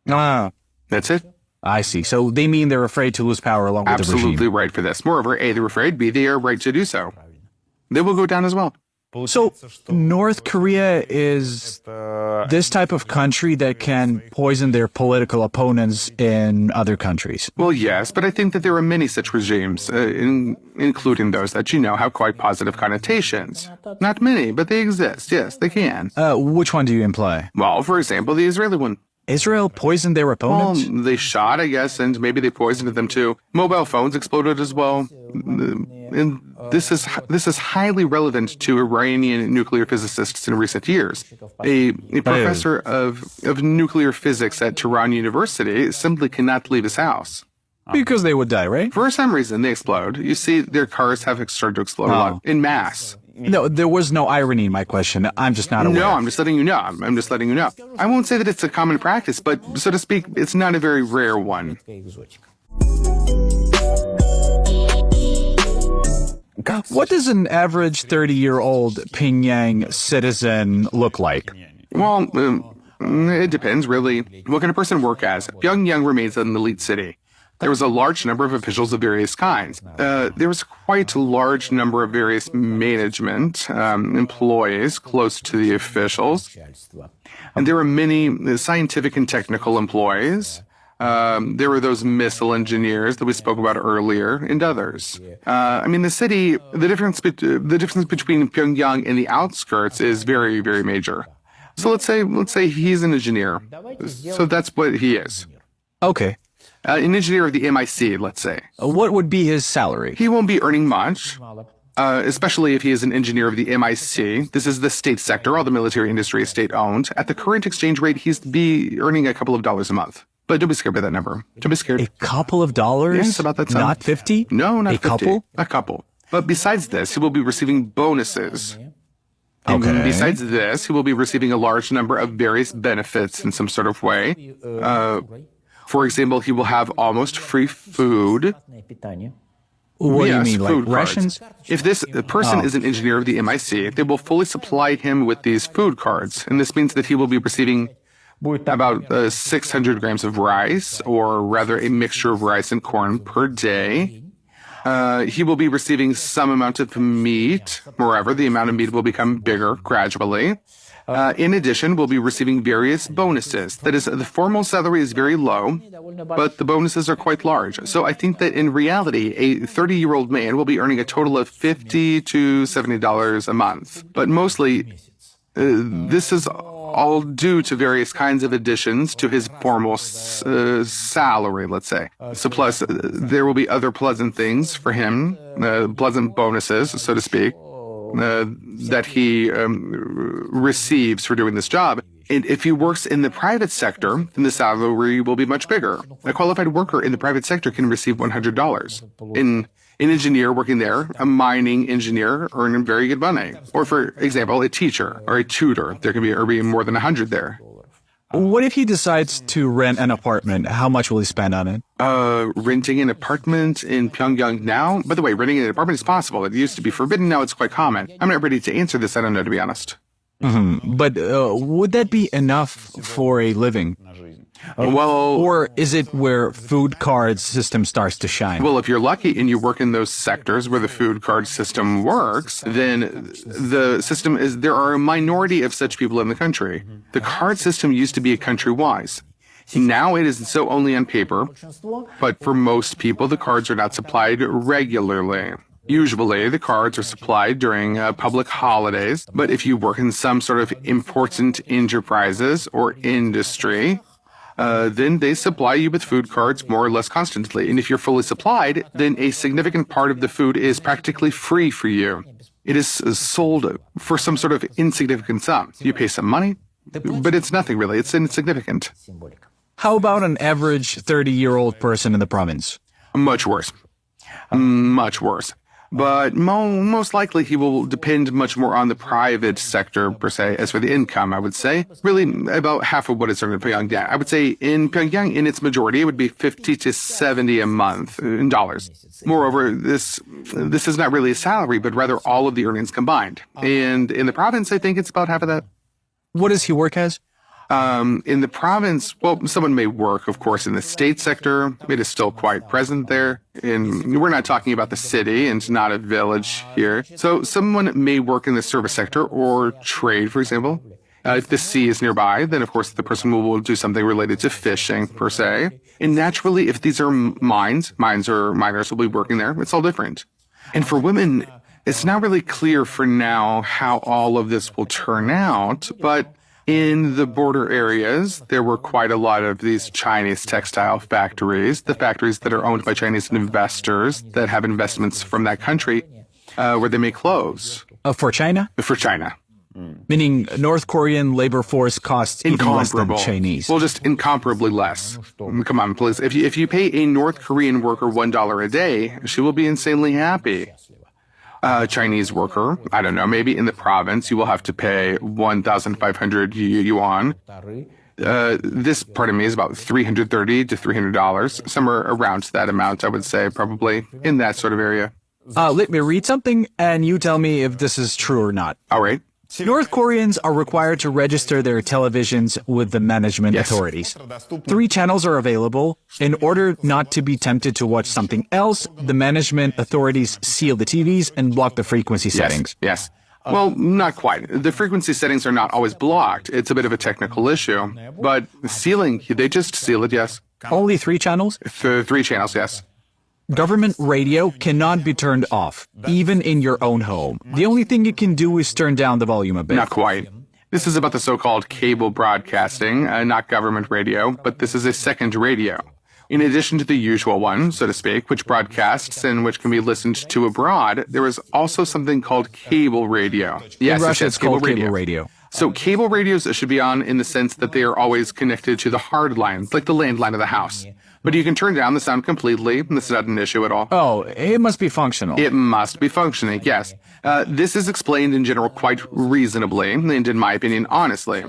That's it. I see. So they mean they're afraid to lose power along with the regime. Absolutely right for this. Moreover, A, they're afraid, B, they are right to do so. They will go down as well. So North Korea is this type of country that can poison their political opponents in other countries. Well, yes, but I think that there are many such regimes, including those that you know have quite positive connotations. Not many, but they exist. Yes, they can. Which one do you imply? Well, for example, the Israeli one. Israel poisoned their opponents? Well, they shot, I guess, and maybe they poisoned them too. Mobile phones exploded as well. And this is highly relevant to Iranian nuclear physicists in recent years. A professor of nuclear physics at Tehran University simply cannot leave his house. Because they would die, right? For some reason, they explode. You see, their cars have started to explode a lot, in mass. No, there was no irony in my question. I'm just not aware. No, I'm just letting you know. I'm just letting you know. I won't say that it's a common practice, but so to speak, it's not a very rare one. What does an average 30-year-old Pyongyang citizen look like? Well, it depends, really. What can a person work as? Pyongyang remains an elite city. There was a large number of officials of various kinds. There was quite a large number of various management employees close to the officials. And there were many scientific and technical employees. There were those missile engineers that we spoke about earlier, and others. I mean, the city, the difference between Pyongyang and the outskirts is very, very major. So let's say he's an engineer. So that's what he is. Okay. An engineer of the MIC, let's say. What would be his salary? He won't be earning much, especially if he is an engineer of the MIC. This is the state sector. All the military industry is state-owned. At the current exchange rate, he's be earning a couple of dollars a month. But don't be scared by that number. Don't be scared. A couple of dollars? Yes, about that sum. Not 50? No, not 50. A couple? A couple. But besides this, he will be receiving bonuses. And Okay. besides this, he will be receiving a large number of various benefits in some sort of way. For example, he will have almost free food. What do you Yes, mean, like food cards. rations? If this person is an engineer of the MIC, they will fully supply him with these food cards. And this means that he will be receiving about 600 grams of rice, or rather a mixture of rice and corn per day. He will be receiving some amount of meat. Moreover, the amount of meat will become bigger gradually. In addition, we'll be receiving various bonuses. That is, the formal salary is very low, but the bonuses are quite large. So I think that in reality, a 30-year-old man will be earning a total of $50 to $70 a month. But mostly, this is all due to various kinds of additions to his formal salary, let's say. So plus, there will be other pleasant things for him, pleasant bonuses, so to speak, that he receives for doing this job. And if he works in the private sector, then the salary will be much bigger. A qualified worker in the private sector can receive $100. An engineer working there, a mining engineer, earning very good money. Or, for example, a teacher or a tutor, there can be more than 100 there. What if he decides to rent an apartment? How much will he spend on it? Renting an apartment in Pyongyang now? By the way, renting an apartment is possible. It used to be forbidden, now it's quite common. I'm not ready to answer this, I don't know, to be honest. But would that be enough for a living? Well, Or is it where food card system starts to shine? well, if you're lucky and you work in those sectors where the food card system works, then the system is, there are a minority of such people in the country. The card system used to be a country-wise. Now it is so only on paper, but for most people, the cards are not supplied regularly. Usually, the cards are supplied during public holidays, but if you work in some sort of important enterprises or industry, then they supply you with food cards more or less constantly. And if you're fully supplied, then a significant part of the food is practically free for you. It is sold for some sort of insignificant sum. You pay some money, but it's nothing really. It's insignificant. How about an average 30-year-old person in the province? Much worse. Much worse. But most likely he will depend much more on the private sector, per se. As for the income, I would say, really about half of what is earned in Pyongyang. I would say in Pyongyang, in its majority, it would be 50 to 70 a month in dollars. Moreover, this is not really a salary, but rather all of the earnings combined. And in the province, I think it's about half of that. What does he work as? In the province, well, someone may work, of course, in the state sector. It is still quite present there. And we're not talking about the city and not a village here. So someone may work in the service sector or trade, for example. If the sea is nearby, then, of course, the person will do something related to fishing, per se. And naturally, if these are mines or miners will be working there. It's all different. And for women, it's not really clear for now how all of this will turn out, but in the border areas, there were quite a lot of these Chinese textile factories, the factories that are owned by Chinese investors that have investments from that country, where they make clothes. For China? For China. Meaning North Korean labor force costs even less than Chinese. Well, just incomparably less. Come on, please. If you pay a North Korean worker $1 a day, she will be insanely happy. Chinese worker, I don't know, maybe in the province, you will have to pay 1,500 yuan. This, pardon me, is about $330 to $300, somewhere around that amount, I would say, probably in that sort of area. Let me read something, and you tell me if this is true or not. All right. North Koreans are required to register their televisions with the management authorities. 3 channels are available. In order not to be tempted to watch something else, the management authorities seal the TVs and block the frequency settings. Yes. Well, not quite. The frequency settings are not always blocked. It's a bit of a technical issue. But sealing, they just seal it, yes. Only 3 channels? 3 channels, yes. Government radio cannot be turned off, even in your own home. The only thing you can do is turn down the volume a bit. Not quite. This is about the so-called cable broadcasting, not government radio, but this is a second radio. In addition to the usual one, so to speak, which broadcasts and which can be listened to abroad, there is also something called cable radio. Yes, in Russia, it's called cable radio. So cable radios should be on in the sense that they are always connected to the hard lines, like the landline of the house. But you can turn down the sound completely, and this is not an issue at all. Oh, it must be functional. It must be functioning, yes. This is explained in general quite reasonably, and in my opinion, honestly.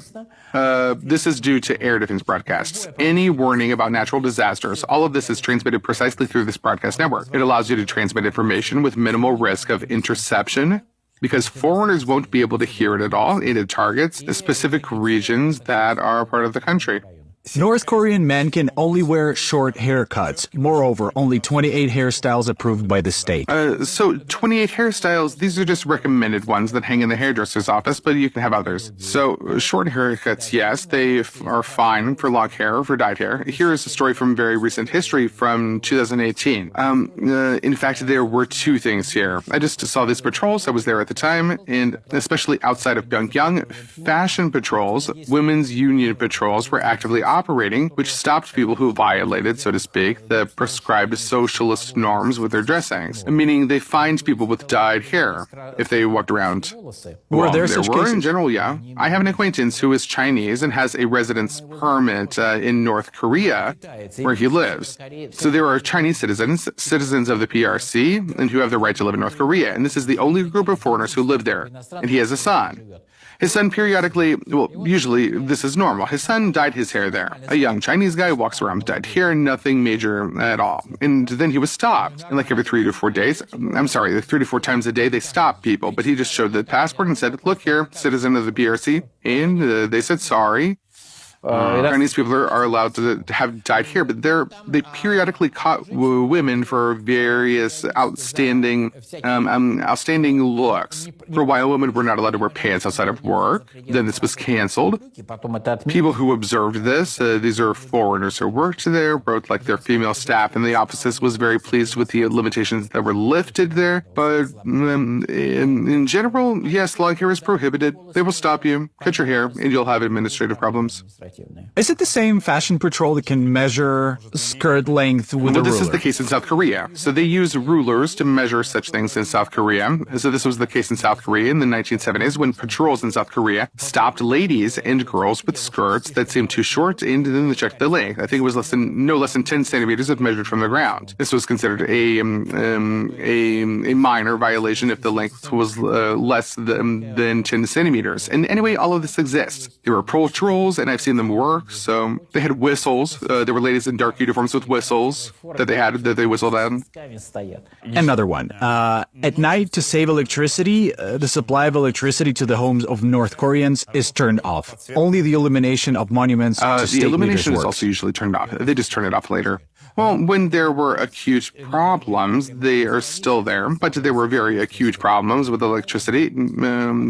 This is due to air defense broadcasts. Any warning about natural disasters, all of this is transmitted precisely through this broadcast network. It allows you to transmit information with minimal risk of interception, because foreigners won't be able to hear it at all. It targets specific regions that are part of the country. North Korean men can only wear short haircuts. Moreover, only 28 hairstyles approved by the state. So 28 hairstyles, these are just recommended ones that hang in the hairdresser's office, but you can have others. So short haircuts, yes, they are fine for long hair or for dyed hair. Here is a story from very recent history from 2018. In fact, there were 2 things here. I just saw these patrols. I was there at the time, and especially outside of Pyongyang, fashion patrols, women's union patrols were actively operating, which stopped people who violated, so to speak, the prescribed socialist norms with their dressings, meaning they fined people with dyed hair if they walked around. Were there such cases? In general, yeah. I have an acquaintance who is Chinese and has a residence permit in North Korea where he lives. So there are Chinese citizens of the PRC, and who have the right to live in North Korea, and this is the only group of foreigners who live there, and he has a son. His son periodically, well, usually this is normal. His son dyed his hair then. there. A young Chinese guy walks around with dyed hair, nothing major at all. And then he was stopped. And like every 3 to 4 days, I'm sorry, like 3 to 4 times a day, they stop people. But he just showed the passport and said, look here, citizen of the PRC. And they said, sorry. Chinese people are allowed to have dyed hair, but they periodically caught women for various outstanding looks. For a while, women were not allowed to wear pants outside of work. Then this was canceled. People who observed this, these are foreigners who worked there, wrote like their female staff in the offices was very pleased with the limitations that were lifted there. But in general, yes, long hair is prohibited. They will stop you, cut your hair, and you'll have administrative problems. Is it the same fashion patrol that can measure skirt length with a ruler? This is the case in South Korea. So they use rulers to measure such things in South Korea. So this was the case in South Korea in the 1970s when patrols in South Korea stopped ladies and girls with skirts that seemed too short, and then they checked the length. I think it was no less than 10 centimeters if measured from the ground. This was considered a minor violation if the length was less than 10 centimeters. And anyway, all of this exists. There were patrols, and I've seen them work. So they had whistles. There were ladies in dark uniforms with whistles that they whistled at. Another one. At night, to save electricity, the supply of electricity to the homes of North Koreans is turned off. Only the illumination of monuments to state the illumination leaders is also usually turned off. They just turn it off later. Well, when there were acute problems, they are still there, but there were very acute problems with electricity.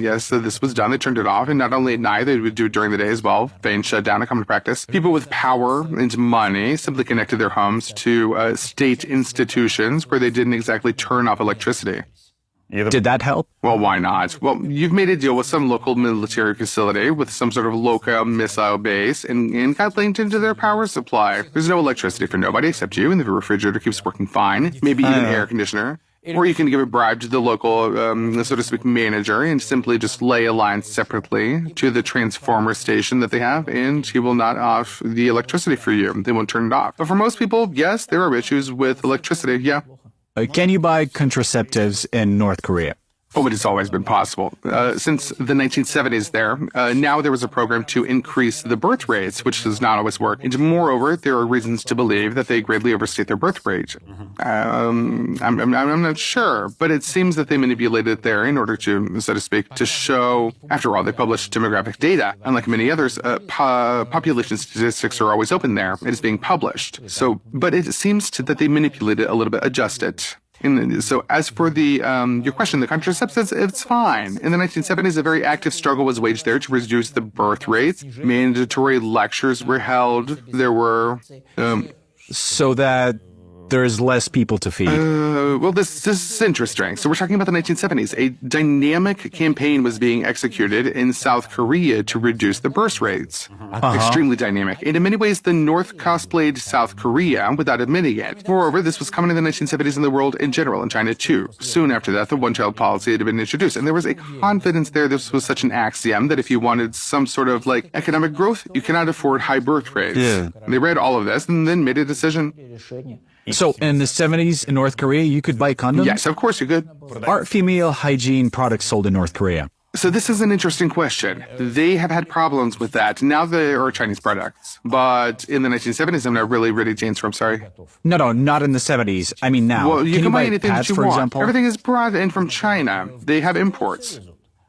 Yes, so this was done. They turned it off, and not only at night, they would do it during the day as well. Feign shutdown, a common practice. People with power and money simply connected their homes to state institutions where they didn't exactly turn off electricity. Did that help? Well, why not? Well, you've made a deal with some local military facility with some sort of local missile base and got linked into their power supply. There's no electricity for nobody except you, and the refrigerator keeps working fine. Maybe even air conditioner. Or you can give a bribe to the local, so to speak, manager and simply just lay a line separately to the transformer station that they have, and he will not off the electricity for you. They won't turn it off. But for most people, yes, there are issues with electricity, yeah. Can you buy contraceptives in North Korea? Oh, it has always been possible. Since the 1970s now there was a program to increase the birth rates, which does not always work. And moreover, there are reasons to believe that they greatly overstate their birth rate. I'm not sure, but it seems that they manipulated it there in order to, so to speak, to show, after all, they publish demographic data. Unlike many others, population statistics are always open there. It is being published. So, but it seems that they manipulate it a little bit, adjust it. So as for the your question, the contraceptives, it's fine. In the 1970s, a very active struggle was waged there to reduce the birth rates. Mandatory lectures were held. There were... so that there's less people to feed. Well, this is interesting. So we're talking about the 1970s. A dynamic campaign was being executed in South Korea to reduce the birth rates. Extremely dynamic. And in many ways, the North cosplayed South Korea without admitting it. Moreover, this was common in the 1970s in the world in general, in China too. Soon after that, the one-child policy had been introduced. And there was a confidence there. This was such an axiom that if you wanted some sort of like economic growth, you cannot afford high birth rates. Yeah. They read all of this and then made a decision. So in the 70s in North Korea, you could buy condoms? Yes, of course you could. Are female hygiene products sold in North Korea? So this is an interesting question. They have had problems with that. Now they are Chinese products. But in the 1970s, I'm not really ready to answer. I'm sorry. No, not in the 70s. I mean now. Well, you can buy anything pads, that you for want. Example? Everything is brought in from China. They have imports.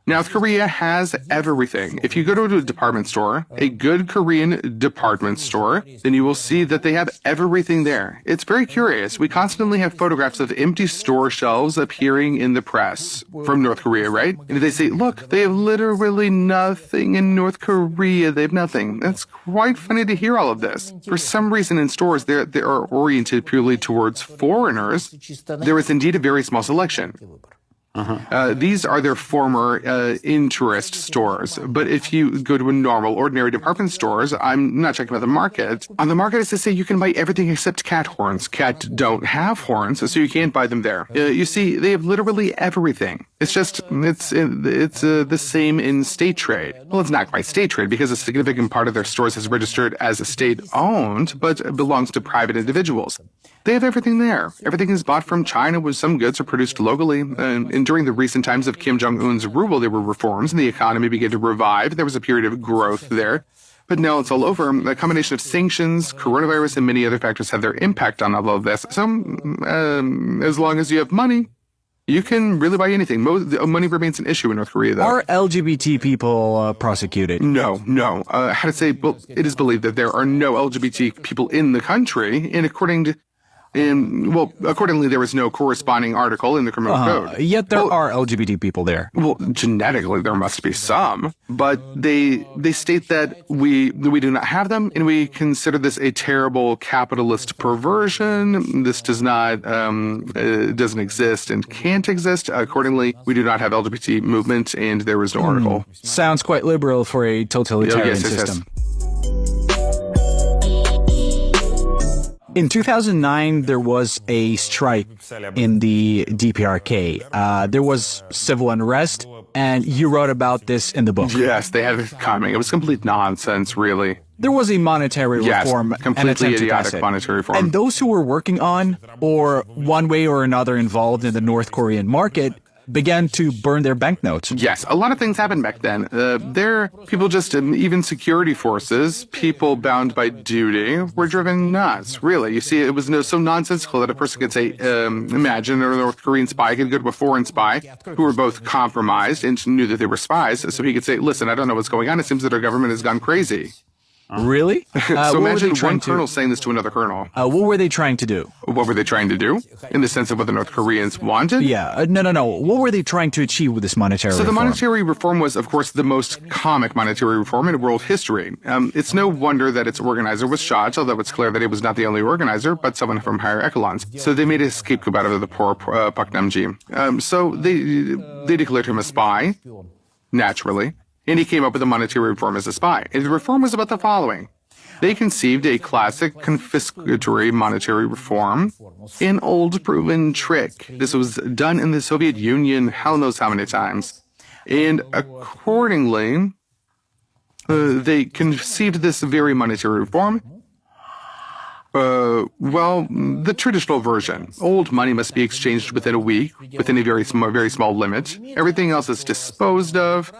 North Korea has everything. If you go to a department store, a good Korean department store, then you will see that they have everything there. It's very curious. We constantly have photographs of empty store shelves appearing in the press from North Korea, right? And they say, look, they have literally nothing in North Korea. They have nothing. It's quite funny to hear all of this. For some reason in stores, they are oriented purely towards foreigners. There is indeed a very small selection. These are their former interest stores. But if you go to a normal, ordinary department stores, I'm not talking about the market. On the market, as they say, you can buy everything except cat horns. Cats don't have horns, so you can't buy them there. You see, they have literally everything. It's just, it's the same in state trade. Well, it's not quite state trade because a significant part of their stores is registered as state-owned, but belongs to private individuals. They have everything there. Everything is bought from China, with some goods are produced locally. And during the recent times of Kim Jong Un's rule, there were reforms and the economy began to revive. There was a period of growth there. But now it's all over. A combination of sanctions, coronavirus, and many other factors have their impact on all of this. So as long as you have money, you can really buy anything. Money remains an issue in North Korea, though. Are LGBT people prosecuted? No. How to say? Well, it is believed that there are no LGBT people in the country, and accordingly, there is no corresponding article in the criminal code. Yet there are LGBT people there. Well, genetically, there must be some, but they state that we do not have them, and we consider this a terrible capitalist perversion. This doesn't exist and can't exist. Accordingly, we do not have LGBT movement, and there is no article. Sounds quite liberal for a totalitarian system. In 2009, there was a strike in the DPRK. There was civil unrest, and you wrote about this in the book. Yes, they had it coming. It was complete nonsense, really. There was a monetary reform, completely idiotic monetary reform. And those who were working on, or one way or another involved in the North Korean market, began to burn their banknotes. Yes, a lot of things happened back then. People even security forces, people bound by duty, were driven nuts, really. You see, it was so nonsensical that a person could say, imagine a North Korean spy could go to a foreign spy who were both compromised and knew that they were spies. So he could say, listen, I don't know what's going on. It seems that our government has gone crazy. Really? So imagine one colonel saying this to another colonel. What were they trying to do? What were they trying to do? In the sense of what the North Koreans wanted? Yeah. No. What were they trying to achieve with this monetary reform? So the monetary reform was, of course, the most comic monetary reform in world history. It's no wonder that its organizer was shot, although it's clear that he was not the only organizer, but someone from higher echelons. So they made a scapegoat out of the poor Pak Nam-ji. So they declared him a spy, naturally. And he came up with a monetary reform as a spy. And the reform was about the following. They conceived a classic confiscatory monetary reform, an old proven trick. This was done in the Soviet Union hell knows how many times. And accordingly, they conceived this very monetary reform. The traditional version. Old money must be exchanged within a week, within a very small limit. Everything else is disposed of.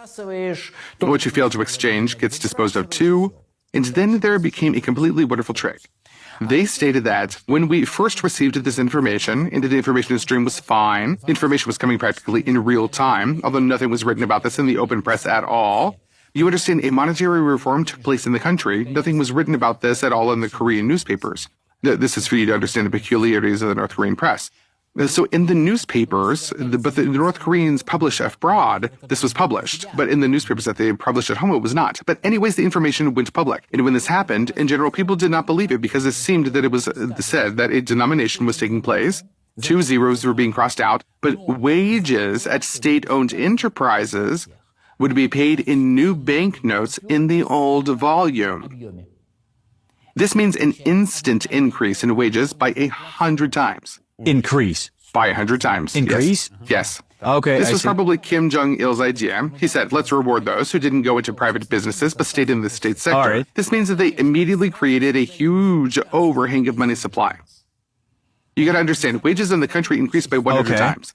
What you fail to exchange gets disposed of too. And then there became a completely wonderful trick. They stated that when we first received this information, and the information stream was fine, information was coming practically in real time, although nothing was written about this in the open press at all. You understand, a monetary reform took place in the country. Nothing was written about this at all in the Korean newspapers. This is for you to understand the peculiarities of the North Korean press. So in the newspapers, but the North Koreans publish abroad, this was published. But in the newspapers that they published at home, it was not. But anyways, the information went public. And when this happened, in general, people did not believe it because it seemed that it was said that a denomination was taking place. 2 zeros were being crossed out. But wages at state-owned enterprises would be paid in new banknotes in the old volume. This means an instant increase in wages by 100 times. Increase? By 100 times. Increase? Yes. Okay, This was probably Kim Jong Il's idea. He said, let's reward those who didn't go into private businesses but stayed in the state sector. All right. This means that they immediately created a huge overhang of money supply. You got to understand, wages in the country increased by 100 times.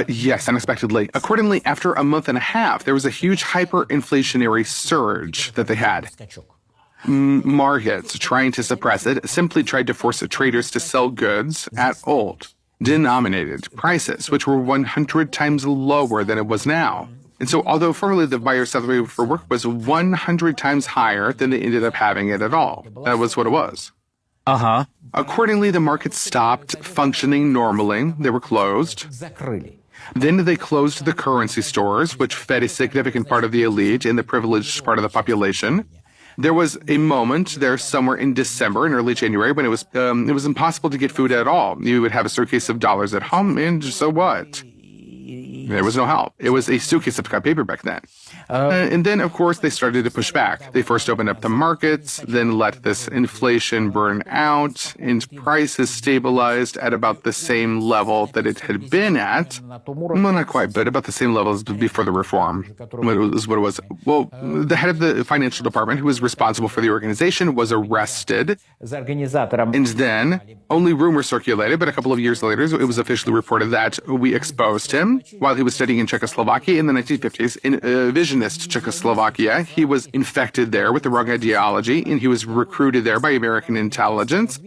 Yes, unexpectedly. Accordingly, after a month and a half, there was a huge hyperinflationary surge that they had. Markets, trying to suppress it, simply tried to force the traders to sell goods at old, denominated prices, which were 100 times lower than it was now. And so, although formerly the buyer's salary for work was 100 times higher than they ended up having it at all. That was what it was. Accordingly, the markets stopped functioning normally. They were closed. Then they closed the currency stores, which fed a significant part of the elite and the privileged part of the population. There was a moment there somewhere in December and early January when it was impossible to get food at all. You would have a suitcase of dollars at home, and so what? There was no help. It was a suitcase of paper back then. And then, of course, they started to push back. They first opened up the markets, then let this inflation burn out, and prices stabilized at about the same level that it had been at. Well, not quite, but about the same level as before the reform. What it was. Well, the head of the financial department, who was responsible for the organization, was arrested. And then, only rumors circulated, but a couple of years later, it was officially reported that we exposed him while he he was studying in Czechoslovakia in the 1950s, in visionist Czechoslovakia. He was infected there with the wrong ideology, and he was recruited there by American intelligence.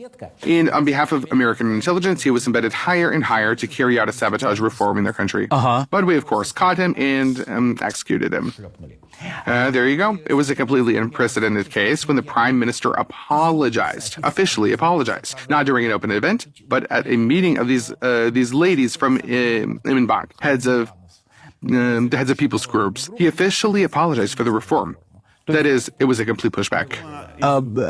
And on behalf of American intelligence, he was embedded higher and higher to carry out a sabotage reform in their country. But we, of course, caught him and executed him. There you go. It was a completely unprecedented case when the prime minister apologized, officially apologized, not during an open event, but at a meeting of these ladies from Imenbank, heads of people's groups. He officially apologized for the reform. That is, it was a complete pushback.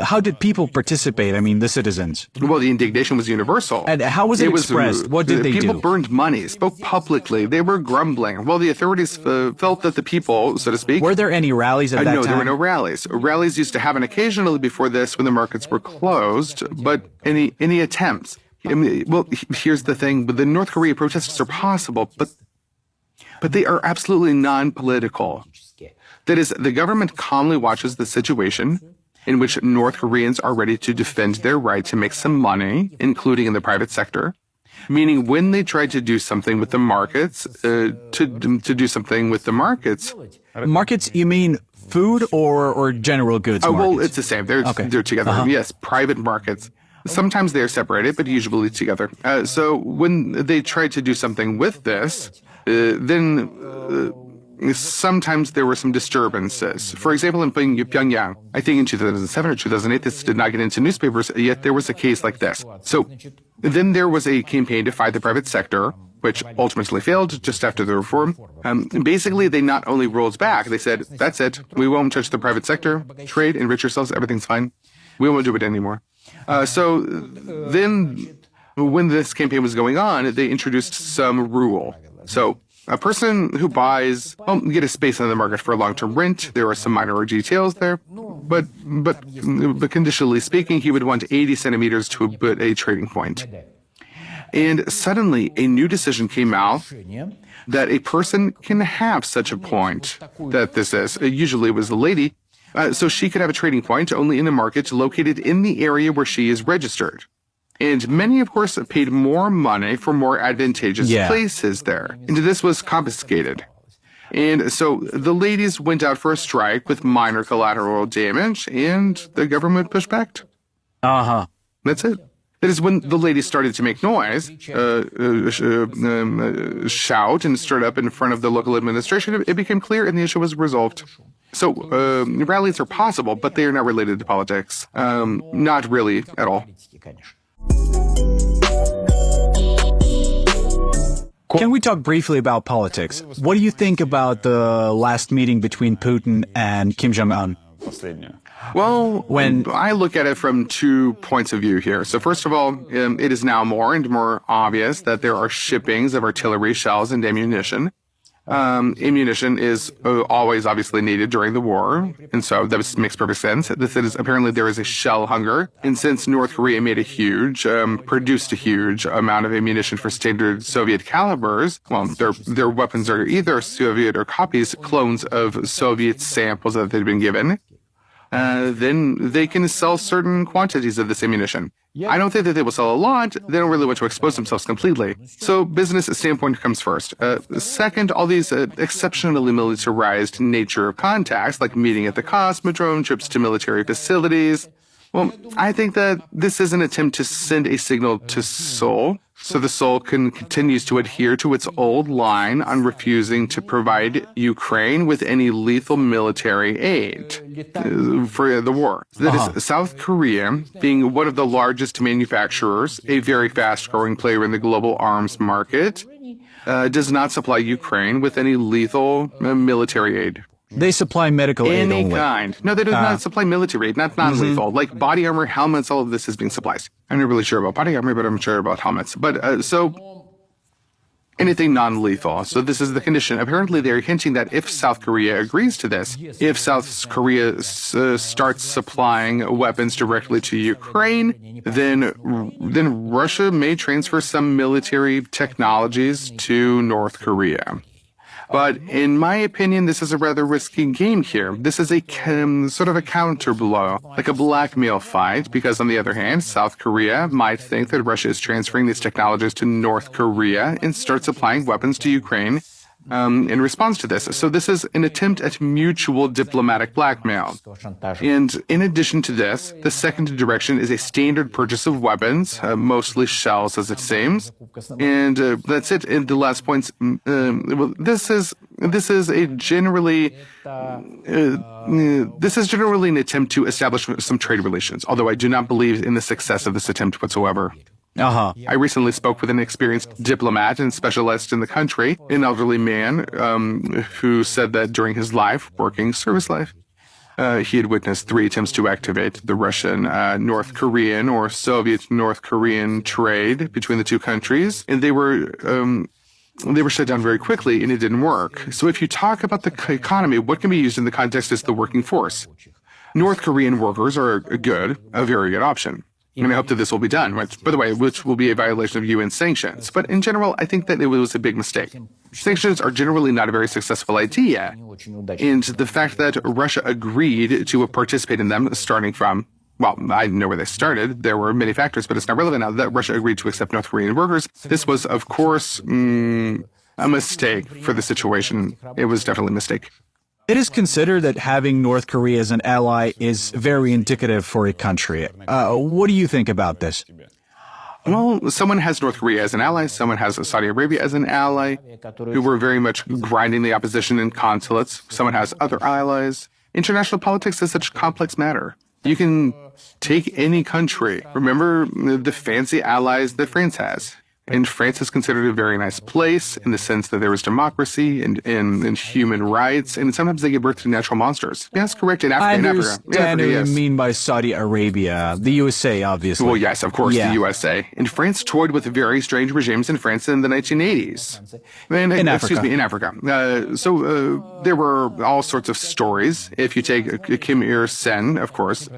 How did people participate? I mean, the citizens. Well, the indignation was universal. And how was it expressed? What did they do? People burned money, spoke publicly. They were grumbling. Well, the authorities felt that the people, so to speak... Were there any rallies at that time? No, there were no rallies. Rallies used to happen occasionally before this when the markets were closed, but any attempts... I mean, well, here's the thing. The North Korea protests are possible, but they are absolutely non-political. That is, the government calmly watches the situation in which North Koreans are ready to defend their right to make some money, including in the private sector. Meaning, when they try to do something with the markets, Markets, you mean food or general goods markets? Well, it's the same. They're together. Yes, private markets. Sometimes they are separated, but usually together. So when they try to do something with this, then sometimes there were some disturbances. For example, in Pyongyang, I think in 2007 or 2008, this did not get into newspapers, yet there was a case like this. So then there was a campaign to fight the private sector, which ultimately failed just after the reform. Basically, they not only rolled back, they said, that's it, we won't touch the private sector, trade, enrich yourselves, everything's fine. We won't do it anymore. So then, when this campaign was going on, they introduced some rule. So a person who buys, get a space on the market for a long-term rent. There are some minor details there, but conditionally speaking, he would want 80 centimeters to put a trading point. And suddenly, a new decision came out that a person can have such a point. That this is usually it was a lady. So she could have a trading point only in a market located in the area where she is registered. And many, of course, paid more money for more advantageous places there. And this was confiscated. And so the ladies went out for a strike with minor collateral damage, and the government pushed back. That's it. That is when the ladies started to make noise, shout, and stirred up in front of the local administration. It became clear, and the issue was resolved. So rallies are possible, but they are not related to politics. Not really at all. Can we talk briefly about politics? What do you think about the last meeting between Putin and Kim Jong Un? Well, when I look at it from 2 points of view here. So first of all, it is now more and more obvious that there are shippings of artillery, shells, and ammunition. Ammunition is always obviously needed during the war, and so that makes perfect sense. This is apparently there is a shell hunger, and since North Korea made produced a huge amount of ammunition for standard Soviet calibers, well, their weapons are either Soviet or copies, clones of Soviet samples that they'd been given. Then they can sell certain quantities of this ammunition. I don't think that they will sell a lot. They don't really want to expose themselves completely. So business standpoint comes first. Second, all these exceptionally militarized nature of contacts, like meeting at the Cosmodrome, trips to military facilities. Well, I think that this is an attempt to send a signal to Seoul, so the Seoul continues to adhere to its old line on refusing to provide Ukraine with any lethal military aid for the war. That is, South Korea, being one of the largest manufacturers, a very fast-growing player in the global arms market, does not supply Ukraine with any lethal military aid. They supply medical aid only. Any kind. No, they do not supply military aid, not non-lethal. Like body armor, helmets, all of this is being supplied. I'm not really sure about body armor, but I'm sure about helmets. But so anything non-lethal. So this is the condition. Apparently, they're hinting that if South Korea agrees to this, if South Korea starts supplying weapons directly to Ukraine, then Russia may transfer some military technologies to North Korea. But in my opinion, this is a rather risky game here. This is a sort of a counter-blow, like a blackmail fight, because on the other hand, South Korea might think that Russia is transferring these technologies to North Korea and start supplying weapons to Ukraine. in response to this. So this is an attempt at mutual diplomatic blackmail. And in addition to this, the second direction is a standard purchase of weapons, mostly shells as it seems. And that's it. In the last points, this is generally an attempt to establish some trade relations, although I do not believe in the success of this attempt whatsoever. I recently spoke with an experienced diplomat and specialist in the country, an elderly man who said that during his working service life, he had witnessed 3 attempts to activate the Russian North Korean or Soviet North Korean trade between the two countries, and they were shut down very quickly, and it didn't work. So if you talk about the economy, what can be used in the context is the working force. North Korean workers are a very good option. And I hope that this will be done, which, by the way, will be a violation of UN sanctions. But in general, I think that it was a big mistake. Sanctions are generally not a very successful idea. And the fact that Russia agreed to participate in them starting from, well, I know where they started. There were many factors, but it's not relevant now that Russia agreed to accept North Korean workers. This was, of course, a mistake for the situation. It was definitely a mistake. It is considered that having North Korea as an ally is very indicative for a country. What do you think about this? Well, someone has North Korea as an ally, someone has Saudi Arabia as an ally, who were very much grinding the opposition in consulates. Someone has other allies. International politics is such a complex matter. You can take any country. Remember the fancy allies that France has. And France is considered a very nice place in the sense that there is democracy and human rights, and sometimes they give birth to natural monsters. Yes, correct. In Africa, I understand what you mean by Saudi Arabia. The USA, obviously. Well, yes, of course, the USA. And France toyed with very strange regimes in France in the 1980s. In Africa. In Africa. So there were all sorts of stories. If you take Kim Il-sung, of course,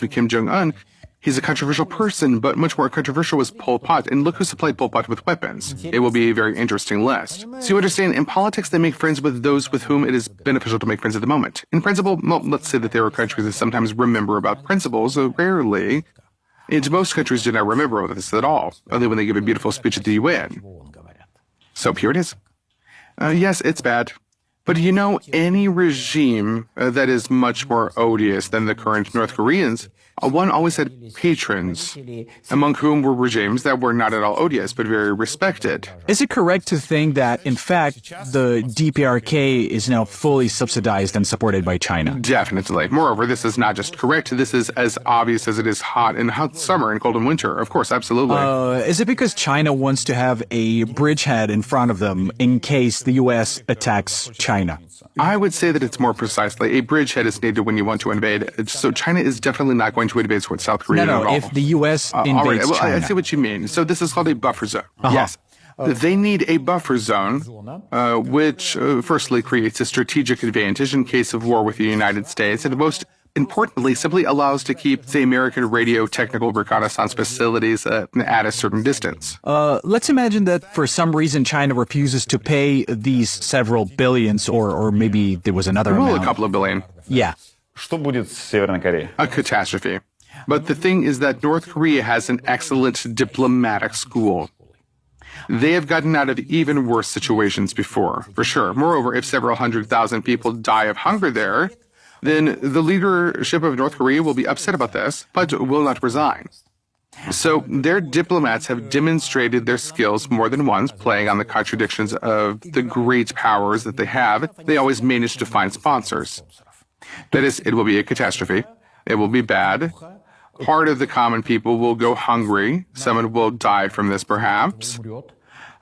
Kim Jong Un, he's a controversial person, but much more controversial was Pol Pot. And look who supplied Pol Pot with weapons. It will be a very interesting list. So you understand, in politics, they make friends with those with whom it is beneficial to make friends at the moment. In principle, well, let's say that there are countries that sometimes remember about principles, rarely. And most countries do not remember this at all, only when they give a beautiful speech at the UN. So here it is. Yes, it's bad. But you know, any regime that is much more odious than the current North Koreans, one always had patrons, among whom were regimes that were not at all odious, but very respected. Is it correct to think that, in fact, the DPRK is now fully subsidized and supported by China? Definitely. Moreover, this is not just correct. This is as obvious as it is hot in hot summer and cold in winter. Of course, absolutely. Is it because China wants to have a bridgehead in front of them in case the U.S. attacks China? I would say that it's more precisely. A bridgehead is needed when you want to invade. So China is definitely not going to invade South Korea at all. No, if the U.S. invades China. I see what you mean. So this is called a buffer zone. Yes. They need a buffer zone, which firstly creates a strategic advantage in case of war with the United States, and most importantly, simply allows to keep the American radio technical reconnaissance facilities at a certain distance. Let's imagine that for some reason China refuses to pay these several billions, or maybe there was another amount. A couple of billion. Yeah. A catastrophe. But the thing is that North Korea has an excellent diplomatic school. They have gotten out of even worse situations before, for sure. Moreover, if several 100,000 people die of hunger there, then the leadership of North Korea will be upset about this, but will not resign. So their diplomats have demonstrated their skills more than once, playing on the contradictions of the great powers that they have. They always manage to find sponsors. That is, it will be a catastrophe. It will be bad. Part of the common people will go hungry. Someone will die from this, perhaps.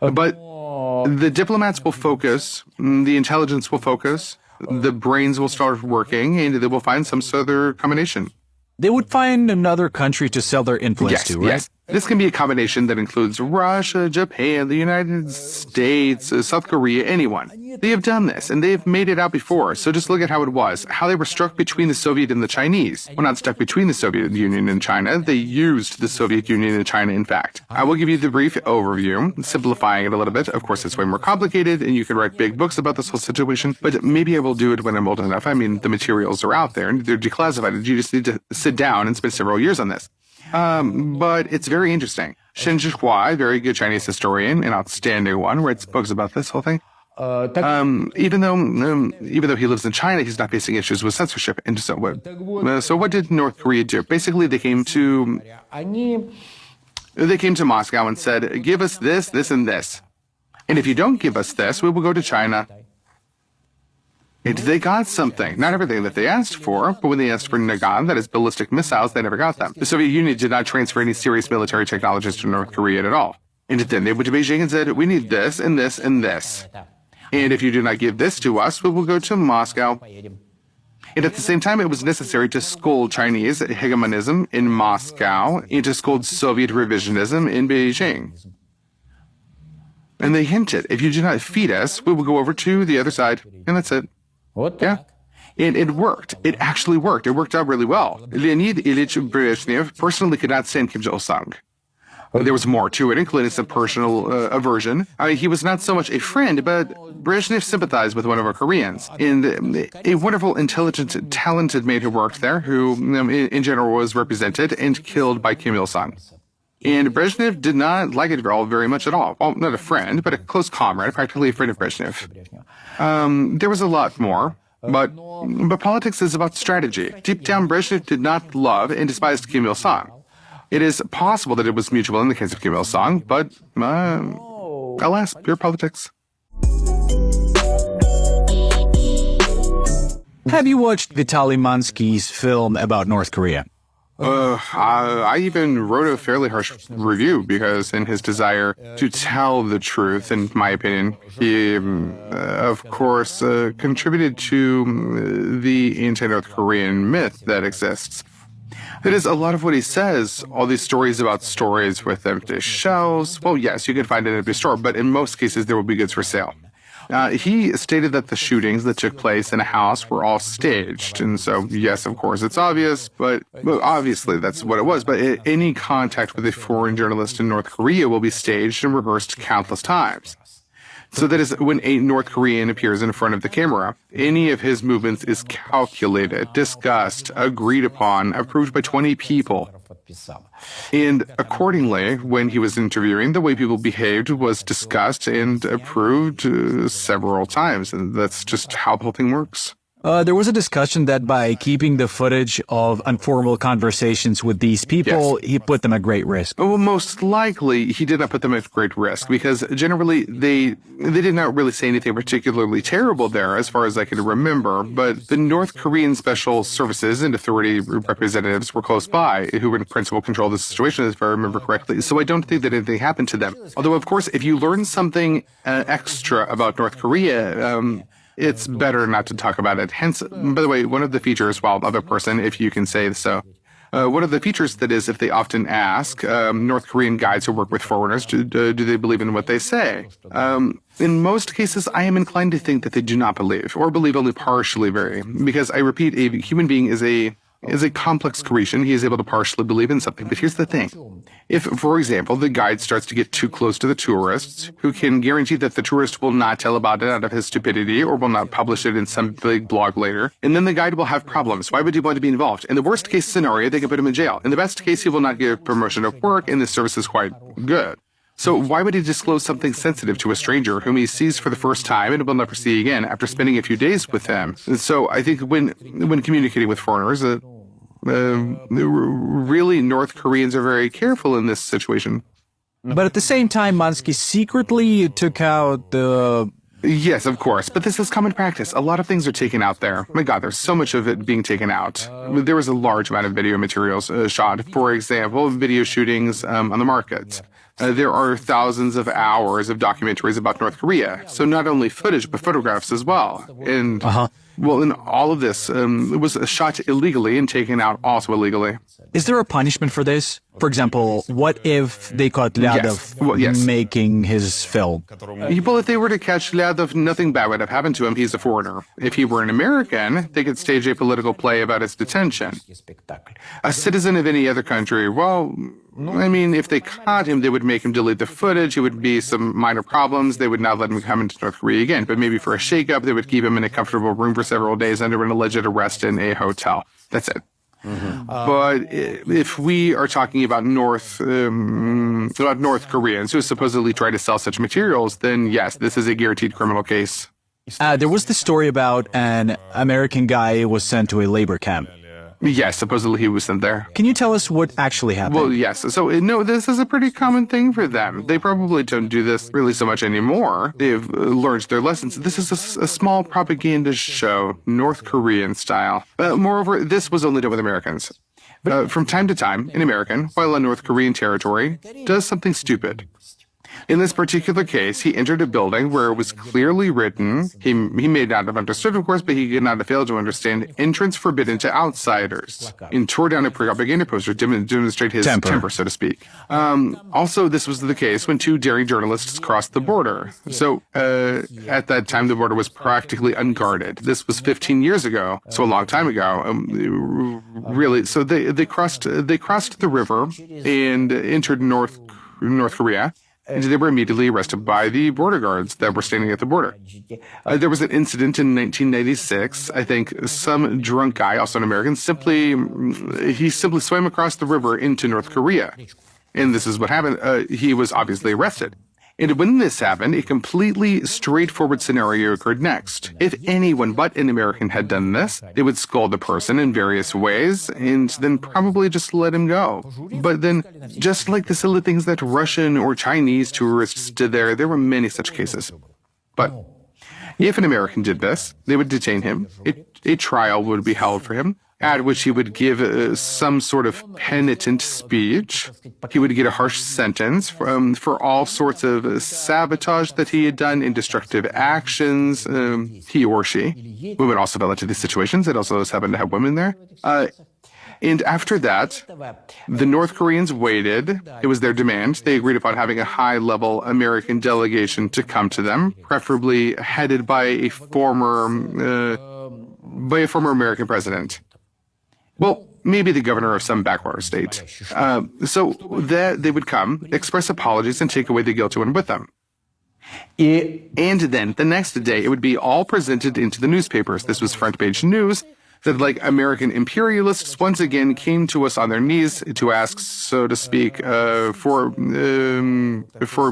But the diplomats will focus, the intelligence will focus, the brains will start working, and they will find some other combination. They would find another country to sell their influence to, right? Yes. This can be a combination that includes Russia, Japan, the United States, South Korea, anyone. They have done this, and they have made it out before. So just look at how it was, how they were struck between the Soviet and the Chinese. Well, not stuck between the Soviet Union and China. They used the Soviet Union and China, in fact. I will give you the brief overview, simplifying it a little bit. Of course, it's way more complicated, and you can write big books about this whole situation, but maybe I will do it when I'm old enough. I mean, the materials are out there, and they're declassified. You just need to sit down and spend several years on this. But it's very interesting. Shen Zhihua, a very good Chinese historian, an outstanding one, writes books about this whole thing. Even though he lives in China, he's not facing issues with censorship. And so what did North Korea do? Basically, they came to Moscow and said, give us this, this, and this. And if you don't give us this, we will go to China. And they got something. Not everything that they asked for, but when they asked for Nagan, that is ballistic missiles, they never got them. The Soviet Union did not transfer any serious military technologies to North Korea at all. And then they went to Beijing and said, we need this, and this, and this. And if you do not give this to us, we will go to Moscow. And at the same time, it was necessary to scold Chinese hegemonism in Moscow and to scold Soviet revisionism in Beijing. And they hinted, if you do not feed us, we will go over to the other side. And that's it. Yeah. And it worked. It actually worked. It worked out really well. Leonid Ilyich Brezhnev personally could not stand Kim Jong Un. There was more to it, including some personal aversion. I mean, he was not so much a friend, but Brezhnev sympathized with one of our Koreans. And a wonderful, intelligent, talented man who worked there, who in general was represented and killed by Kim Il-sung. And Brezhnev did not like it all very much at all. Well, not a friend, but a close comrade, practically a friend of Brezhnev. There was a lot more, but politics is about strategy. Deep down, Brezhnev did not love and despised Kim Il-sung. It is possible that it was mutual in the case of Kim Il-sung, but alas, pure politics. Have you watched Vitaly Mansky's film about North Korea? I even wrote a fairly harsh review because in his desire to tell the truth, in my opinion, he, of course, contributed to the anti-North Korean myth that exists. That is, a lot of what he says, all these stories about stories with empty shelves, well, yes, you can find an empty store, but in most cases there will be goods for sale. He stated that the shootings that took place in a house were all staged. And so, yes, of course, it's obvious, but obviously that's what it was. But any contact with a foreign journalist in North Korea will be staged and rehearsed countless times. So that is, when a North Korean appears in front of the camera, any of his movements is calculated, discussed, agreed upon, approved by 20 people. And accordingly, when he was interviewing, the way people behaved was discussed and approved several times. And that's just how the whole thing works. There was a discussion that by keeping the footage of informal conversations with these people, he put them at great risk. Well, most likely, he did not put them at great risk because generally they did not really say anything particularly terrible there, as far as I can remember. But the North Korean special services and authority representatives were close by, who were in principal control of the situation, if I remember correctly. So I don't think that anything happened to them. Although, of course, if you learn something extra about North Korea, it's better not to talk about it. Hence, by the way, one of the features, of a person, if you can say so, one of the features that is, if they often ask North Korean guides who work with foreigners, do they believe in what they say? In most cases, I am inclined to think that they do not believe, or believe only partially, because I repeat, a human being is a complex creation. He is able to partially believe in something. But here's the thing. If, for example, the guide starts to get too close to the tourists, who can guarantee that the tourist will not tell about it out of his stupidity or will not publish it in some big blog later, and then the guide will have problems. Why would he want to be involved? In the worst case scenario, they can put him in jail. In the best case, he will not give promotion of work, and the service is quite good. So why would he disclose something sensitive to a stranger whom he sees for the first time and will never see again after spending a few days with them? And so I think when communicating with foreigners, really North Koreans are very careful in this situation. But at the same time, Mansky secretly took out the... Yes, of course, but this is common practice. A lot of things are taken out there. My God, there's so much of it being taken out. There was a large amount of video materials shot. For example, video shootings on the market. There are thousands of hours of documentaries about North Korea. So not only footage, but photographs as well. And, well, in all of this, it was shot illegally and taken out also illegally. Is there a punishment for this? For example, what if they caught Lyadov making his film? Well, if they were to catch Lyadov, nothing bad would have happened to him. He's a foreigner. If he were an American, they could stage a political play about his detention. A citizen of any other country, well, I mean, if they caught him, they would make him delete the footage. It would be some minor problems. They would not let him come into North Korea again. But maybe for a shakeup, they would keep him in a comfortable room for several days under an alleged arrest in a hotel. That's it. But if we are talking about North Koreans who supposedly try to sell such materials, then yes, this is a guaranteed criminal case. There was this story about an American guy who was sent to a labor camp. Yes, supposedly he was sent there. Can you tell us what actually happened? Well, yes. So, no, this is a pretty common thing for them. They probably don't do this really so much anymore. They've learned their lessons. This is a small propaganda show, North Korean style. Moreover, this was only done with Americans. From time to time, an American, while on North Korean territory, does something stupid. In this particular case, he entered a building where it was clearly written, he may not have understood, of course, but he could not have failed to understand, entrance forbidden to outsiders, and tore down a propaganda poster to demonstrate his temper, so to speak. Also, this was the case when two daring journalists crossed the border. So, at that time, the border was practically unguarded. This was 15 years ago, so a long time ago. Really, so they crossed the river and entered North Korea. And they were immediately arrested by the border guards that were standing at the border. There was an incident in 1996. I think some drunk guy, also an American, simply swam across the river into North Korea. And this is what happened. He was obviously arrested. And when this happened, a completely straightforward scenario occurred next. If anyone but an American had done this, they would scold the person in various ways and then probably just let him go. But then, just like the silly things that Russian or Chinese tourists did there were many such cases. But if an American did this, they would detain him. A trial would be held for him, at which he would give some sort of penitent speech. He would get a harsh sentence for all sorts of sabotage that he had done in destructive actions, he or she. Women also fell into these situations. It also happened to have women there. And after that, the North Koreans waited. It was their demand. They agreed upon having a high-level American delegation to come to them, preferably headed by a former American president. Well, maybe the governor of some backwater state. So that they would come, express apologies, and take away the guilty one with them. And then the next day, it would be all presented into the newspapers. This was front page news that, like, American imperialists once again came to us on their knees to ask, so to speak, for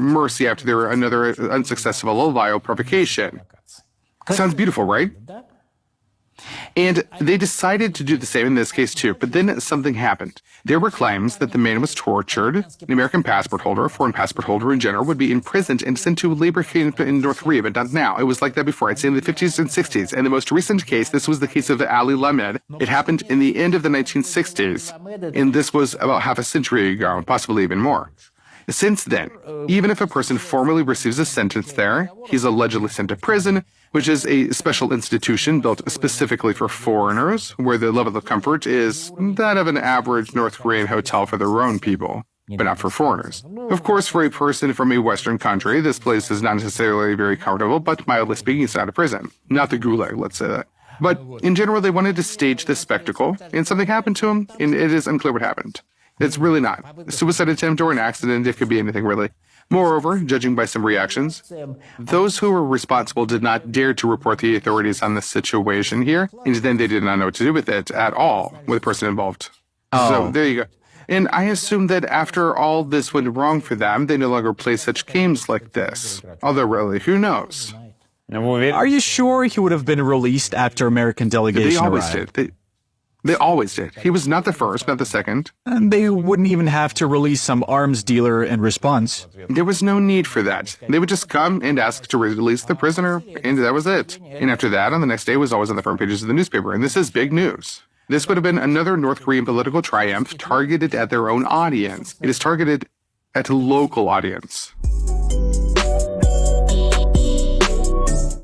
mercy after another unsuccessful vile provocation. Sounds beautiful, right? And they decided to do the same in this case too, but then something happened. There were claims that the man was tortured. An American passport holder, a foreign passport holder in general, would be imprisoned and sent to a labor camp in North Korea, but not now. It was like that before. I'd say in the 50s and 60s. And the most recent case, this was the case of Ali Lamed. It happened in the end of the 1960s. And this was about half a century ago, possibly even more. Since then, even if a person formally receives a sentence there, he's allegedly sent to prison, which is a special institution built specifically for foreigners, where the level of comfort is that of an average North Korean hotel for their own people, but not for foreigners. Of course, for a person from a Western country, this place is not necessarily very comfortable, but mildly speaking, it's not a prison. Not the GULAG, let's say that. But in general, they wanted to stage this spectacle, and something happened to him, and it is unclear what happened. It's really not a suicide attempt or an accident. It could be anything, really. Moreover, judging by some reactions, those who were responsible did not dare to report the authorities on the situation here, and then they did not know what to do with it at all, with the person involved. Oh. So there you go. And I assume that after all this went wrong for them, they no longer play such games like this. Although really, who knows? Are you sure he would have been released after American delegation They always arrived? did. They always did. He was not the first, not the second. And they wouldn't even have to release some arms dealer in response. There was no need for that. They would just come and ask to release the prisoner, and that was it. And after that, on the next day, it was always on the front pages of the newspaper. And this is big news. This would have been another North Korean political triumph targeted at their own audience. It is targeted at a local audience.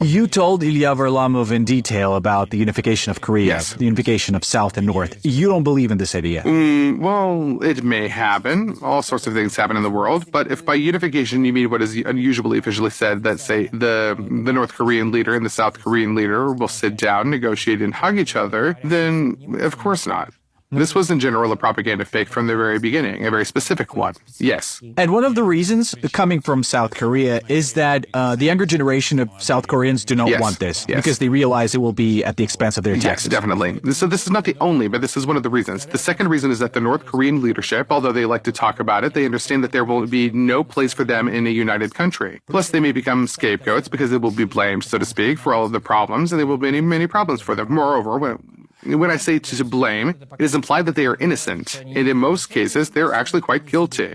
You told Ilya Varlamov in detail about the unification of Korea, Yes. the unification of South and North. You don't believe in this idea. Well, it may happen. All sorts of things happen in the world. But if by unification you mean what is unusually officially said, that, say, the North Korean leader and the South Korean leader will sit down, negotiate, and hug each other, then of course not. This was in general a propaganda fake from the very beginning, a very specific one. Yes. And one of the reasons coming from South Korea is that the younger generation of South Koreans do not want this because they realize it will be at the expense of their taxes. Yes, definitely. So this is not the only, but this is one of the reasons. The second reason is that the North Korean leadership, although they like to talk about it, they understand that there will be no place for them in a united country. Plus, they may become scapegoats because they will be blamed, so to speak, for all of the problems, and there will be many problems for them. Moreover, when I say to blame, it is implied that they are innocent, and in most cases, they're actually quite guilty.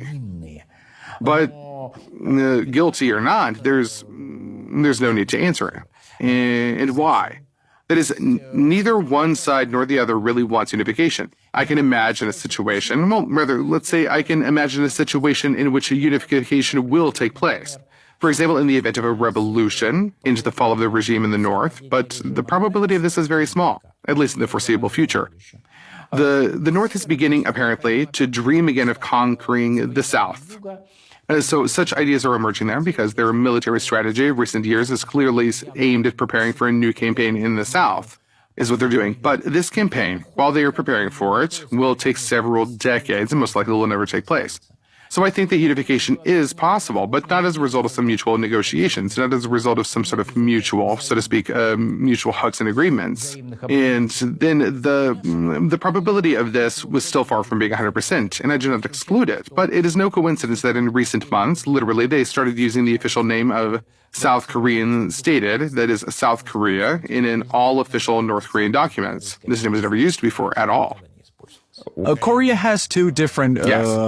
But guilty or not, there's no need to answer it. And why? That is, neither one side nor the other really wants unification. I can imagine a situation, well, rather, let's say I can imagine a situation in which a unification will take place. For example, in the event of a revolution into the fall of the regime in the north, but the probability of this is very small, at least in the foreseeable future. The north is beginning, apparently, to dream again of conquering the south. So such ideas are emerging there because their military strategy of recent years is clearly aimed at preparing for a new campaign in the south, is what they're doing. But this campaign, while they are preparing for it, will take several decades and most likely will never take place. So I think that unification is possible, but not as a result of some mutual negotiations, not as a result of some sort of mutual, so to speak, mutual hugs and agreements. And then the probability of this was still far from being 100%, and I do not exclude it. But it is no coincidence that in recent months, literally, they started using the official name of South Korean stated, that is South Korea, in all official North Korean documents. This name was never used before at all. Korea has two different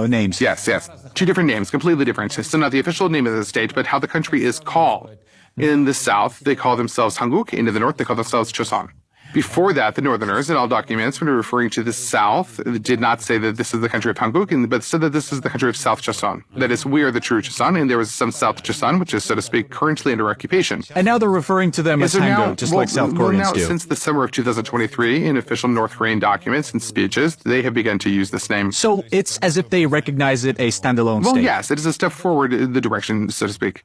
names. Yes. Two different names, completely different. So not the official name of the state, but how the country is called. In the south, they call themselves Hanguk, and in the north, they call themselves Choson. Before that, the Northerners, in all documents, when referring to the South, did not say that this is the country of Hanguk, but said that this is the country of South Choson. That is, we are the true Choson, and there was some South Choson, which is, so to speak, currently under occupation. And now they're referring to them as Hanguk, just like South Koreans do. Since the summer of 2023, in official North Korean documents and speeches, they have begun to use this name. So it's as if they recognize it a standalone state. Well, yes, it is a step forward in the direction, so to speak.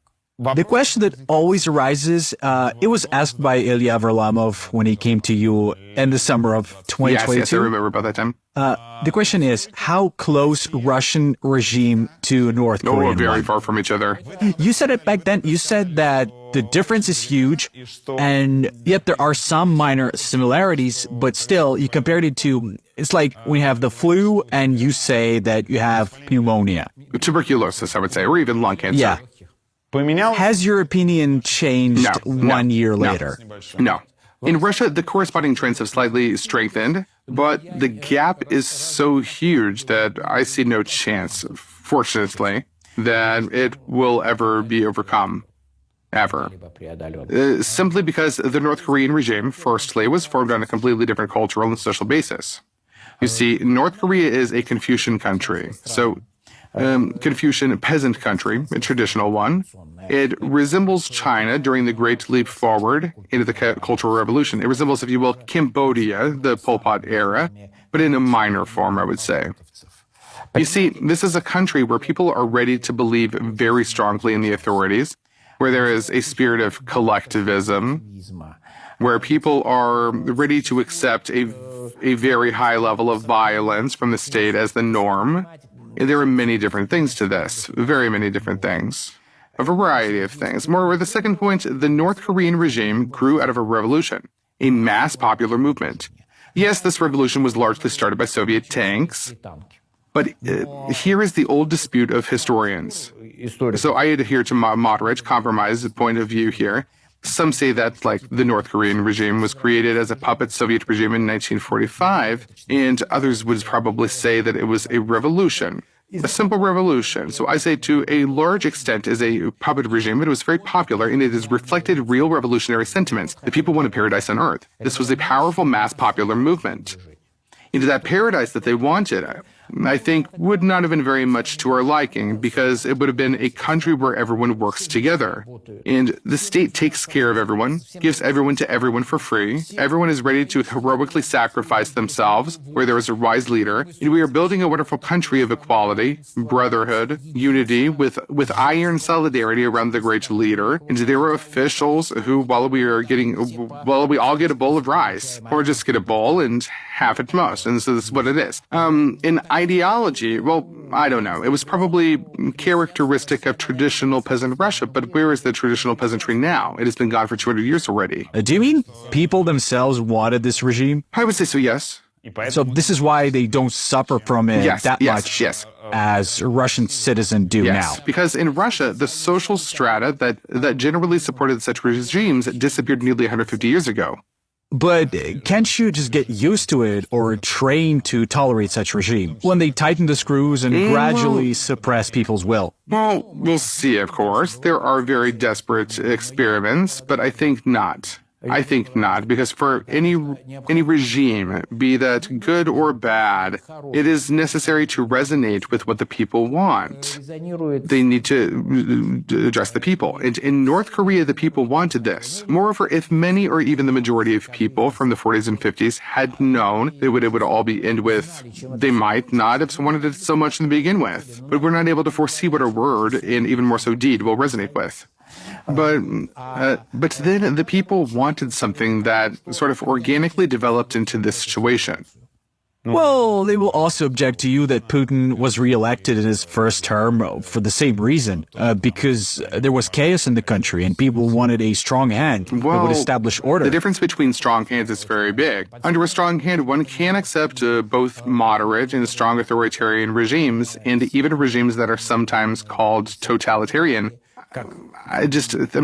The question that always arises, it was asked by Ilya Varlamov when he came to you in the summer of 2022. Yes, I remember about that time. The question is, how close Russian regime to North Korea? Oh, very far from each other. You said it back then. You said that the difference is huge, and yet there are some minor similarities, but still, you compared it to, it's like we have the flu, and you say that you have pneumonia. Tuberculosis, I would say, or even lung cancer. Yeah. Has your opinion changed 1 year later? No. In Russia, the corresponding trends have slightly strengthened, but the gap is so huge that I see no chance, fortunately, that it will ever be overcome. Ever. Simply because the North Korean regime, firstly, was formed on a completely different cultural and social basis. You see, North Korea is a Confucian country, so Confucian peasant country, a traditional one. It resembles China during the Great Leap Forward into the Cultural Revolution. It resembles, if you will, Cambodia, the Pol Pot era, but in a minor form, I would say. You see, this is a country where people are ready to believe very strongly in the authorities, where there is a spirit of collectivism, where people are ready to accept a very high level of violence from the state as the norm. And there are many different things to this, very many different things, a variety of things. Moreover, the second point, the North Korean regime grew out of a revolution, a mass popular movement. Yes, this revolution was largely started by Soviet tanks, but here is the old dispute of historians. So I adhere to moderate, compromise point of view here. Some say that, like, the North Korean regime was created as a puppet Soviet regime in 1945, and others would probably say that it was a revolution, a simple revolution. So I say to a large extent is a puppet regime, but it was very popular, and it has reflected real revolutionary sentiments. The people want a paradise on earth. This was a powerful mass popular movement. Into that paradise that they wanted, I think, would not have been very much to our liking, because it would have been a country where everyone works together. And the state takes care of everyone, gives everyone to everyone for free. Everyone is ready to heroically sacrifice themselves where there is a wise leader. And we are building a wonderful country of equality, brotherhood, unity, with iron solidarity around the great leader. And there are officials who, while we all get a bowl of rice, or just get a bowl and half at most. And so this is what it is. In ideology, well, I don't know. It was probably characteristic of traditional peasant Russia, but where is the traditional peasantry now? It has been gone for 200 years already. Do you mean people themselves wanted this regime? I would say so, yes. So this is why they don't suffer from it much as Russian citizens do now. Because in Russia, the social strata that generally supported such regimes disappeared nearly 150 years ago. But can't you just get used to it or train to tolerate such regime when they tighten the screws and gradually suppress people's will? Well, we'll see, of course. There are very desperate experiments, but I think not. I think not, because for any regime, be that good or bad, it is necessary to resonate with what the people want. They need to address the people. And in North Korea, the people wanted this. Moreover, if many or even the majority of people from the 40s and 50s had known it would all be end with, they might not have wanted it so much to begin with. But we're not able to foresee what a word, and even more so deed, will resonate with. But then the people wanted something that sort of organically developed into this situation. Well, they will also object to you that Putin was reelected in his first term for the same reason, because there was chaos in the country and people wanted a strong hand that would establish order. The difference between strong hands is very big. Under a strong hand, one can accept both moderate and strong authoritarian regimes, and even regimes that are sometimes called totalitarian. I'm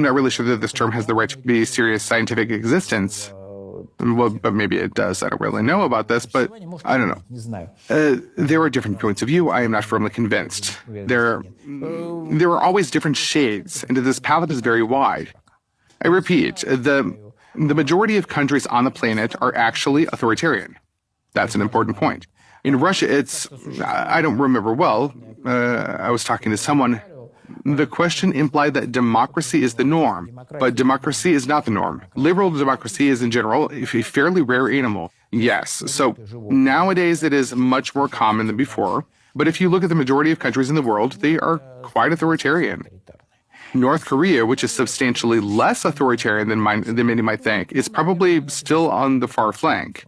not really sure that this term has the right to be serious scientific existence. Well, but maybe it does. I don't really know about this, but I don't know. There are different points of view. I am not firmly convinced. There are always different shades, and this palette is very wide. I repeat, the majority of countries on the planet are actually authoritarian. That's an important point. In Russia, I don't remember well. I was talking to someone. The question implied that democracy is the norm, but democracy is not the norm. Liberal democracy is, in general, a fairly rare animal. Yes, so nowadays it is much more common than before, but if you look at the majority of countries in the world, they are quite authoritarian. North Korea, which is substantially less authoritarian than many might think, is probably still on the far flank.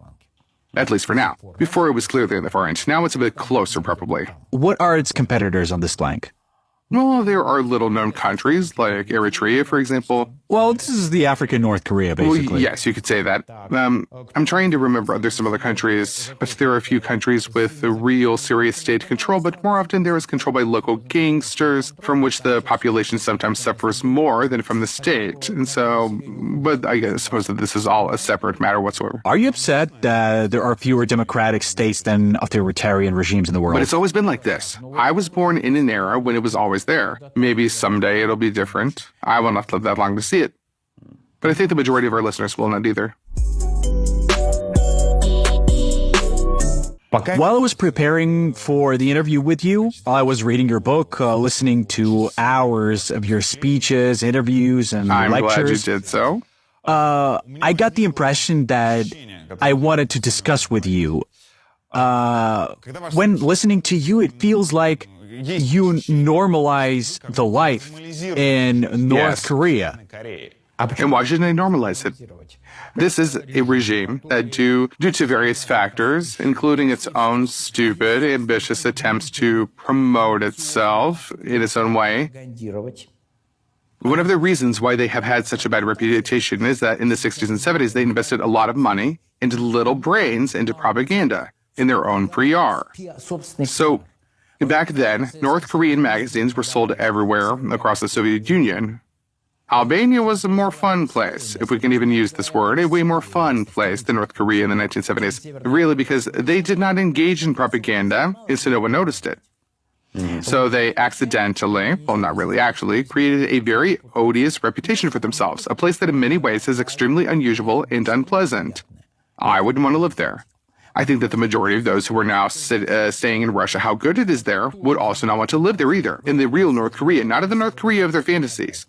At least for now. Before it was clearly on the far end. Now it's a bit closer, probably. What are its competitors on this flank? Well, there are little-known countries, like Eritrea, for example. Well, this is the African North Korea, basically. Well, yes, you could say that. I'm trying to remember there's some other countries, but there are a few countries with a real serious state control, but more often there is control by local gangsters, from which the population sometimes suffers more than from the state. And so, but I suppose that this is all a separate matter whatsoever. Are you upset that there are fewer democratic states than authoritarian regimes in the world? But it's always been like this. I was born in an era when it was always there. Maybe someday it'll be different. I will not live that long to see it. But I think the majority of our listeners will not either. While I was preparing for the interview with you, I was reading your book, listening to hours of your speeches, interviews, and lectures. I'm glad you did so. I got the impression that I wanted to discuss with you. When listening to you, it feels like you normalize the life in North Korea. And why shouldn't I normalize it? This is a regime that, due to various factors, including its own stupid, ambitious attempts to promote itself in its own way, one of the reasons why they have had such a bad reputation is that in the 60s and 70s, they invested a lot of money and little brains into propaganda in their own PR. So, back then, North Korean magazines were sold everywhere across the Soviet Union. Albania was a more fun place, if we can even use this word, a way more fun place than North Korea in the 1970s, really because they did not engage in propaganda, and so no one noticed it. So they accidentally, well, not really actually, created a very odious reputation for themselves, a place that in many ways is extremely unusual and unpleasant. I wouldn't want to live there. I think that the majority of those who are now staying in Russia, how good it is there, would also not want to live there either, in the real North Korea, not in the North Korea of their fantasies.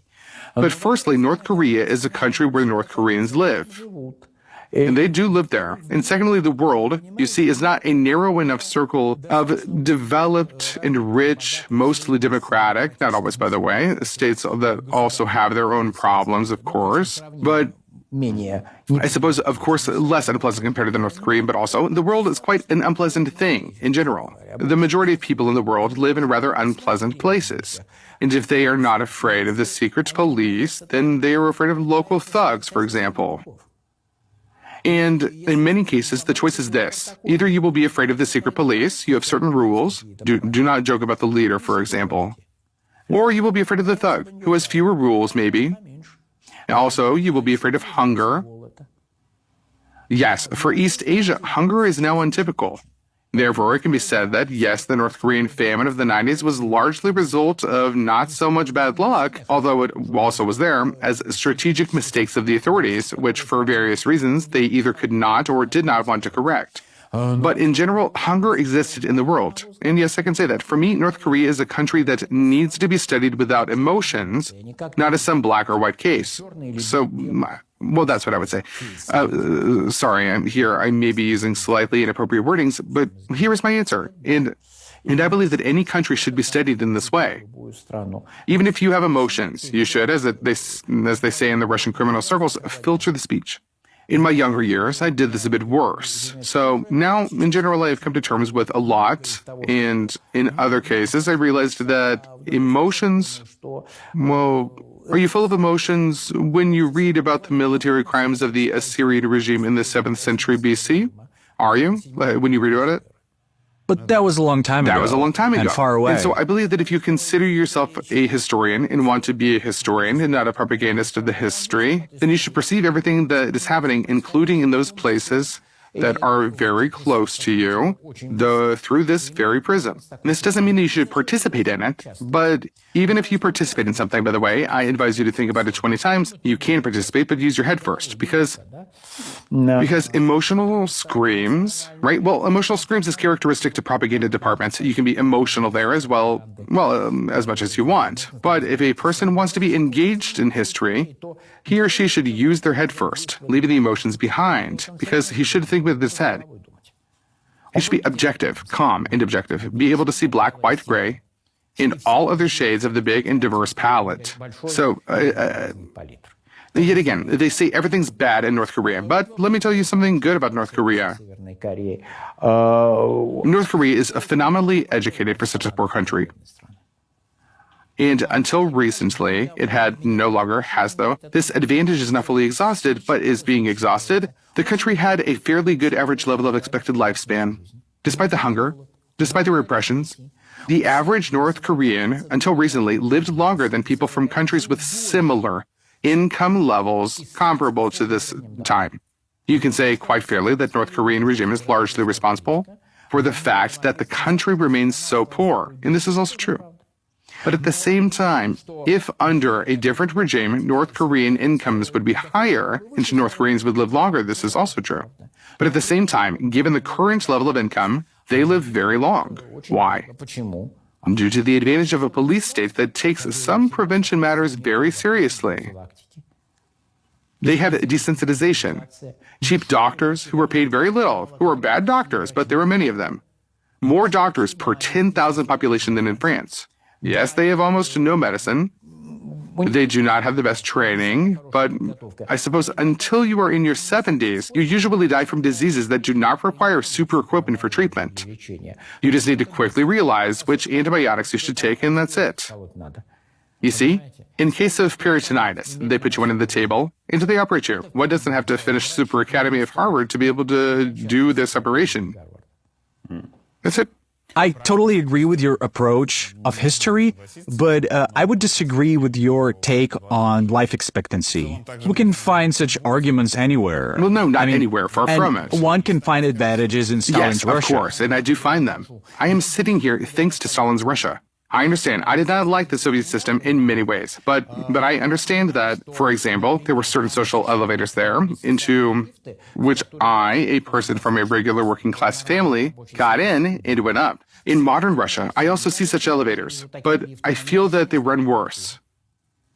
But firstly, North Korea is a country where North Koreans live. And they do live there. And secondly, the world, you see, is not a narrow enough circle of developed and rich, mostly democratic, not always, by the way, states that also have their own problems, of course, but I suppose, of course, less unpleasant compared to the North Korean, but also the world is quite an unpleasant thing in general. The majority of people in the world live in rather unpleasant places. And if they are not afraid of the secret police, then they are afraid of local thugs, for example. And in many cases, the choice is this. Either you will be afraid of the secret police, you have certain rules, do not joke about the leader, for example, or you will be afraid of the thug, who has fewer rules, maybe. Also, you will be afraid of hunger. Yes, for East Asia, hunger is now untypical. Therefore, it can be said that, yes, the North Korean famine of the 90s was largely a result of not so much bad luck, although it also was there, as strategic mistakes of the authorities, which for various reasons they either could not or did not want to correct. But in general, hunger existed in the world. And yes, I can say that. For me, North Korea is a country that needs to be studied without emotions, not as some black or white case. So, well, that's what I would say. Sorry, I may be using slightly inappropriate wordings, but here is my answer. And I believe that any country should be studied in this way. Even if you have emotions, you should, as they say in the Russian criminal circles, filter the speech. In my younger years, I did this a bit worse. So now, in general, I've come to terms with a lot. And in other cases, I realized that emotions, well, are you full of emotions when you read about the military crimes of the Assyrian regime in the 7th century BC? Are you? When you read about it? But that was a long time ago. That was a long time ago. And far away. And so I believe that if you consider yourself a historian and want to be a historian and not a propagandist of the history, then you should perceive everything that is happening, including in those places that are very close to you, through this very prism. And this doesn't mean that you should participate in it, but even if you participate in something, by the way, I advise you to think about it 20 times. You can participate, but use your head first, because emotional screams, right? Well, emotional screams is characteristic to propaganda departments. You can be emotional there as well, as much as you want. But if a person wants to be engaged in history, he or she should use their head first, leaving the emotions behind, because he should think with his head. He should be objective, calm, and objective, be able to see black, white, gray, in all other shades of the big and diverse palette. So, yet again, they say everything's bad in North Korea, but let me tell you something good about North Korea. North Korea is phenomenally educated for such a poor country. And until recently, it no longer has, though. This advantage is not fully exhausted, but is being exhausted. The country had a fairly good average level of expected lifespan. Despite the hunger, despite the repressions, the average North Korean, until recently, lived longer than people from countries with similar income levels comparable to this time. You can say quite fairly that North Korean regime is largely responsible for the fact that the country remains so poor. And this is also true. But at the same time, if under a different regime, North Korean incomes would be higher and North Koreans would live longer, this is also true. But at the same time, given the current level of income, they live very long. Why? Due to the advantage of a police state that takes some prevention matters very seriously. They have desensitization. Cheap doctors who are paid very little, who are bad doctors, but there are many of them. More doctors per 10,000 population than in France. Yes, they have almost no medicine. They do not have the best training, but I suppose until you are in your 70s, you usually die from diseases that do not require super equipment for treatment. You just need to quickly realize which antibiotics you should take, and that's it. You see, in case of peritonitis, they put you on the table, and they operate you. One doesn't have to finish Super Academy of Harvard to be able to do this operation. That's it. I totally agree with your approach of history, but I would disagree with your take on life expectancy. We can find such arguments anywhere. Well, no, not anywhere, far from it. One can find advantages in Stalin's Russia. Yes, of course, and I do find them. I am sitting here thanks to Stalin's Russia. I understand. I did not like the Soviet system in many ways, but I understand that, for example, there were certain social elevators there into which I, a person from a regular working class family, got in and went up. In modern Russia, I also see such elevators, but I feel that they run worse.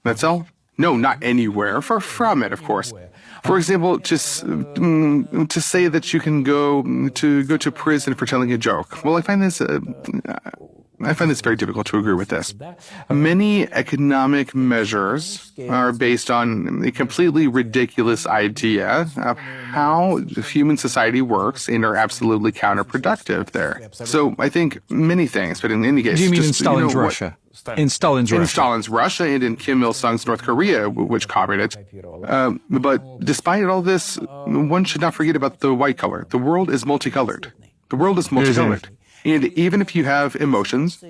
That's all? No, not anywhere. Far from it, of course. For example, to say that you can go to prison for telling a joke. Well, I find this very difficult to agree with this. Many economic measures are based on a completely ridiculous idea of how human society works and are absolutely counterproductive there. So I think many things, but in any case, Do you mean in Stalin's Russia? In Stalin's Russia. In Stalin's Russia and in Kim Il-sung's North Korea, which copied it. But despite all this, one should not forget about the white color. The world is multicolored. The world is multicolored. And even if you have emotions,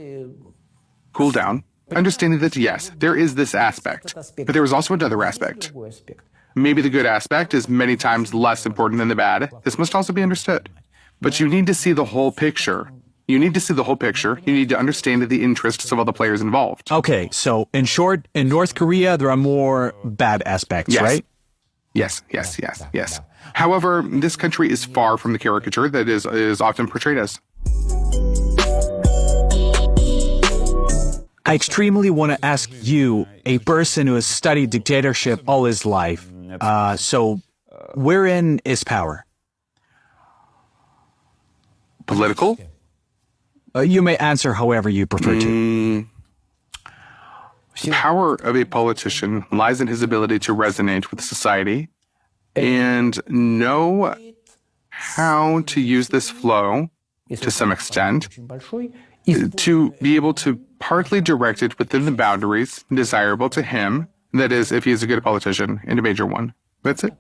cool down, understanding that, yes, there is this aspect. But there is also another aspect. Maybe the good aspect is many times less important than the bad. This must also be understood. But you need to see the whole picture. You need to see the whole picture. You need to understand the interests of all the players involved. Okay, so in short, in North Korea, there are more bad aspects, right? Yes. However, this country is far from the caricature that is often portrayed as. I extremely want to ask you, a person who has studied dictatorship all his life, so wherein is power? Political? You may answer however you prefer to. The power of a politician lies in his ability to resonate with society and know how to use this flow to some extent to be able to partly direct it within the boundaries desirable to him. That is, if he is a good politician and a major one. That's it.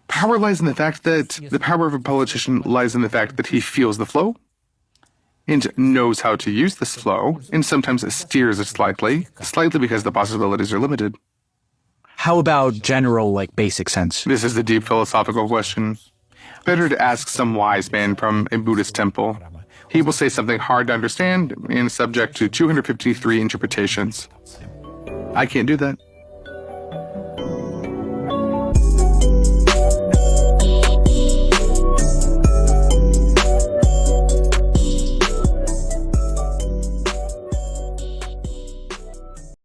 Power lies in the fact that the power of a politician lies in the fact that he feels the flow and knows how to use this flow, and sometimes steers it slightly because the possibilities are limited. How about general, basic sense? This is a deep philosophical question. Better to ask some wise man from a Buddhist temple. He will say something hard to understand and subject to 253 interpretations. I can't do that.